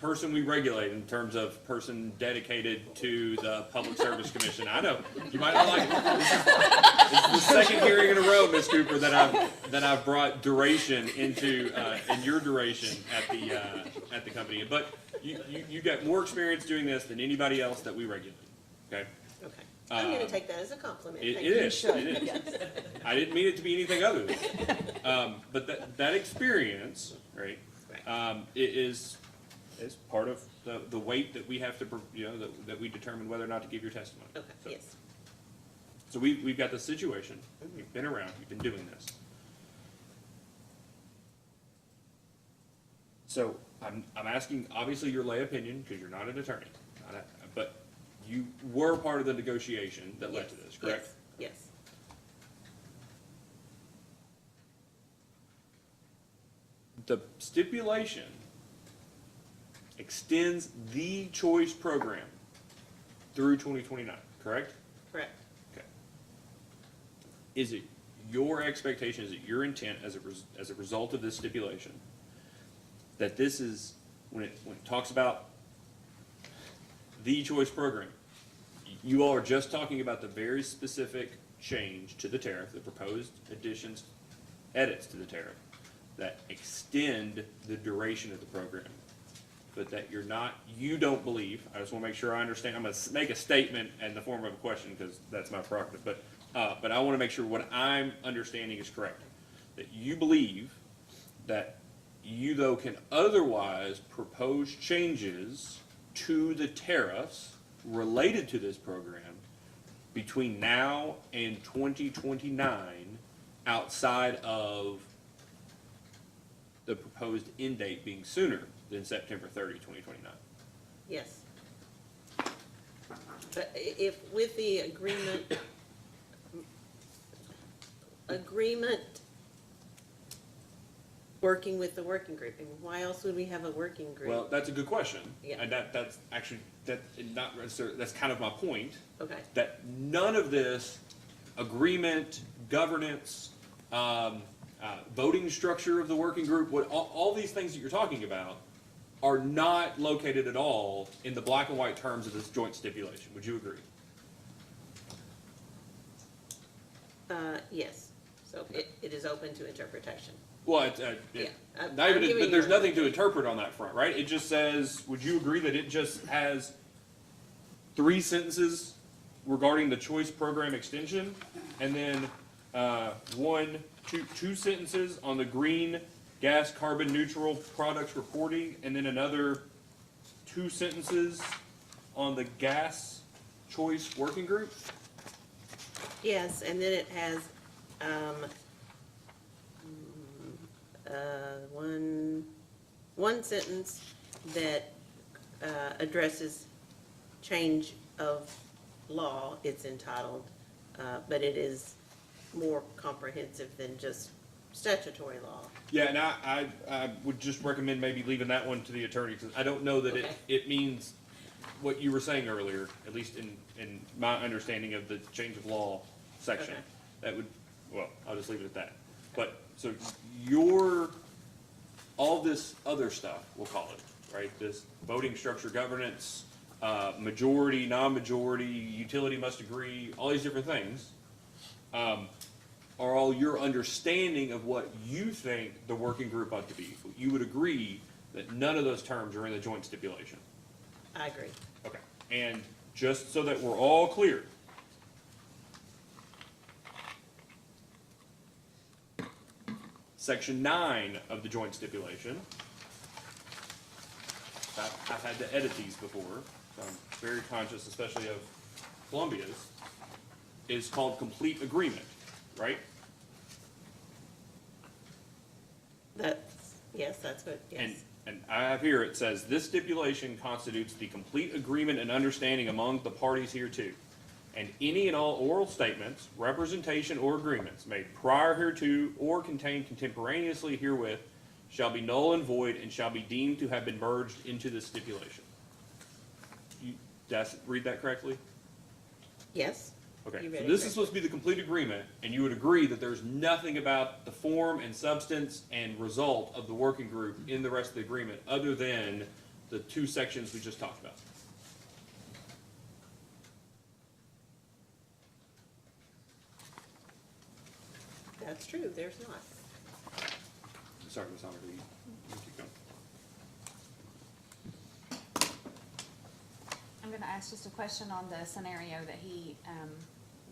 person we regulate in terms of person dedicated to the Public Service Commission. I know, you might not like it. This is the second hearing in a row, Ms. Cooper, that I've brought duration into, in your duration at the company. But you got more experience doing this than anybody else that we regulate, okay? Okay. I'm gonna take that as a compliment. Thank you. It is. I didn't mean it to be anything other than that. But that experience, right, is part of the weight that we have to, that we determine whether or not to give your testimony. Okay, So- yes. So we've got this situation, we've been around, we've been doing this. So I'm asking, obviously, your lay opinion, because you're not an attorney, but you were part of the negotiation that led to this, correct? Yes, yes. The stipulation extends the choice program through 2029, correct? Correct. Okay. Is it your expectation, is it your intent as a result of this stipulation, that this is, when it talks about the choice program, you all are just talking about the very specific change to the tariff, the proposed additions, edits to the tariff, that extend the duration of the program, but that you don't believe, I just want to make sure I understand, I'm going to make a statement in the form of a question because that's my prerogative, but I want to make sure what I'm understanding is correct. That you believe that you, though, can otherwise propose changes to the tariffs related to this program between now and 2029 outside of the proposed end date being sooner than September 30, 2029. Yes. But if with the agreement working with the working group. And why else would we have a working group? Well, that's a good question. Yeah. And that's actually, not necessarily, that's kind of my point. Okay, That none of this agreement, governance, voting structure of the working group, all these things that you're talking about are not located at all in the black and white terms of this joint stipulation. Would you agree? yes. So it is open to interpretation. Well, Yeah, not even, I'm giving but there's you- nothing to interpret on that front, right? It just says, would you agree that it just has 3 sentences regarding the choice program extension, and then two sentences on the green gas carbon neutral products reporting, and then another 2 sentences on the gas choice working group? Yes, and then it has, one sentence that, addresses change of law, it's entitled, but it is more comprehensive than just statutory law. Yeah, and I would just recommend maybe leaving that one to the attorney, because I don't know that Okay. it means what you were saying earlier, at least in my understanding of the change of law section. Okay. That would, well, I'll just leave it at that. But, so all this other stuff, we'll call it, right? This voting structure governance, majority, non-majority, utility must agree, all these different things, are all your understanding of what you think the working group ought to be. You would agree that none of those terms are in the joint stipulation. I agree. Okay, and just so that we're all clear, Section 9 of the joint stipulation, I've had to edit these before, so I'm very conscious, especially of Columbia's, is called complete agreement, right? Yes, that's what, yes. And I have here, it says, this stipulation constitutes the complete agreement and understanding among the parties hereto. And any and all oral statements, representation, or agreements made prior hereto or contained contemporaneously herewith shall be null and void and shall be deemed to have been merged into this stipulation. Did I read that correctly? Yes? Okay, You so read it this is correctly. supposed to be the complete agreement, and you would agree that there's nothing about the form and substance and result of the working group in the rest of the agreement, other than the 2 sections we just talked about. That's true, there's not. Sorry, Ms. Honor, you keep going. I'm gonna ask just a question on the scenario that he,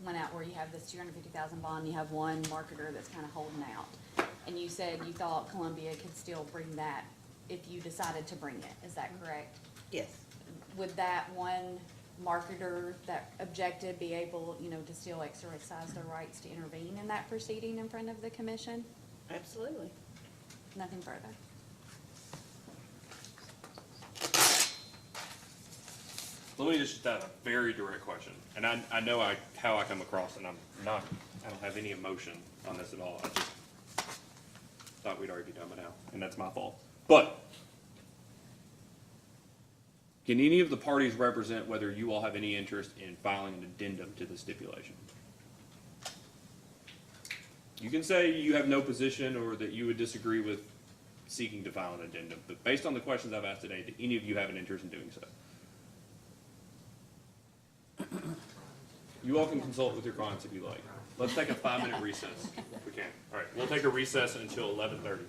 went out where you have this 250,000 bond, you have one marketer that's kinda holding out. And you said you thought Columbia could still bring that if you decided to bring it, is that correct? Yes, Would that one marketer that objected be able, to still exercise their rights to intervene in that proceeding in front of the commission? absolutely. Nothing further. Let me just ask a very direct question, and I know how I come across, and I don't have any emotion on this at all. I just thought we'd already be done by now, and that's my fault. But can any of the parties represent whether you all have any interest in filing an addendum to the stipulation? You can say you have no position or that you would disagree with seeking to file an addendum, but based on the questions I've asked today, do any of you have an interest in doing so? You all can consult with your clients if you like. Let's take a 5-minute recess, if we can. All right, we'll take a recess until 11:30.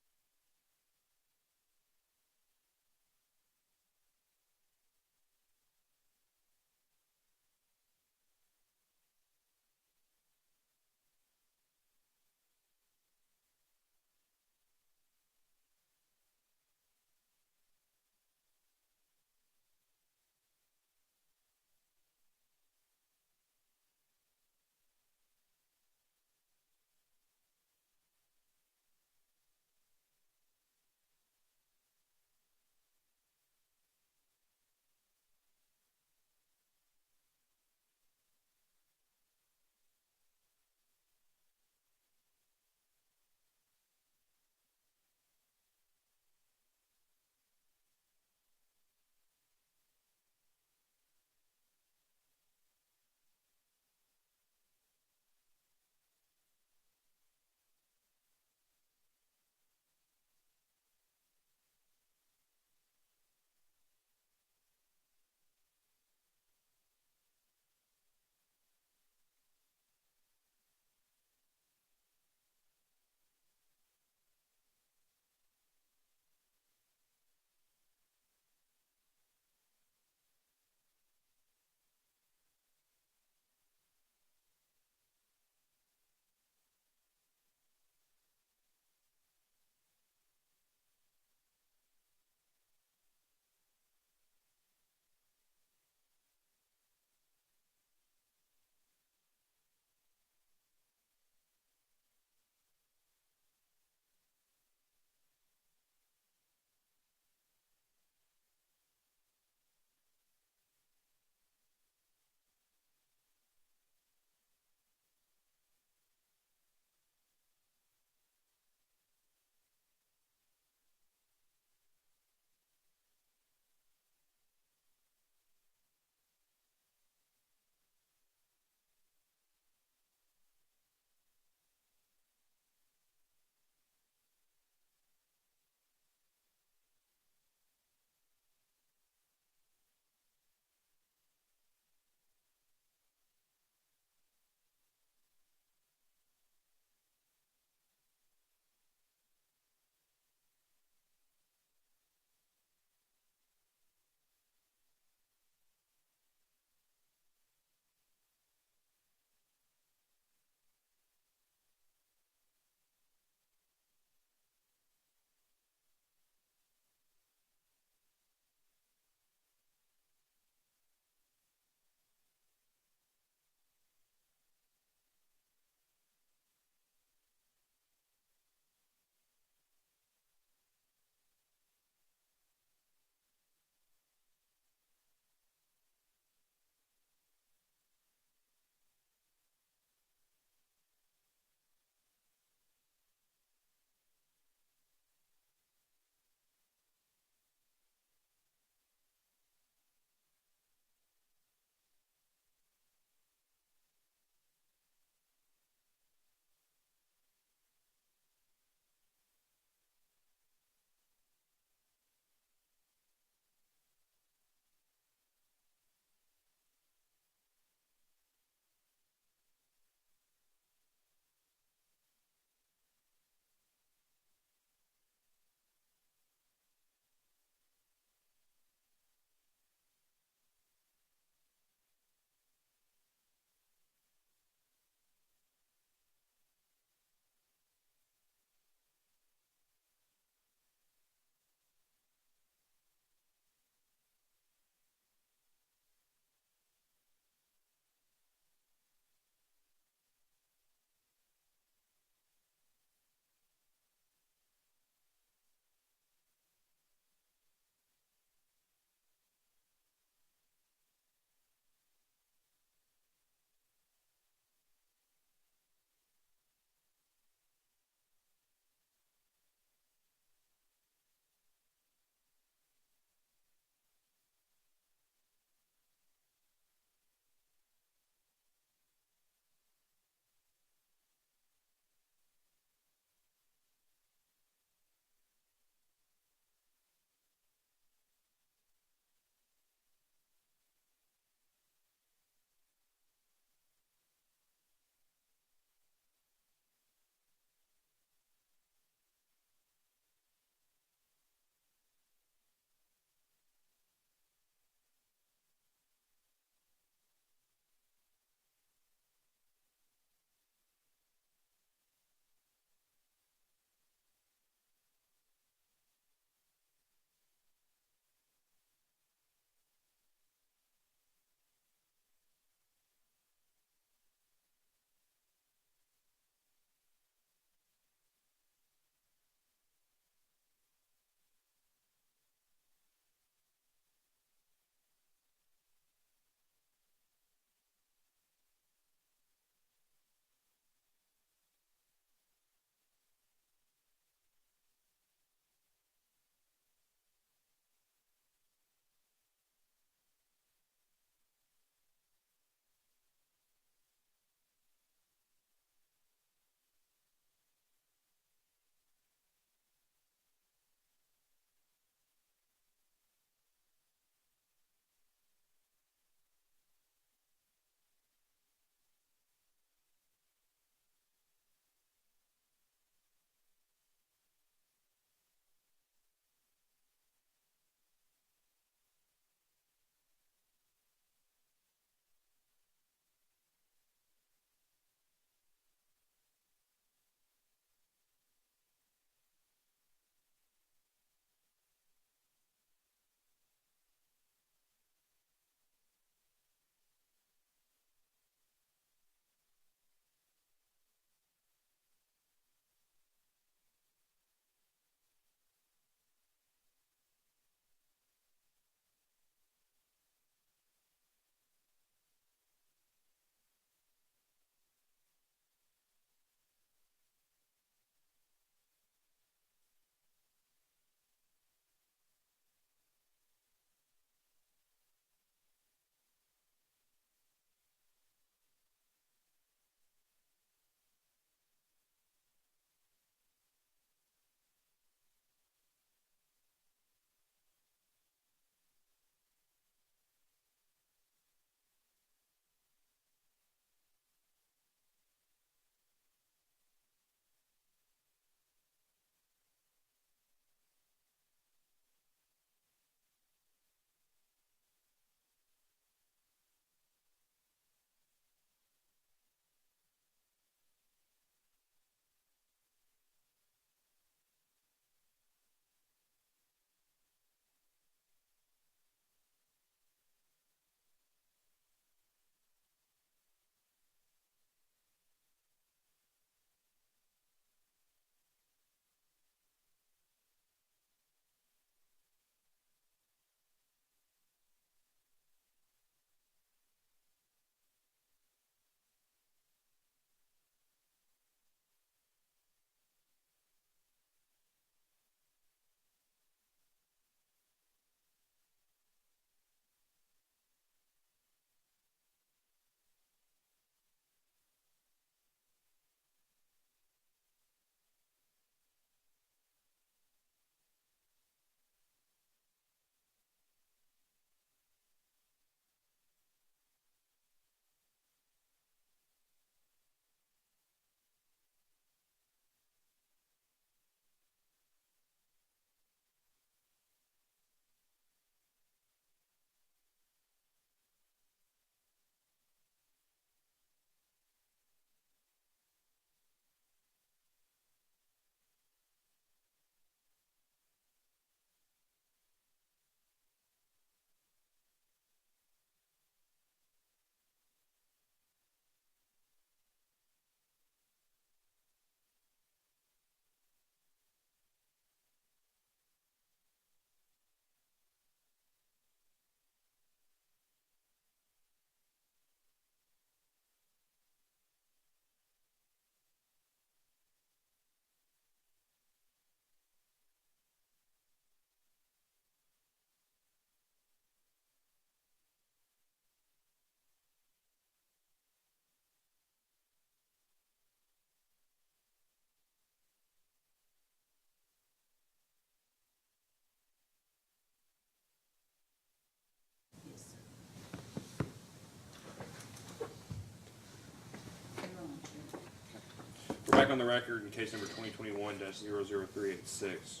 on the record in case number 2021-00386.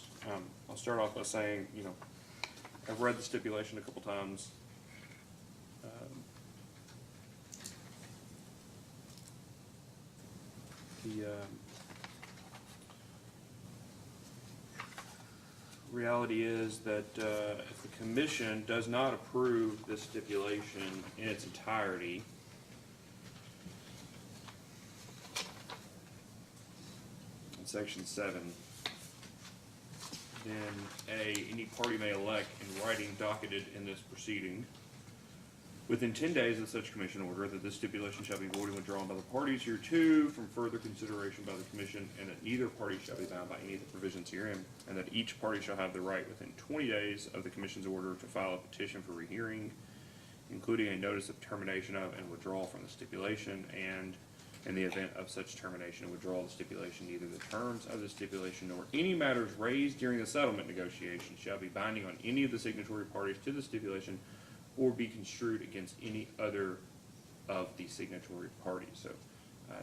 I'll start off by saying, you know, I've read the stipulation a couple times. Reality is that if the commission does not approve this stipulation in its entirety, in section 7, then any party may elect in writing docketed in this proceeding within 10 days of such commission order that this stipulation shall be void and withdrawn by the parties hereto from further consideration by the commission, and that neither party shall be bound by any of the provisions herein, and that each party shall have the right within 20 days of the commission's order to file a petition for rehearing, including a notice of termination of and withdrawal from the stipulation, and in the event of such termination and withdrawal of the stipulation, neither the terms of the stipulation nor any matters raised during the settlement negotiation shall be binding on any of the signatory parties to the stipulation or be construed against any other of the signatory parties. So,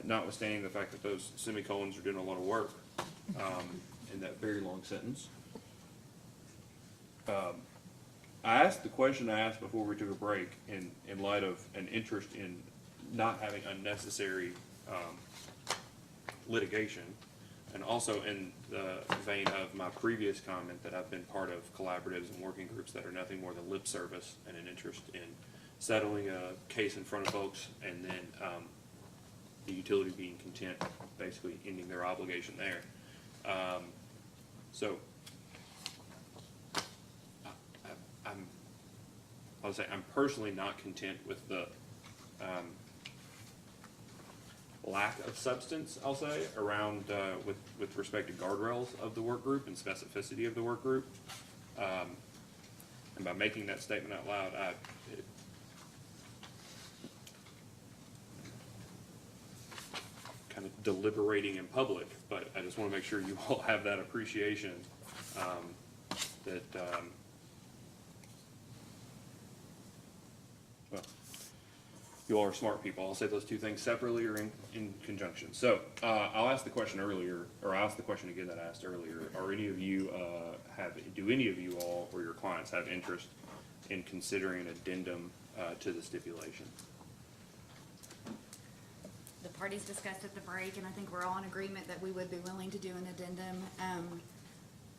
notwithstanding the fact that those semicolons are doing a lot of work in that very long sentence, I asked the question I asked before we took a break in light of an interest in not having unnecessary litigation, and also in the vein of my previous comment that I've been part of collaboratives and working groups that are nothing more than lip service and an interest in settling a case in front of folks, and then the utility being content, basically ending their obligation there. So I'm personally not content with the lack of substance, I'll say, around with respect to guardrails of the work group and specificity of the work group. And by making that statement out loud, kind of deliberating in public, but I just want to make sure you all have that appreciation that well, you all are smart people. I'll say those two things separately or in conjunction. So I'll ask the question earlier, or I'll ask the question again that I asked earlier. Are any of you do any of you all or your clients have interest in considering an addendum to the stipulation? The parties discussed at the break, and I think we're all in agreement that we would be willing to do an addendum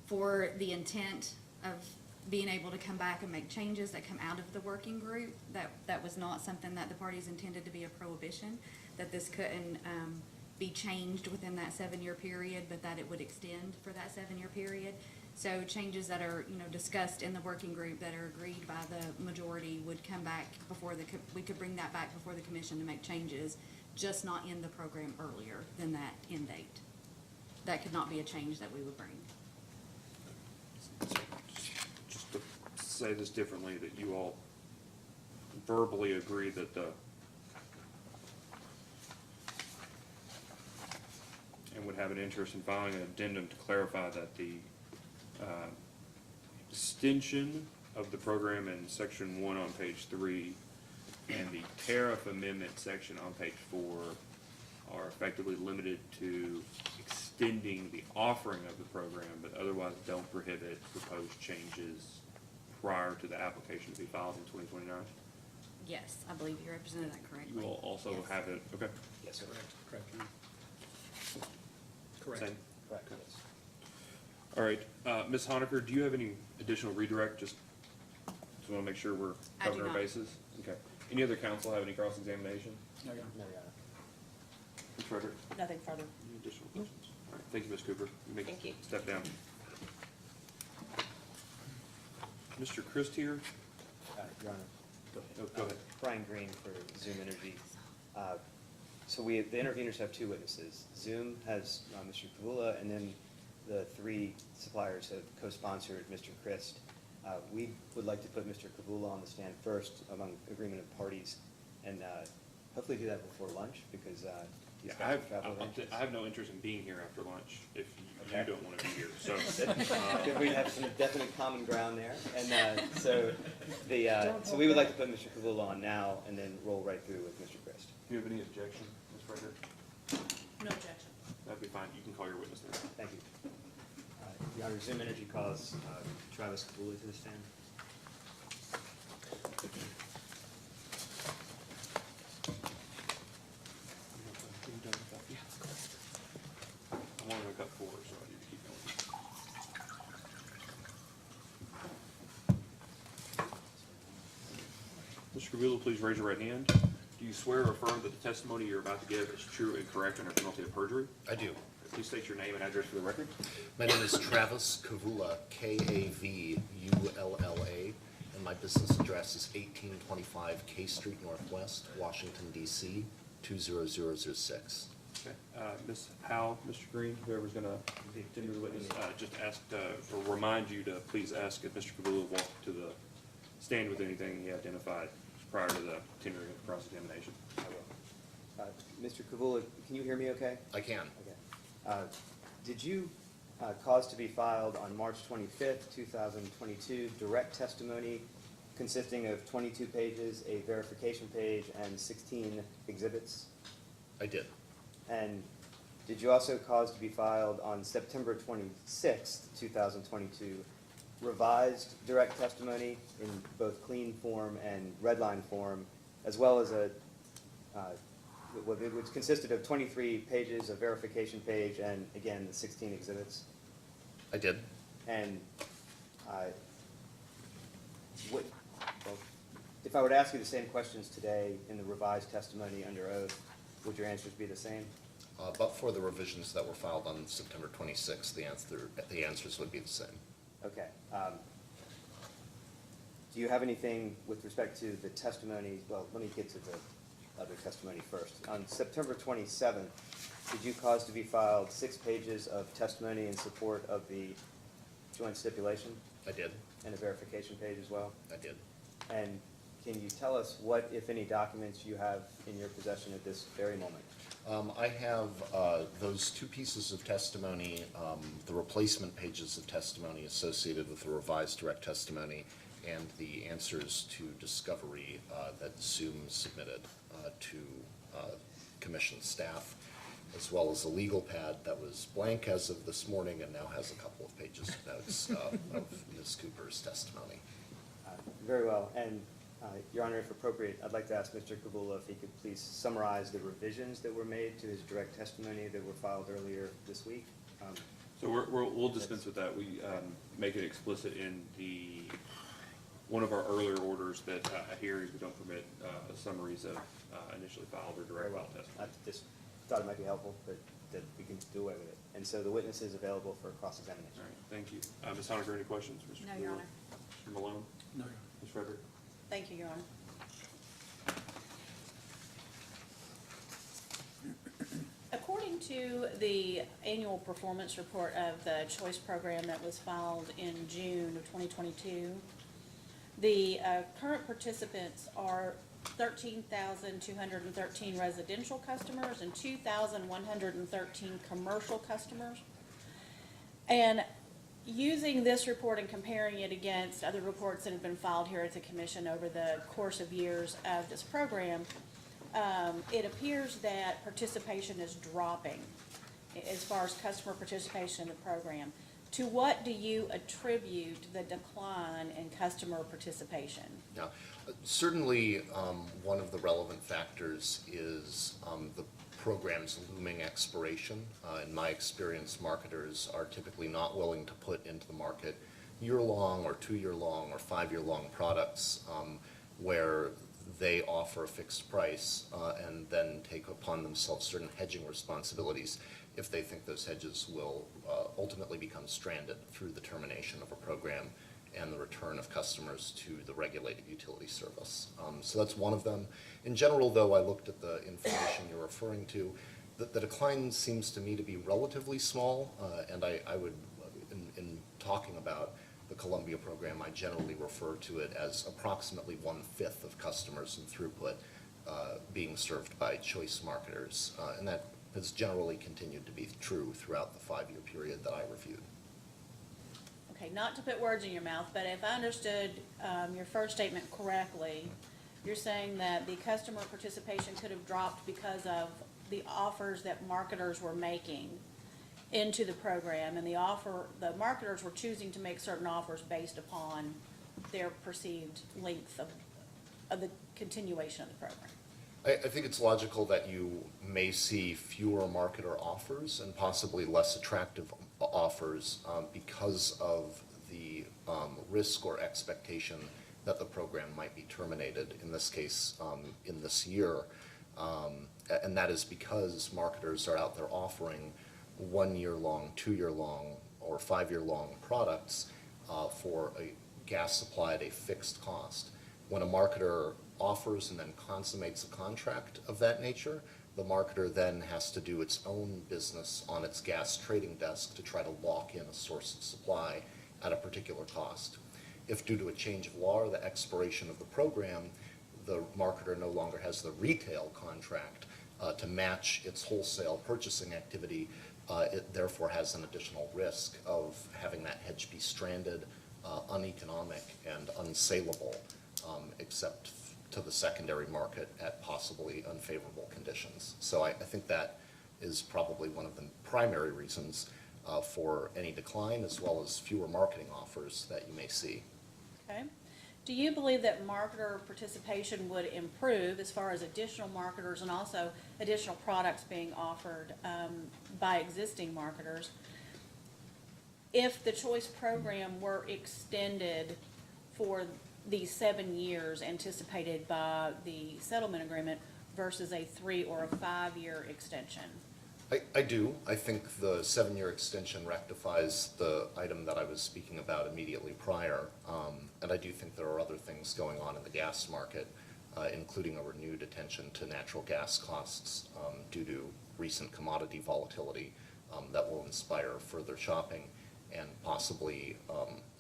for the intent of being able to come back and make changes that come out of the working group. That was not something that the parties intended to be a prohibition, that this couldn't be changed within that 7-year period, but that it would extend for that 7-year period. So changes that are, discussed in the working group that are agreed by the majority would come back before we could bring that back before the commission to make changes, just not in the program earlier than that end date. That could not be a change that we would bring. Just to say this differently, that you all verbally agree that and would have an interest in filing an addendum to clarify that the extension of the program in section 1 on page 3 and the tariff amendment section on page 4 are effectively limited to extending the offering of the program, but otherwise don't prohibit proposed changes prior to the application to be filed in 2029? Yes, I believe you represented that correctly. You will also Yes. have it, okay. Yes, sir. Correct, John. Correct. Same. Correct, yes. All right, Ms. Honaker, do you have any additional redirect? Just want to make sure we're I do covering our not. bases? Okay. Any other council have any cross-examination? No, Your No, Your Honor. Ms. Frederick? Nothing further. Any additional questions? All right, thank you, Ms. Cooper. You may Thank you. step down. Mr. Christ here? Your Honor. Oh, go ahead. Brian Green for Zoom Energy. So the interveners have 2 witnesses. Zoom has Mr. Kavula, and then the 3 suppliers have co-sponsored Mr. Christ. We would like to put Mr. Kavula on the stand first among agreement of parties, and hopefully do that before lunch, because he's Yeah, got travel arrangements. I have no interest in being here after lunch if you Okay. don't want to be here, so. Because we have some definite common ground there, and so we would like to put Mr. Kavula on now, and then roll right through with Mr. Christ. Do you have any objection, Ms. Frederick? No objection. That'd be fine. You can call your witness there. Thank you. Your Honor, Zoom Energy calls Travis Kabula to the stand. I'm only got 4, so I need to keep going. Mr. Kabula, please raise your right hand. Do you swear or affirm that the testimony you're about to give is true and correct under penalty of perjury? I do. Please state your name and address for the record. My name is Travis Kavula, Kavulla, and my business address is 1825 K Street Northwest, Washington, D.C., 20006. Okay. Ms. Howell, Mr. Green, whoever's going to continue the witness, just asked, or remind you to please ask if Mr. Kabula walked to the stand with anything he identified prior to the continuing of cross-examination. I will. Mr. Kabula, can you hear me okay? I can. Okay. Did you cause to be filed on March 25th, 2022, direct testimony consisting of 22 pages, a verification page, and 16 exhibits? I did. And did you also cause to be filed on September 26th, 2022, revised direct testimony in both clean form and red line form, as well as which consisted of 23 pages, a verification page, and again, the 16 exhibits? I did. And if I were to ask you the same questions today in the revised testimony under oath, would your answers be the same? But for the revisions that were filed on September 26th, the answers would be the same. Okay. Do you have anything with respect to the testimony? Well, let me get to the other testimony first. On September 27th, did you cause to be filed 6 pages of testimony in support of the joint stipulation? I did. And a verification page as well? I did. And can you tell us what, if any, documents you have in your possession at this very moment? I have those 2 pieces of testimony, the replacement pages of testimony associated with the revised direct testimony, and the answers to discovery that Zoom submitted to commission staff, as well as a legal pad that was blank as of this morning and now has a couple of pages of notes of Ms. Cooper's testimony. Very well. And Your Honor, if appropriate, I'd like to ask Mr. Kabula if he could please summarize the revisions that were made to his direct testimony that were filed earlier this week. So we'll dispense with that. We make it explicit in one of our earlier orders that at hearings we don't permit summaries of initially filed or direct filed testimony. I just thought it might be helpful, but that we can do away with it. And so the witness is available for cross-examination. All right, thank you. Ms. Honaker, any questions? Mr. No, Your Kabula? Honor. Mr. Malone? No. Ms. Frederick? Thank you, Your Honor. According to the annual performance report of the choice program that was filed in June of 2022, the current participants are 13,213 residential customers and 2,113 commercial customers. And using this report and comparing it against other reports that have been filed here at the commission over the course of years of this program, it appears that participation is dropping as far as customer participation in the program. To what do you attribute the decline in customer participation? Now, certainly one of the relevant factors is the program's looming expiration. In my experience, marketers are typically not willing to put into the market year-long or 2-year-long or 5-year-long products where they offer a fixed price and then take upon themselves certain hedging responsibilities if they think those hedges will ultimately become stranded through the termination of a program and the return of customers to the regulated utility service. So that's one of them. In general, though, I looked at the information you're referring to. The decline seems to me to be relatively small, and I would, in talking about the Columbia program, I generally refer to it as approximately 1/5 of customers and throughput being served by choice marketers, and that has generally continued to be true throughout the 5-year period that I reviewed. Okay, not to put words in your mouth, but if I understood your first statement correctly, you're saying that the customer participation could have dropped because of the offers that marketers were making into the program, and the marketers were choosing to make certain offers based upon their perceived length of the continuation of the program. I think it's logical that you may see fewer marketer offers and possibly less attractive offers because of the risk or expectation that the program might be terminated, in this case, in this year. And that is because marketers are out there offering 1 year long, 2 year long, or 5 year long products for a gas supply at a fixed cost. When a marketer offers and then consummates a contract of that nature, the marketer then has to do its own business on its gas trading desk to try to lock in a source of supply at a particular cost. If due to a change of law or the expiration of the program, the marketer no longer has the retail contract to match its wholesale purchasing activity, it therefore has an additional risk of having that hedge be stranded, uneconomic, and unsaleable, except to the secondary market at possibly unfavorable conditions. So I think that is probably one of the primary reasons for any decline, as well as fewer marketing offers that you may see. Okay. Do you believe that marketer participation would improve as far as additional marketers and also additional products being offered by existing marketers if the choice program were extended for the 7 years anticipated by the settlement agreement versus a 3 or a 5 year extension? I do. I think the 7-year extension rectifies the item that I was speaking about immediately prior. And I do think there are other things going on in the gas market, including a renewed attention to natural gas costs due to recent commodity volatility that will inspire further shopping and possibly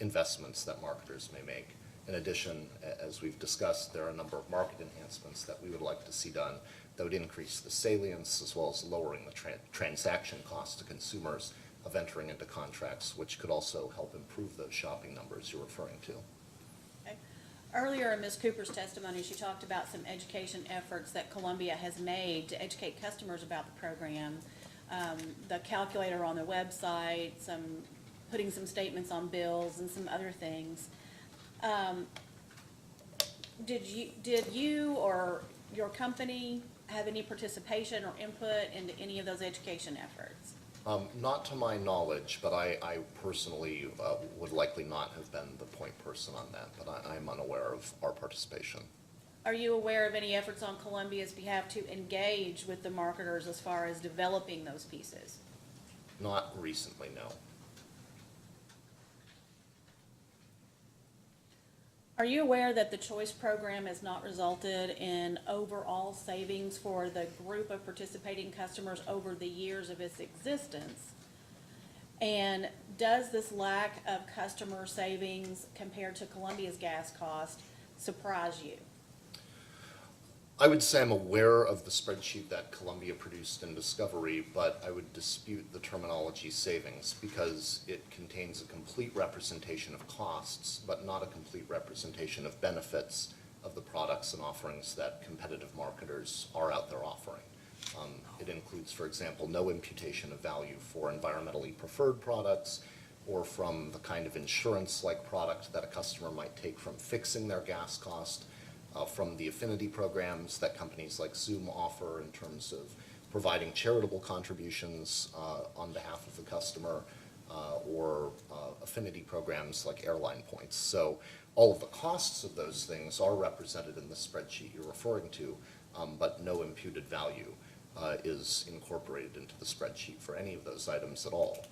investments that marketers may make. In addition, as we've discussed, there are a number of market enhancements that we would like to see done that would increase the salience as well as lowering the transaction costs to consumers of entering into contracts, which could also help improve those shopping numbers you're referring to. Okay. Earlier in Ms. Cooper's testimony, she talked about some education efforts that Columbia has made to educate customers about the program. The calculator on the website, putting some statements on bills and some other things. Did you or your company have any participation or input into any of those education efforts? Not to my knowledge, but I personally would likely not have been the point person on that, but I'm unaware of our participation. Are you aware of any efforts on Columbia's behalf to engage with the marketers as far as developing those pieces? Not recently, no. Are you aware that the choice program has not resulted in overall savings for the group of participating customers over the years of its existence? And does this lack of customer savings compared to Columbia's gas cost surprise you? I would say I'm aware of the spreadsheet that Columbia produced in Discovery, but I would dispute the terminology savings because it contains a complete representation of costs, but not a complete representation of benefits of the products and offerings that competitive marketers are out there offering. It includes, for example, no imputation of value for environmentally preferred products or from the kind of insurance-like product that a customer might take from fixing their gas cost, from the affinity programs that companies like Zoom offer in terms of providing charitable contributions on behalf of the customer, or affinity programs like airline points. So all of the costs of those things are represented in the spreadsheet you're referring to, but no imputed value is incorporated into the spreadsheet for any of those items at all.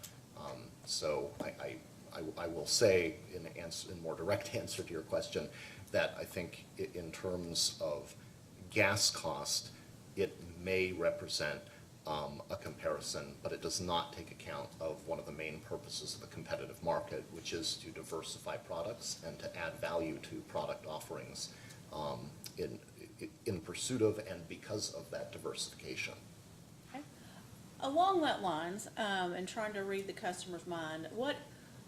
So I will say, in more direct answer to your question, that I think in terms of gas cost, it may represent a comparison, but it does not take account of one of the main purposes of the competitive market, which is to diversify products and to add value to product offerings in pursuit of and because of that diversification. Okay. Along that lines, and trying to read the customer's mind,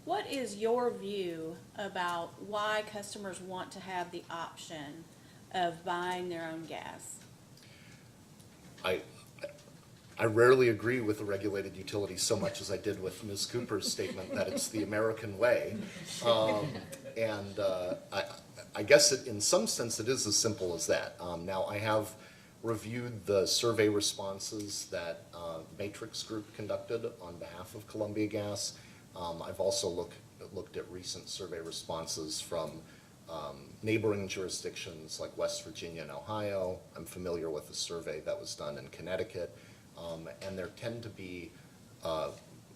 what is your view about why customers want to have the option of buying their own gas? I rarely agree with the regulated utility so much as I did with Ms. Cooper's statement that it's the American way. I guess in some sense it is as simple as that. Now, I have reviewed the survey responses that Matrix Group conducted on behalf of Columbia Gas. I've also looked at recent survey responses from neighboring jurisdictions like West Virginia and Ohio. I'm familiar with a survey that was done in Connecticut. And there tend to be,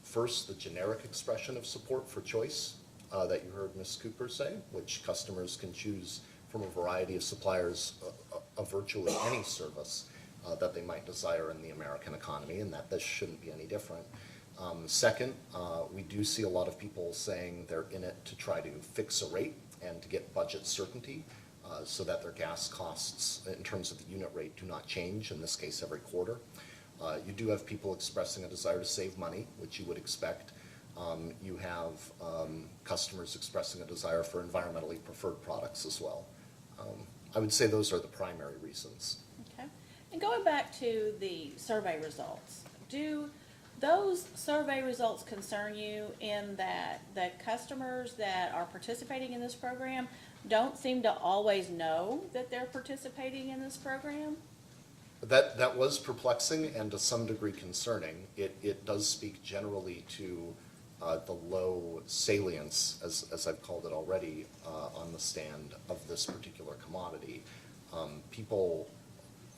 first, the generic expression of support for choice that you heard Ms. Cooper say, which customers can choose from a variety of suppliers of virtually any service that they might desire in the American economy, and that this shouldn't be any different. Second, we do see a lot of people saying they're in it to try to fix a rate and to get budget certainty so that their gas costs in terms of the unit rate do not change, in this case every quarter. You do have people expressing a desire to save money, which you would expect. You have customers expressing a desire for environmentally preferred products as well. I would say those are the primary reasons. Okay. And going back to the survey results, do those survey results concern you in that the customers that are participating in this program don't seem to always know that they're participating in this program? That was perplexing and to some degree concerning. It does speak generally to the low salience, as I've called it already, on the stand of this particular commodity. People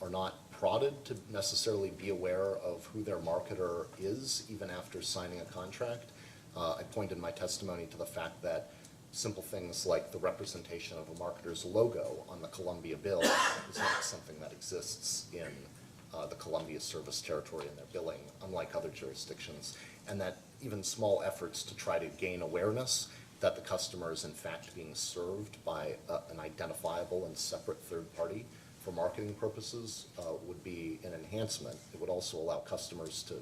are not prodded to necessarily be aware of who their marketer is, even after signing a contract. I point in my testimony to the fact that simple things like the representation of a marketer's logo on the Columbia bill is not something that exists in the Columbia service territory in their billing, unlike other jurisdictions, and that even small efforts to try to gain awareness that the customer is in fact being served by an identifiable and separate third party for marketing purposes would be an enhancement. It would also allow customers to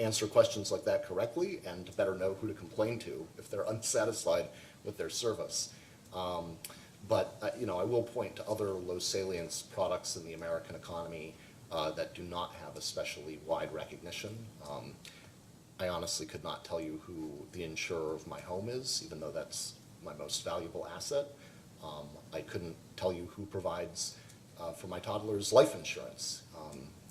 answer questions like that correctly and to better know who to complain to if they're unsatisfied with their service. But I will point to other low salience products in the American economy that do not have especially wide recognition. I honestly could not tell you who the insurer of my home is, even though that's my most valuable asset. I couldn't tell you who provides for my toddler's life insurance,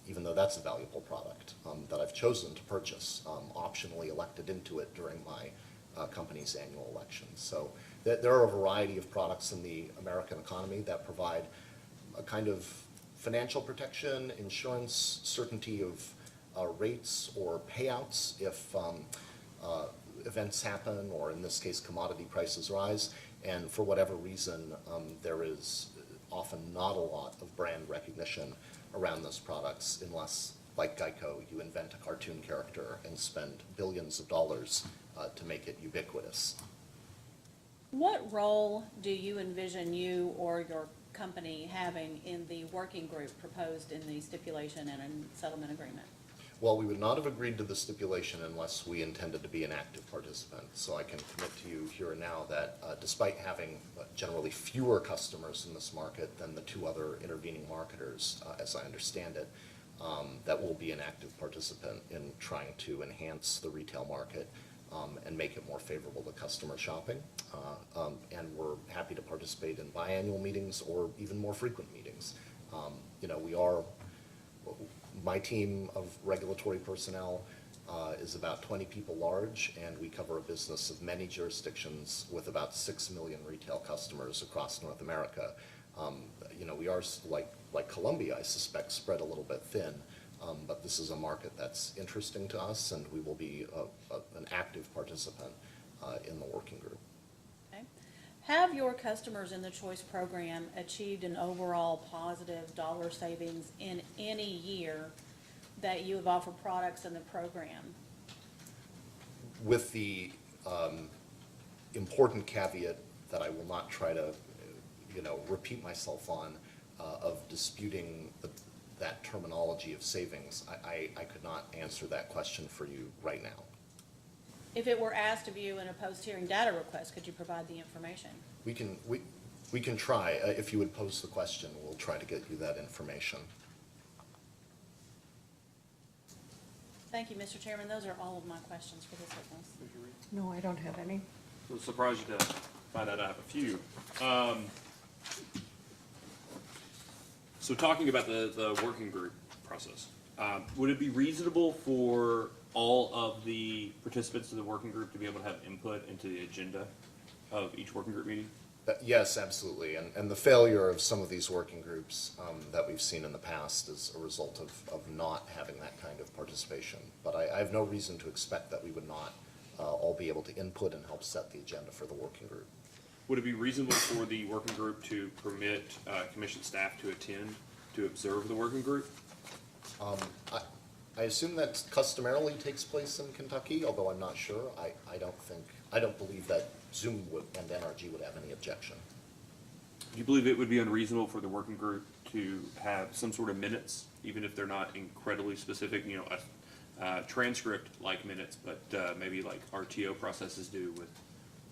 even though that's a valuable product that I've chosen to purchase, optionally elected into it during my company's annual elections. So there are a variety of products in the American economy that provide a kind of financial protection, insurance, certainty of rates or payouts if events happen, or in this case commodity prices rise, and for whatever reason there is often not a lot of brand recognition around those products unless, like Geico, you invent a cartoon character and spend billions of dollars to make it ubiquitous. What role do you envision you or your company having in the working group proposed in the stipulation and a settlement agreement? Well, we would not have agreed to the stipulation unless we intended to be an active participant. So I can commit to you here and now that despite having generally fewer customers in this market than the two other intervening marketers, as I understand it, that will be an active participant in trying to enhance the retail market and make it more favorable to customer shopping. And we're happy to participate in biannual meetings or even more frequent meetings. My team of regulatory personnel is about 20 people large, and we cover a business of many jurisdictions with about 6 million retail customers across North America. We are, like Columbia, I suspect, spread a little bit thin, but this is a market that's interesting to us, and we will be an active participant in the working group. Okay. Have your customers in the Choice program achieved an overall positive dollar savings in any year that you have offered products in the program? With the important caveat that I will not try to, repeat myself on, of disputing that terminology of savings, I could not answer that question for you right now. If it were asked of you in a post-hearing data request, could you provide the information? We can try. If you would pose the question, we'll try to get you that information. Thank you, Mr. Chairman. Those are all of my questions for this witness. No, I don't have any. So surprised you to find out I have a few. So talking about the working group process, would it be reasonable for all of the participants in the working group to be able to have input into the agenda of each working group meeting? Yes, absolutely, and the failure of some of these working groups that we've seen in the past is a result of not having that kind of participation. But I have no reason to expect that we would not all be able to input and help set the agenda for the working group. Would it be reasonable for the working group to permit commission staff to attend, to observe the working group? I assume that customarily takes place in Kentucky, although I'm not sure. I don't believe that Zoom would, and NRG would have any objection. Do you believe it would be unreasonable for the working group to have some sort of minutes, even if they're not incredibly specific, you know, a transcript-like minutes, but maybe like RTO processes do with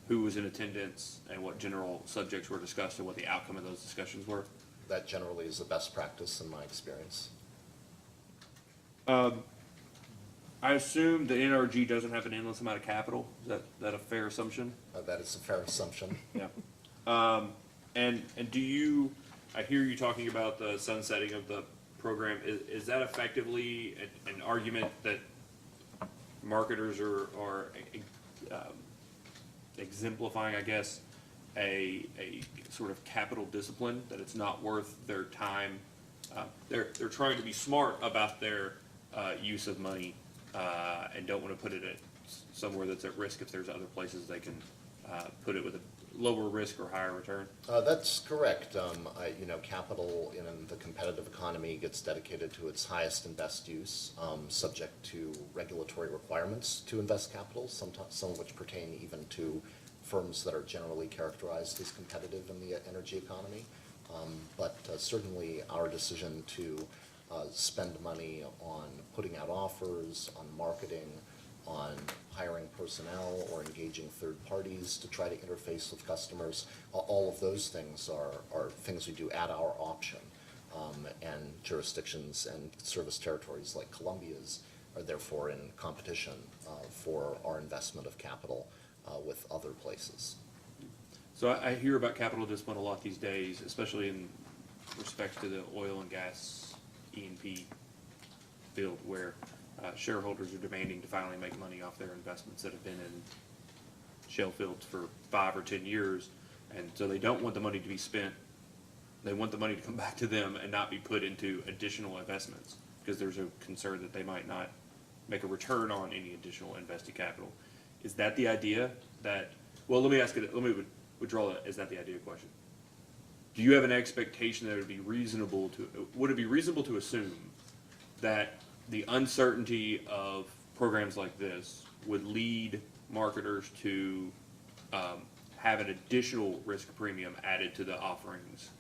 who was in attendance and what general subjects were discussed and what the outcome of those discussions were? That generally is the best practice in my experience. I assume the NRG doesn't have an endless amount of capital. Is that a fair assumption? That is a fair assumption. Yeah. And do you, I hear you talking about the sunsetting of the program. Is that effectively an argument that marketers are exemplifying, I guess, a sort of capital discipline, that it's not worth their time? They're trying to be smart about their use of money and don't want to put it at somewhere that's at risk if there's other places they can put it with a lower risk or higher return? That's correct. Capital in the competitive economy gets dedicated to its highest and best use, subject to regulatory requirements to invest capital, some of which pertain even to firms that are generally characterized as competitive in the energy economy. But certainly our decision to spend money on putting out offers, on marketing, on hiring personnel or engaging third parties to try to interface with customers, all of those things are things we do at our option. And jurisdictions and service territories like Columbia's are therefore in competition for our investment of capital with other places. So I hear about capital discipline a lot these days, especially in respect to the oil and gas E&P field, where shareholders are demanding to finally make money off their investments that have been in shale fields for 5 or 10 years. And so they don't want the money to be spent. They want the money to come back to them and not be put into additional investments, because there's a concern that they might not make a return on any additional invested capital. Is that the idea that, well, let me withdraw that. Is that the idea question? Do you have an expectation that would it be reasonable to assume that the uncertainty of programs like this would lead marketers to have an additional risk premium added to the offerings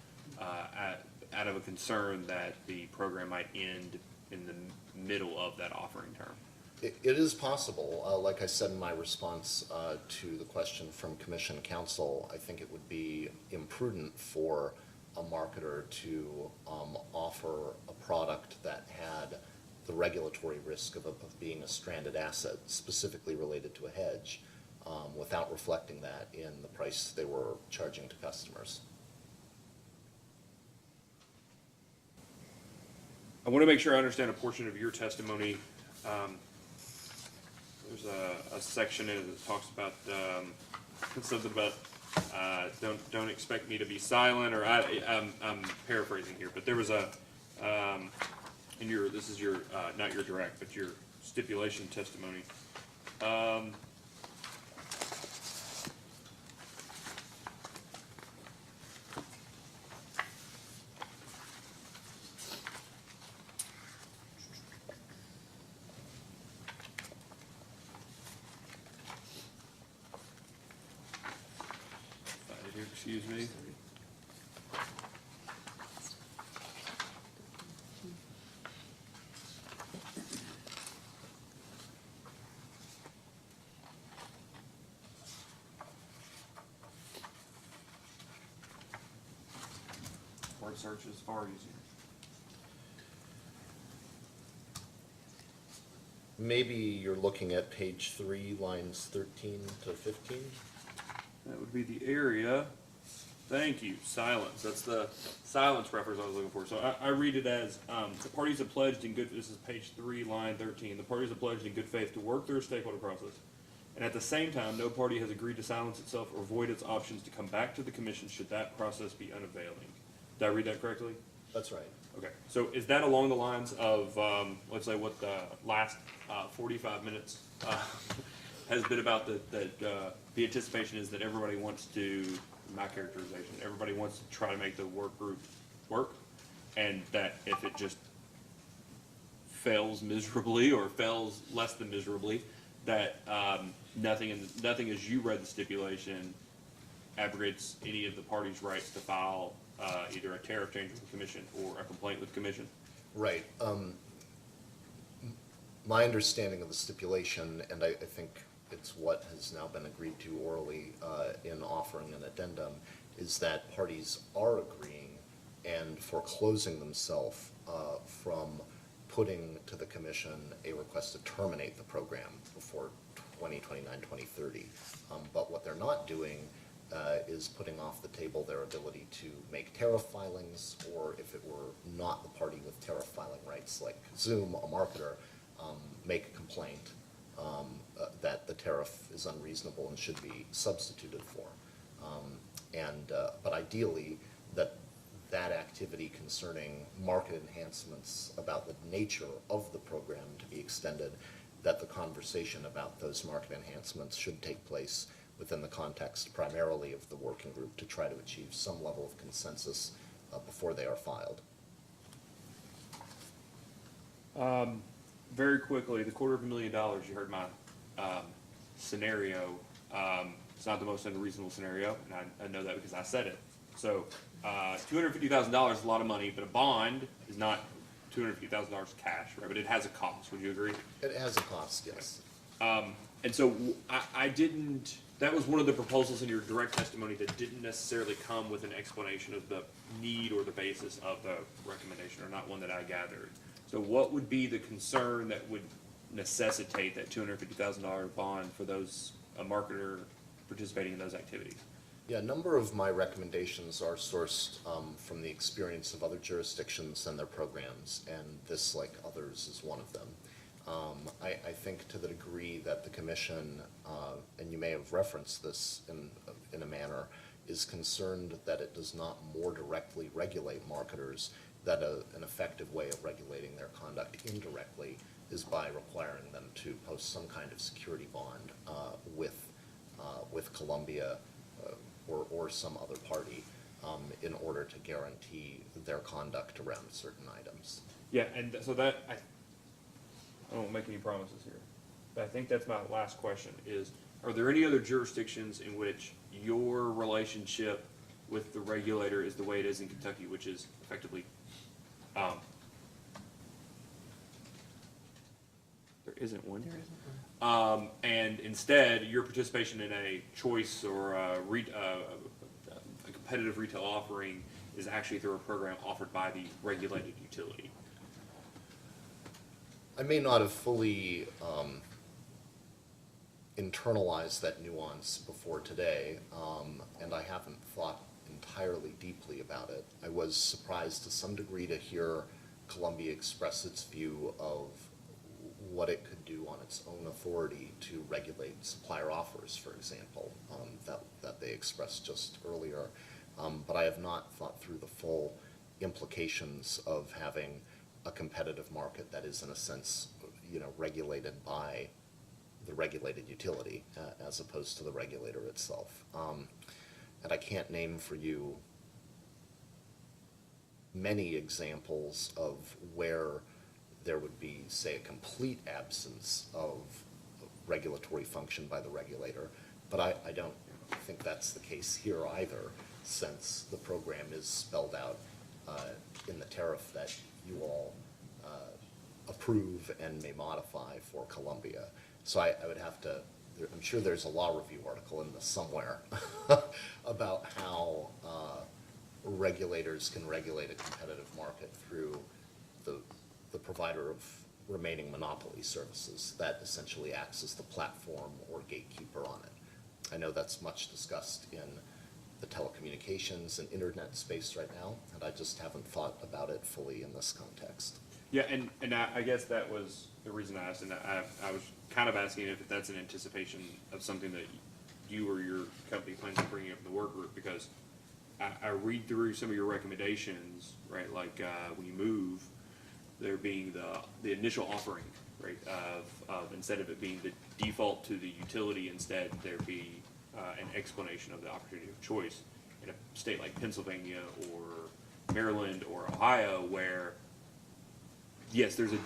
out of a concern that the program might end in the middle of that offering term? It is possible. Like I said in my response to the question from Commission Counsel, I think it would be imprudent for a marketer to offer a product that had the regulatory risk of being a stranded asset, specifically related to a hedge, without reflecting that in the price they were charging to customers. I want to make sure I understand a portion of your testimony. There's a section in it that talks about something about don't expect me to be silent, or I'm paraphrasing here, but there was a in your, this is your not your direct, but your stipulation testimony. Excuse me. Word search is far easier. Maybe you're looking at page 3, lines 13 to 15? That would be the area. Thank you, silence. That's the silence reference I was looking for. So I read it as, the parties have pledged in good, this is page 3, line 13. The parties have pledged in good faith to work their stakeholder process. And at the same time, no party has agreed to silence itself or void its options to come back to the commission should that process be unavailing. Did I read that correctly? That's right. Okay, so is that along the lines of, let's say what the last 45 minutes has been about, that the anticipation is that everybody wants to, my characterization, everybody wants to try to make the work group work, and that if it just fails miserably or fails less than miserably, that nothing as you read the stipulation abrogates any of the parties' rights to file either a tariff change with the commission or a complaint with the commission? Right. My understanding of the stipulation, and I think it's what has now been agreed to orally in offering an addendum, is that parties are agreeing and foreclosing themselves from putting to the commission a request to terminate the program before 2029-2030. But what they're not doing is putting off the table their ability to make tariff filings, or if it were not the party with tariff filing rights, like Zoom, a marketer, make a complaint that the tariff is unreasonable and should be substituted for. But ideally, that activity concerning market enhancements about the nature of the program to be extended, that the conversation about those market enhancements should take place within the context primarily of the working group to try to achieve some level of consensus before they are filed. Very quickly, the $250,000, you heard my scenario. It's not the most unreasonable scenario, and I know that because I said it. So $250,000 is a lot of money, but a bond is not $250,000 cash, right? But it has a cost. Would you agree? It has a cost, yes. And so I didn't, that was one of the proposals in your direct testimony that didn't necessarily come with an explanation of the need or the basis of the recommendation, or not one that I gathered. So what would be the concern that would necessitate that $250,000 bond for those, a marketer participating in those activities? Yeah, a number of my recommendations are sourced from the experience of other jurisdictions and their programs, and this, like others, is one of them. I think to the degree that the commission, and you may have referenced this in a manner, is concerned that it does not more directly regulate marketers, that an effective way of regulating their conduct indirectly is by requiring them to post some kind of security bond with Columbia or some other party in order to guarantee their conduct around certain items. Yeah, and so that, I won't make any promises here, but I think that's my last question is, are there any other jurisdictions in which your relationship with the regulator is the way it is in Kentucky, which is effectively, there isn't one? There isn't one. And instead, your participation in a choice or a competitive retail offering is actually through a program offered by the regulated utility. I may not have fully internalized that nuance before today, and I haven't thought entirely deeply about it. I was surprised to some degree to hear Columbia express its view of what it could do on its own authority to regulate supplier offers, for example, that they expressed just earlier. But I have not thought through the full implications of having a competitive market that is, in a sense, regulated by the regulated utility as opposed to the regulator itself. And I can't name for you many examples of where there would be, say, a complete absence of regulatory function by the regulator, but I don't think that's the case here either, since the program is spelled out in the tariff that you all approve and may modify for Columbia. So I would have to, I'm sure there's a law review article in this somewhere about how regulators can regulate a competitive market through the provider of remaining monopoly services that essentially acts as the platform or gatekeeper on it. I know that's much discussed in the telecommunications and internet space right now, and I just haven't thought about it fully in this context. Yeah, and I guess that was the reason I asked, and I was kind of asking if that's an anticipation of something that you or your company plans on bringing up in the work group, because I read through some of your recommendations, right, like when you move, there being the initial offering, right, of instead of it being the default to the utility, instead there be an explanation of the opportunity of choice in a state like Pennsylvania or Maryland or Ohio, where yes, there's a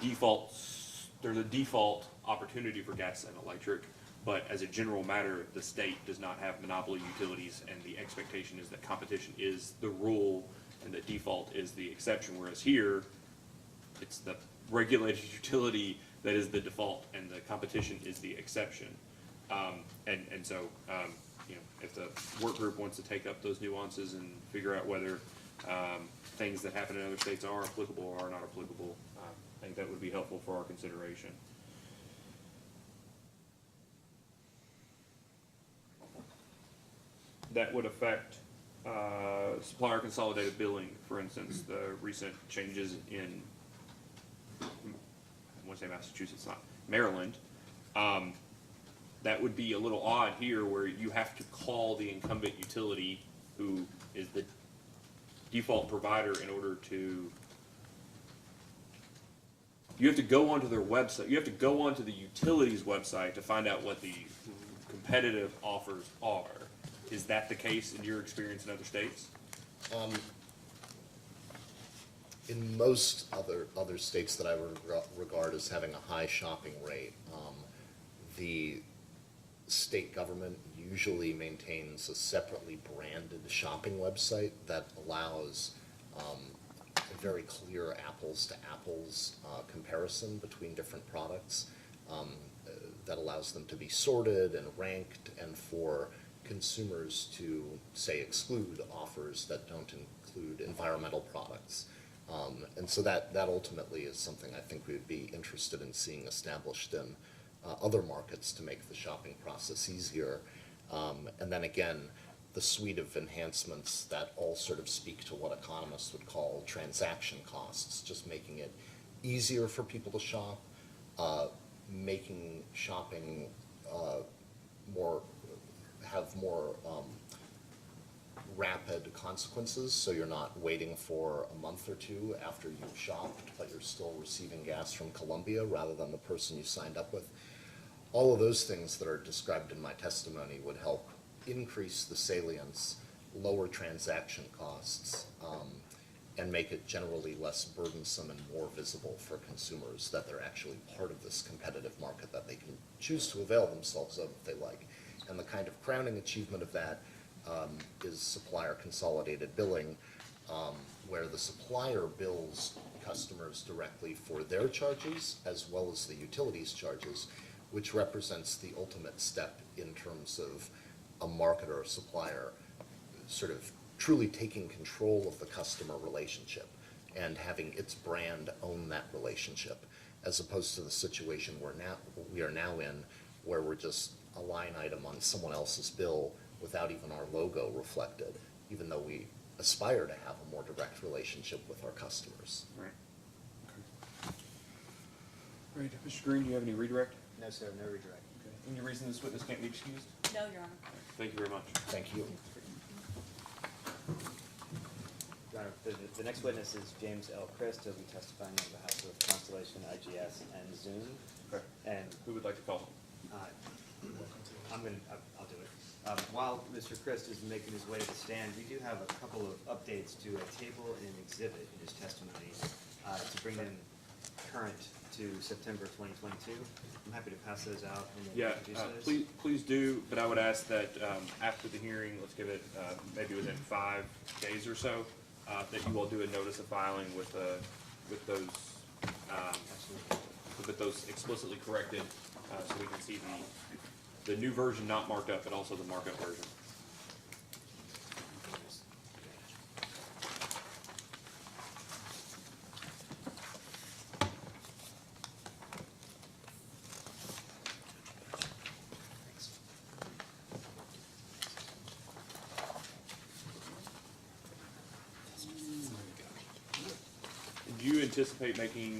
default opportunity for gas and electric, but as a general matter, the state does not have monopoly utilities, and the expectation is that competition is the rule and the default is the exception, whereas here, it's the regulated utility that is the default and the competition is the exception. So, you know, if the work group wants to take up those nuances and figure out whether things that happen in other states are applicable or are not applicable, I think that would be helpful for our consideration. That would affect supplier consolidated billing, for instance, the recent changes in, I want to say Massachusetts, not Maryland. That would be a little odd here, where you have to call the incumbent utility, who is the default provider, in order to, you have to go onto their website, you have to go onto the utility's website to find out what the competitive offers are. Is that the case in your experience in other states? In most other states that I regard as having a high shopping rate, the state government usually maintains a separately branded shopping website that allows a very clear apples to apples comparison between different products, that allows them to be sorted and ranked, and for consumers to, say, exclude offers that don't include environmental products. And so that ultimately is something I think we would be interested in seeing established in other markets to make the shopping process easier. And then again, the suite of enhancements that all sort of speak to what economists would call transaction costs, just making it easier for people to shop, making shopping have more rapid consequences, so you're not waiting for a month or two after you've shopped, but you're still receiving gas from Columbia rather than the person you signed up with. All of those things that are described in my testimony would help increase the salience, lower transaction costs, and make it generally less burdensome and more visible for consumers that they're actually part of this competitive market that they can choose to avail themselves of if they like. And the kind of crowning achievement of that is supplier consolidated billing, where the supplier bills customers directly for their charges as well as the utilities charges, which represents the ultimate step in terms of a marketer or supplier sort of truly taking control of the customer relationship and having its brand own that relationship, as opposed to the situation we are now in, where we're just a line item on someone else's bill without even our logo reflected, even though we aspire to have a more direct relationship with our customers. Right. Okay. Right. Mr. Green, do you have any redirect? No, sir, no redirect. Okay. Any reason this witness can't be excused? No, Your Honor. Thank you very much. Thank you. Your Honor, the next witness is James L. Christ. He'll be testifying on behalf of Constellation, IGS, and Zoom. Okay. And Who would like to call him? I'll do it. While Mr. Christ is making his way to the stand, we do have a couple of updates to a table and an exhibit in his testimony to bring them current to September 2022. I'm happy to pass those out and then Yeah, introduce those. please do, but I would ask that after the hearing, let's give it maybe within 5 days or so, that you all do a notice of filing with those explicitly corrected, so we can see the new version not marked up, but also the markup version. do you anticipate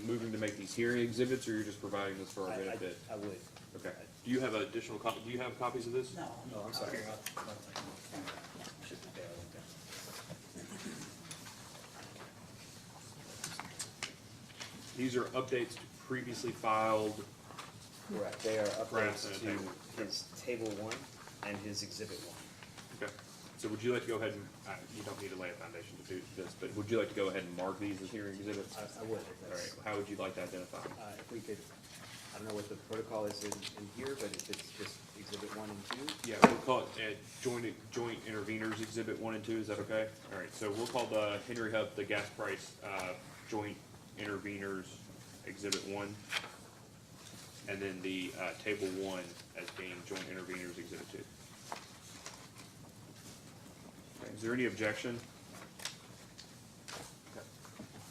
moving to make these hearing exhibits, or you're just providing this for our benefit? I would. Okay. Do you have additional do you have copies of this? No. Oh, I'm sorry. Should be there, These are updates to previously filed. Correct, they are Graphs updates and a to table. his table one and his exhibit one. Okay. So would you like to go ahead and, you don't need to lay a foundation to do this, but would you like to go ahead and mark these as hearing exhibits? I would, if All that's, right, how would you like to identify them? if we could, I don't know what the protocol is in here, but if it's just exhibit one and two, Yeah, we'll call it joint interveners exhibit 1 and 2, is that okay? All right, so we'll call the Henry Hub, the gas price, joint interveners exhibit 1. And then the, table 1 as being joint interveners exhibit 2. Okay, is there any objection? Okay.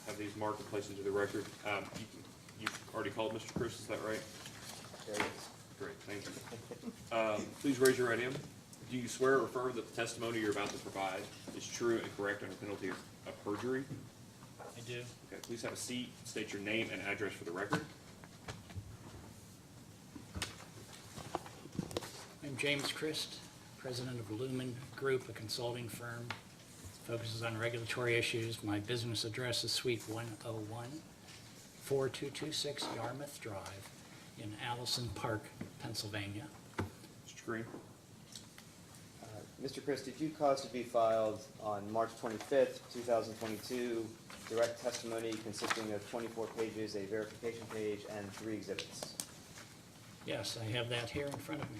Have these marked and placed into the record. You've already called Mr. Chris, is that right? there it is. Great, thank you. Please raise your right hand. Do you swear or affirm that the testimony you're about to provide is true and correct under penalty of perjury? I do. Okay, please have a seat, state your name and address for the record. I'm James Christ, president of Lumen Group, a consulting firm. Focuses on regulatory issues. My business address is Suite 101, 4226 Yarmouth Drive in Allison Park, Pennsylvania. Mr. Green? Mr. Chris, did you cause to be filed on March 25th, 2022, direct testimony consisting of 24 pages, a verification page, and 3 exhibits? Yes, I have that here in front of me.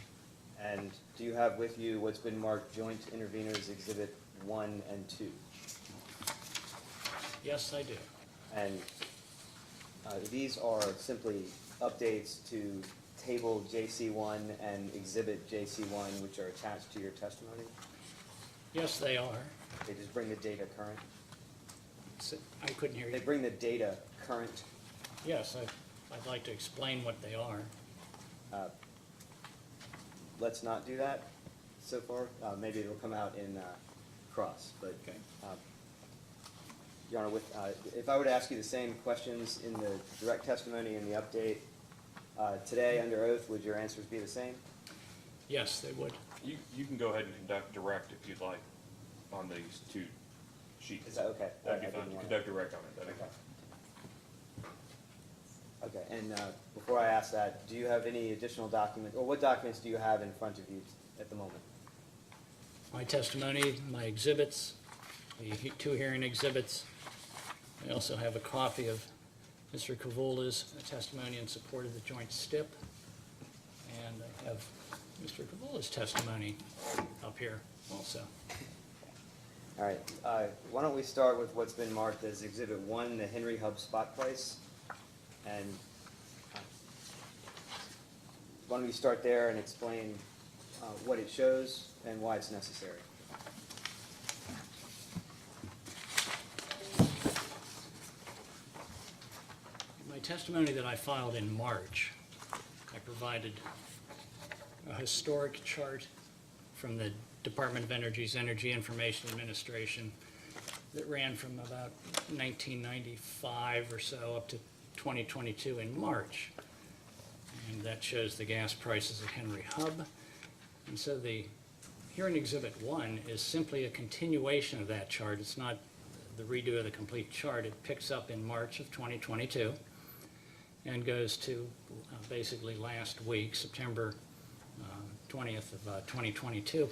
And do you have with you what's been marked joint interveners exhibit 1 and 2? Yes, I do. And these are simply updates to table JC1 and exhibit JC1, which are attached to your testimony. Yes, they are. They just bring the data current. I couldn't hear They you. bring the data current. Yes, I'd like to explain what they are. Let's not do that so far. Maybe it'll come out in cross, but. Okay. Your Honor, if I were to ask you the same questions in the direct testimony and the update today under oath, would your answers be the same? Yes, they would. You can go ahead and conduct direct if you'd like on these 2 sheets. Is that okay? That'd be I fine. didn't wanna- Conduct direct on it, that'd be Okay. fine. Okay, and before I ask that, do you have any additional documents, or what documents do you have in front of you at the moment? My testimony, my exhibits, the 2 hearing exhibits. I also have a copy of Mr. Cavula's testimony in support of the joint STIP. And I have Mr. Cavula's testimony up here also. All right, why don't we start with what's been marked as Exhibit 1, the Henry Hub spot price? And why don't we start there and explain what it shows and why it's necessary? My testimony that I filed in March, I provided a historic chart from the Department of Energy's Energy Information Administration that ran from about 1995 or so up to 2022 in March. And that shows the gas prices at Henry Hub. And so the hearing exhibit 1 is simply a continuation of that chart. It's not the redo of the complete chart. It picks up in March of 2022 and goes to basically last week, September 20th of 2022.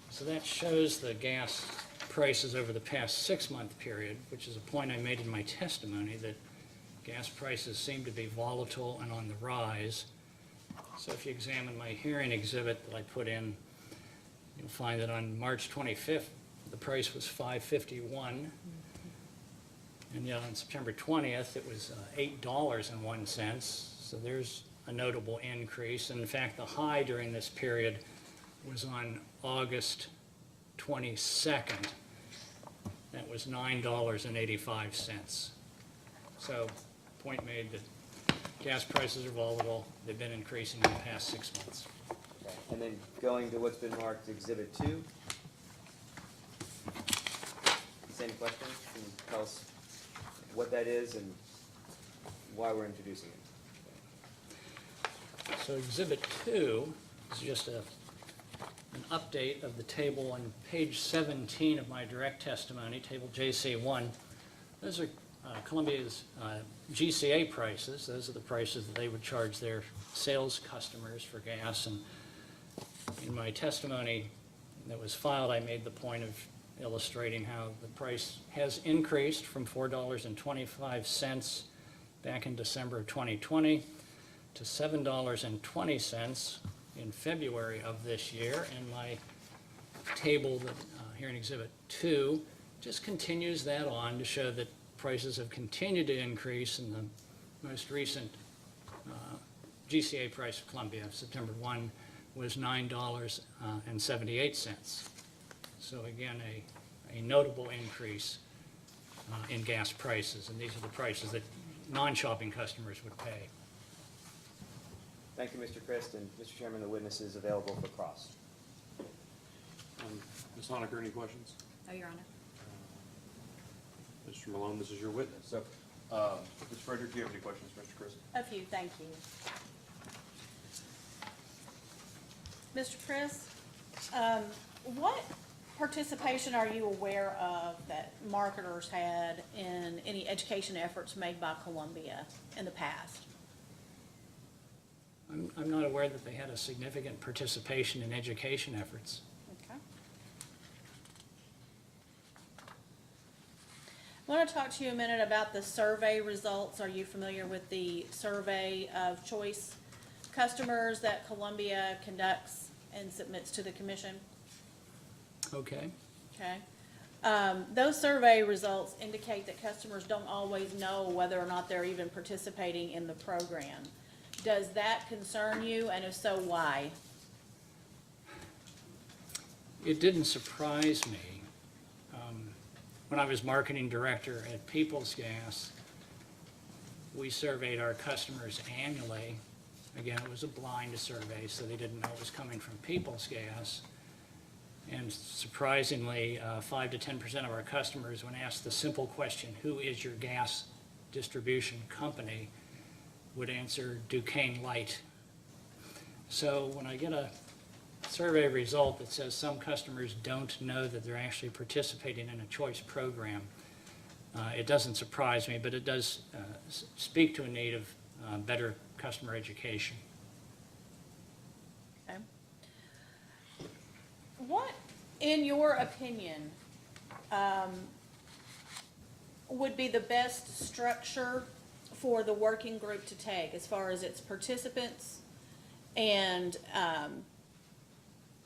So that shows the gas prices over the past 6-month period, which is a point I made in my testimony, that gas prices seem to be volatile and on the rise. So if you examine my hearing exhibit that I put in, you'll find that on March 25th, the price was $5.51. And yet on September 20th, it was $8.01. So there's a notable increase. And in fact, the high during this period was on August 22nd. That was $9.85. So, point made that gas prices are volatile. They've been increasing in the past 6 months. Okay. And then going to what's been marked Exhibit 2. Same question. Can you tell us what that is and why we're introducing it. So Exhibit 2 is just an update of the table on page 17 of my direct testimony, table JC1. Those are Columbia's GCA prices. Those are the prices that they would charge their sales customers for gas. And in my testimony that was filed, I made the point of illustrating how the price has increased from $4.25 back in December of 2020 to $7.20 in February of this year. And my table that, here in Exhibit 2 just continues that on to show that prices have continued to increase, and the most recent GCA price of Columbia, September 1, was $9.78. So again, a notable increase in gas prices, and these are the prices that non-shopping customers would pay. Thank you, Mr. Christ, and Mr. Chairman, the witness is available for cross. Ms. Honaker, any questions? No, Your Honor. Mr. Malone, this is your witness. So, Ms. Frederick, do you have any questions, Mr. Christ? A few, thank you. Mr. Chris, what participation are you aware of that marketers had in any education efforts made by Columbia in the past? I'm not aware that they had a significant participation in education efforts. Okay. I want to talk to you a minute about the survey results. Are you familiar with the survey of choice customers that Columbia conducts and submits to the commission? Okay. Okay. Those survey results indicate that customers don't always know whether or not they're even participating in the program. Does that concern you, and if so, why? It didn't surprise me. When I was marketing director at People's Gas, we surveyed our customers annually. Again, it was a blind survey, so they didn't know it was coming from People's Gas. And surprisingly, 5 to 10% of our customers, when asked the simple question, who is your gas distribution company, would answer Duquesne Light. So when I get a survey result that says some customers don't know that they're actually participating in a choice program, it doesn't surprise me, but it does speak to a need of better customer education. Okay. What, in your opinion, would be the best structure for the working group to take as far as its participants and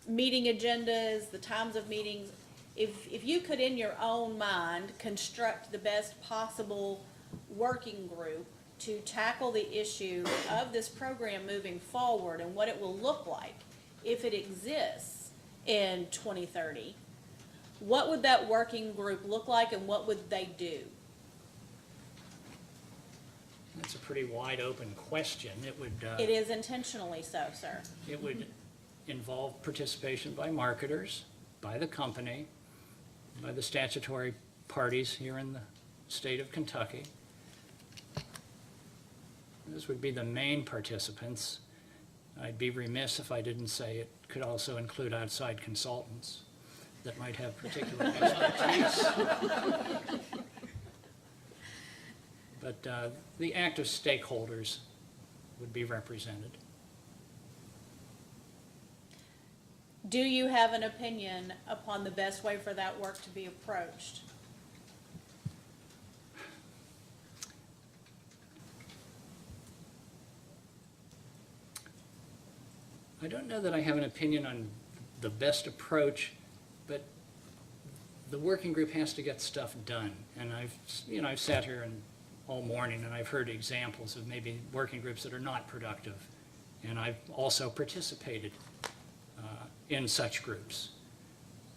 meeting agendas, the times of meetings? If you could, in your own mind, construct the best possible working group to tackle the issue of this program moving forward and what it will look like if it exists in 2030, what would that working group look like and what would they do? That's a pretty wide open question. It would It is intentionally so, sir. it would involve participation by marketers, by the company, by the statutory parties here in the state of Kentucky. Those would be the main participants. I'd be remiss if I didn't say it could also include outside consultants that might have particular expertise. But the active stakeholders would be represented. Do you have an opinion upon the best way for that work to be approached? I don't know that I have an opinion on the best approach, but the working group has to get stuff done. And I've sat here all morning and I've heard examples of maybe working groups that are not productive. And I've also participated in such groups.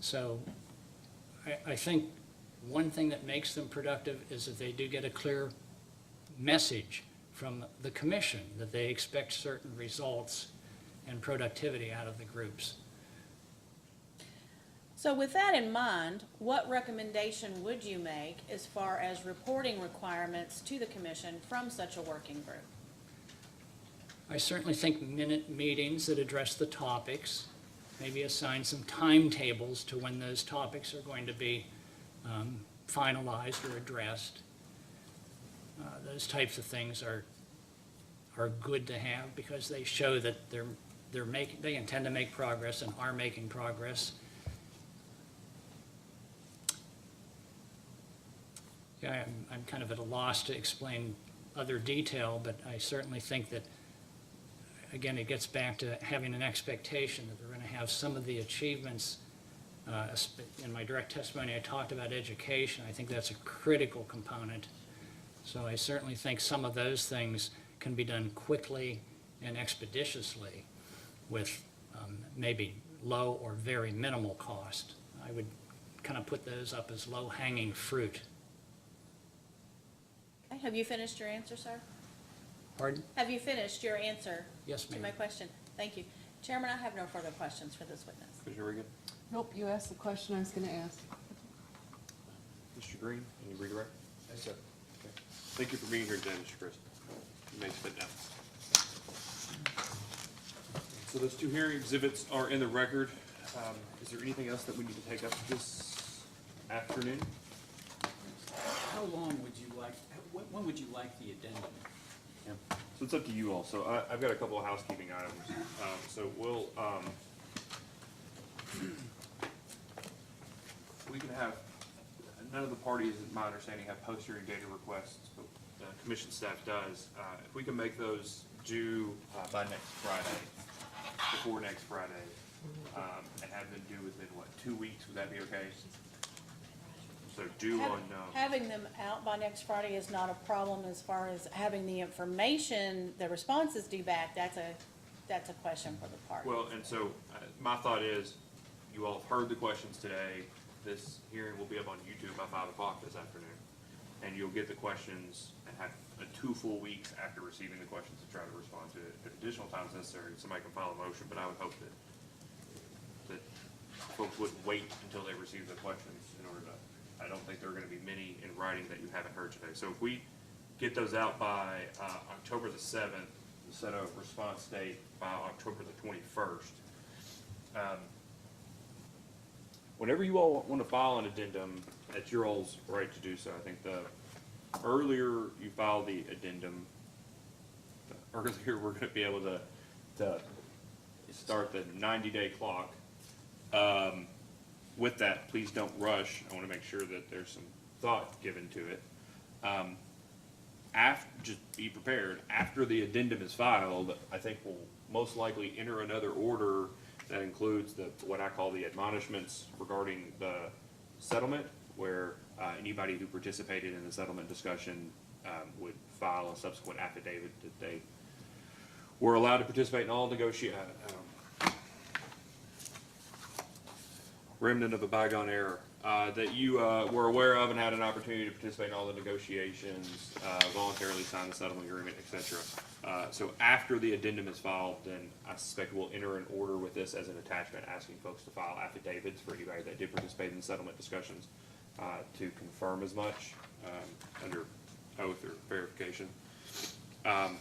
So I think one thing that makes them productive is that they do get a clear message from the commission that they expect certain results and productivity out of the groups. So with that in mind, what recommendation would you make as far as reporting requirements to the commission from such a working group? I certainly think minute meetings that address the topics, maybe assign some timetables to when those topics are going to be finalized or addressed. Those types of things are good to have because they show that they intend to make progress and are making progress. Yeah, I'm kind of at a loss to explain other detail, but I certainly think that, again, it gets back to having an expectation that we're going to have some of the achievements. In my direct testimony, I talked about education. I think that's a critical component. So I certainly think some of those things can be done quickly and expeditiously with maybe low or very minimal cost. I would kind of put those up as low-hanging fruit. Okay, have you finished your answer, sir? Pardon? Have you finished your answer Yes, to ma'am. my question? Thank you. Chairman, I have no further questions for this witness. Commissioner Reagan? Nope, you asked the question I was gonna ask. Mr. Green, any redirect? Yes, sir. Okay. Thank you for being here today, Mr. Chris. You may sit down. So those two hearing exhibits are in the record. Is there anything else that we need to take up this afternoon? How long would you like, when would you like the addendum? Yeah. So it's up to you all. So I've got a couple of housekeeping items. So we'll, we can have, none of the parties, in my understanding, have post-hearing data requests, but the commission staff does. If we can make those due by next Friday, before next Friday, and have them due within, what, 2 weeks, would that be okay? So due on, Having them out by next Friday is not a problem as far as having the information, the responses due back, that's a question for the party. well, and so my thought is, you all have heard the questions today. This hearing will be up on YouTube by 5 o'clock this afternoon. And you'll get the questions and have 2 full weeks after receiving the questions to try to respond to it. If additional time is necessary, somebody can file a motion, but I would hope that folks wouldn't wait until they receive the questions in order to, I don't think there are gonna be many in writing that you haven't heard today. So if we get those out by October the 7th, set a response date by October the 21st. Whenever you all want to file an addendum, it's your all's right to do so. I think the earlier you file the addendum, the earlier we're going to be able to start the 90-day clock. With that, please don't rush. I want to make sure that there's some thought given to it. Just be prepared. After the addendum is filed, I think we'll most likely enter another order that includes what I call the admonishments regarding the settlement, where anybody who participated in the settlement discussion would file a subsequent affidavit that they were allowed to participate in all remnant of a bygone era, that you were aware of and had an opportunity to participate in all the negotiations, voluntarily sign the settlement agreement, etc. So after the addendum is filed, then I suspect we'll enter an order with this as an attachment, asking folks to file affidavits for anybody that did participate in the settlement discussions to confirm as much under oath or verification. And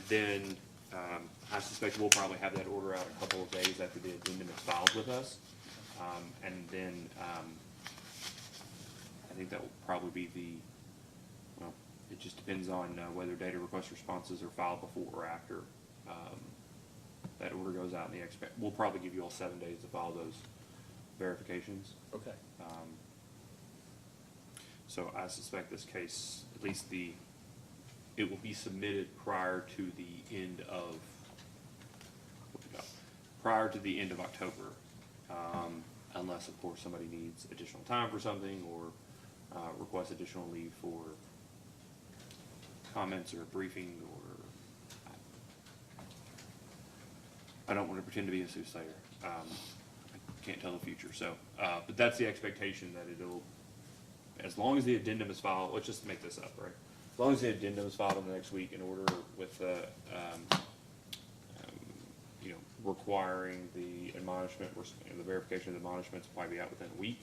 then I suspect we'll probably have that order out a couple of days after the addendum is filed with us. And then I think that will probably be well, it just depends on whether data request responses are filed before or after that order goes out. And we'll probably give you all 7 days to file those verifications. Okay. So I suspect this case, at least it will be submitted prior to the end of October. Unless, of course, somebody needs additional time for something or requests additional leave for comments or a briefing, or I don't want to pretend to be a soothsayer. I can't tell the future. So, but that's the expectation, that it'll, as long as the addendum is filed, let's just make this up, right? As long as the addendum is filed in the next week in order with requiring the admonishment, the verification of the admonishments will probably be out within a week,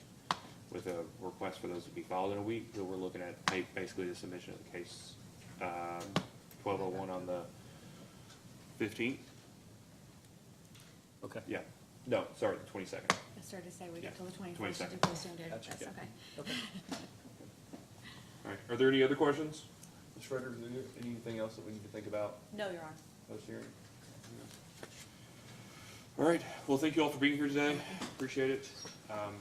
with a request for those to be filed in a week. So we're looking at basically the submission of the case, 1201 on the 15th. Okay. Yeah, no, sorry, the 22nd. I started to say we Yeah, got till the 21st to do 22nd. posting date. That's That's okay. okay. All right, are there any other questions? Ms. Schroeder, is there anything else that we need to think about No, Your Honor. post-hearing? All right, well, thank you all for being here today, appreciate it. And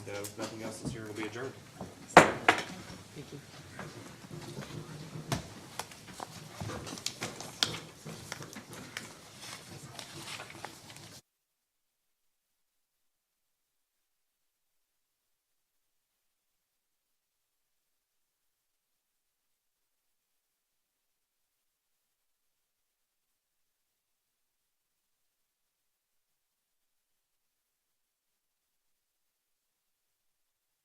if nothing else, this hearing will be adjourned. Thank you.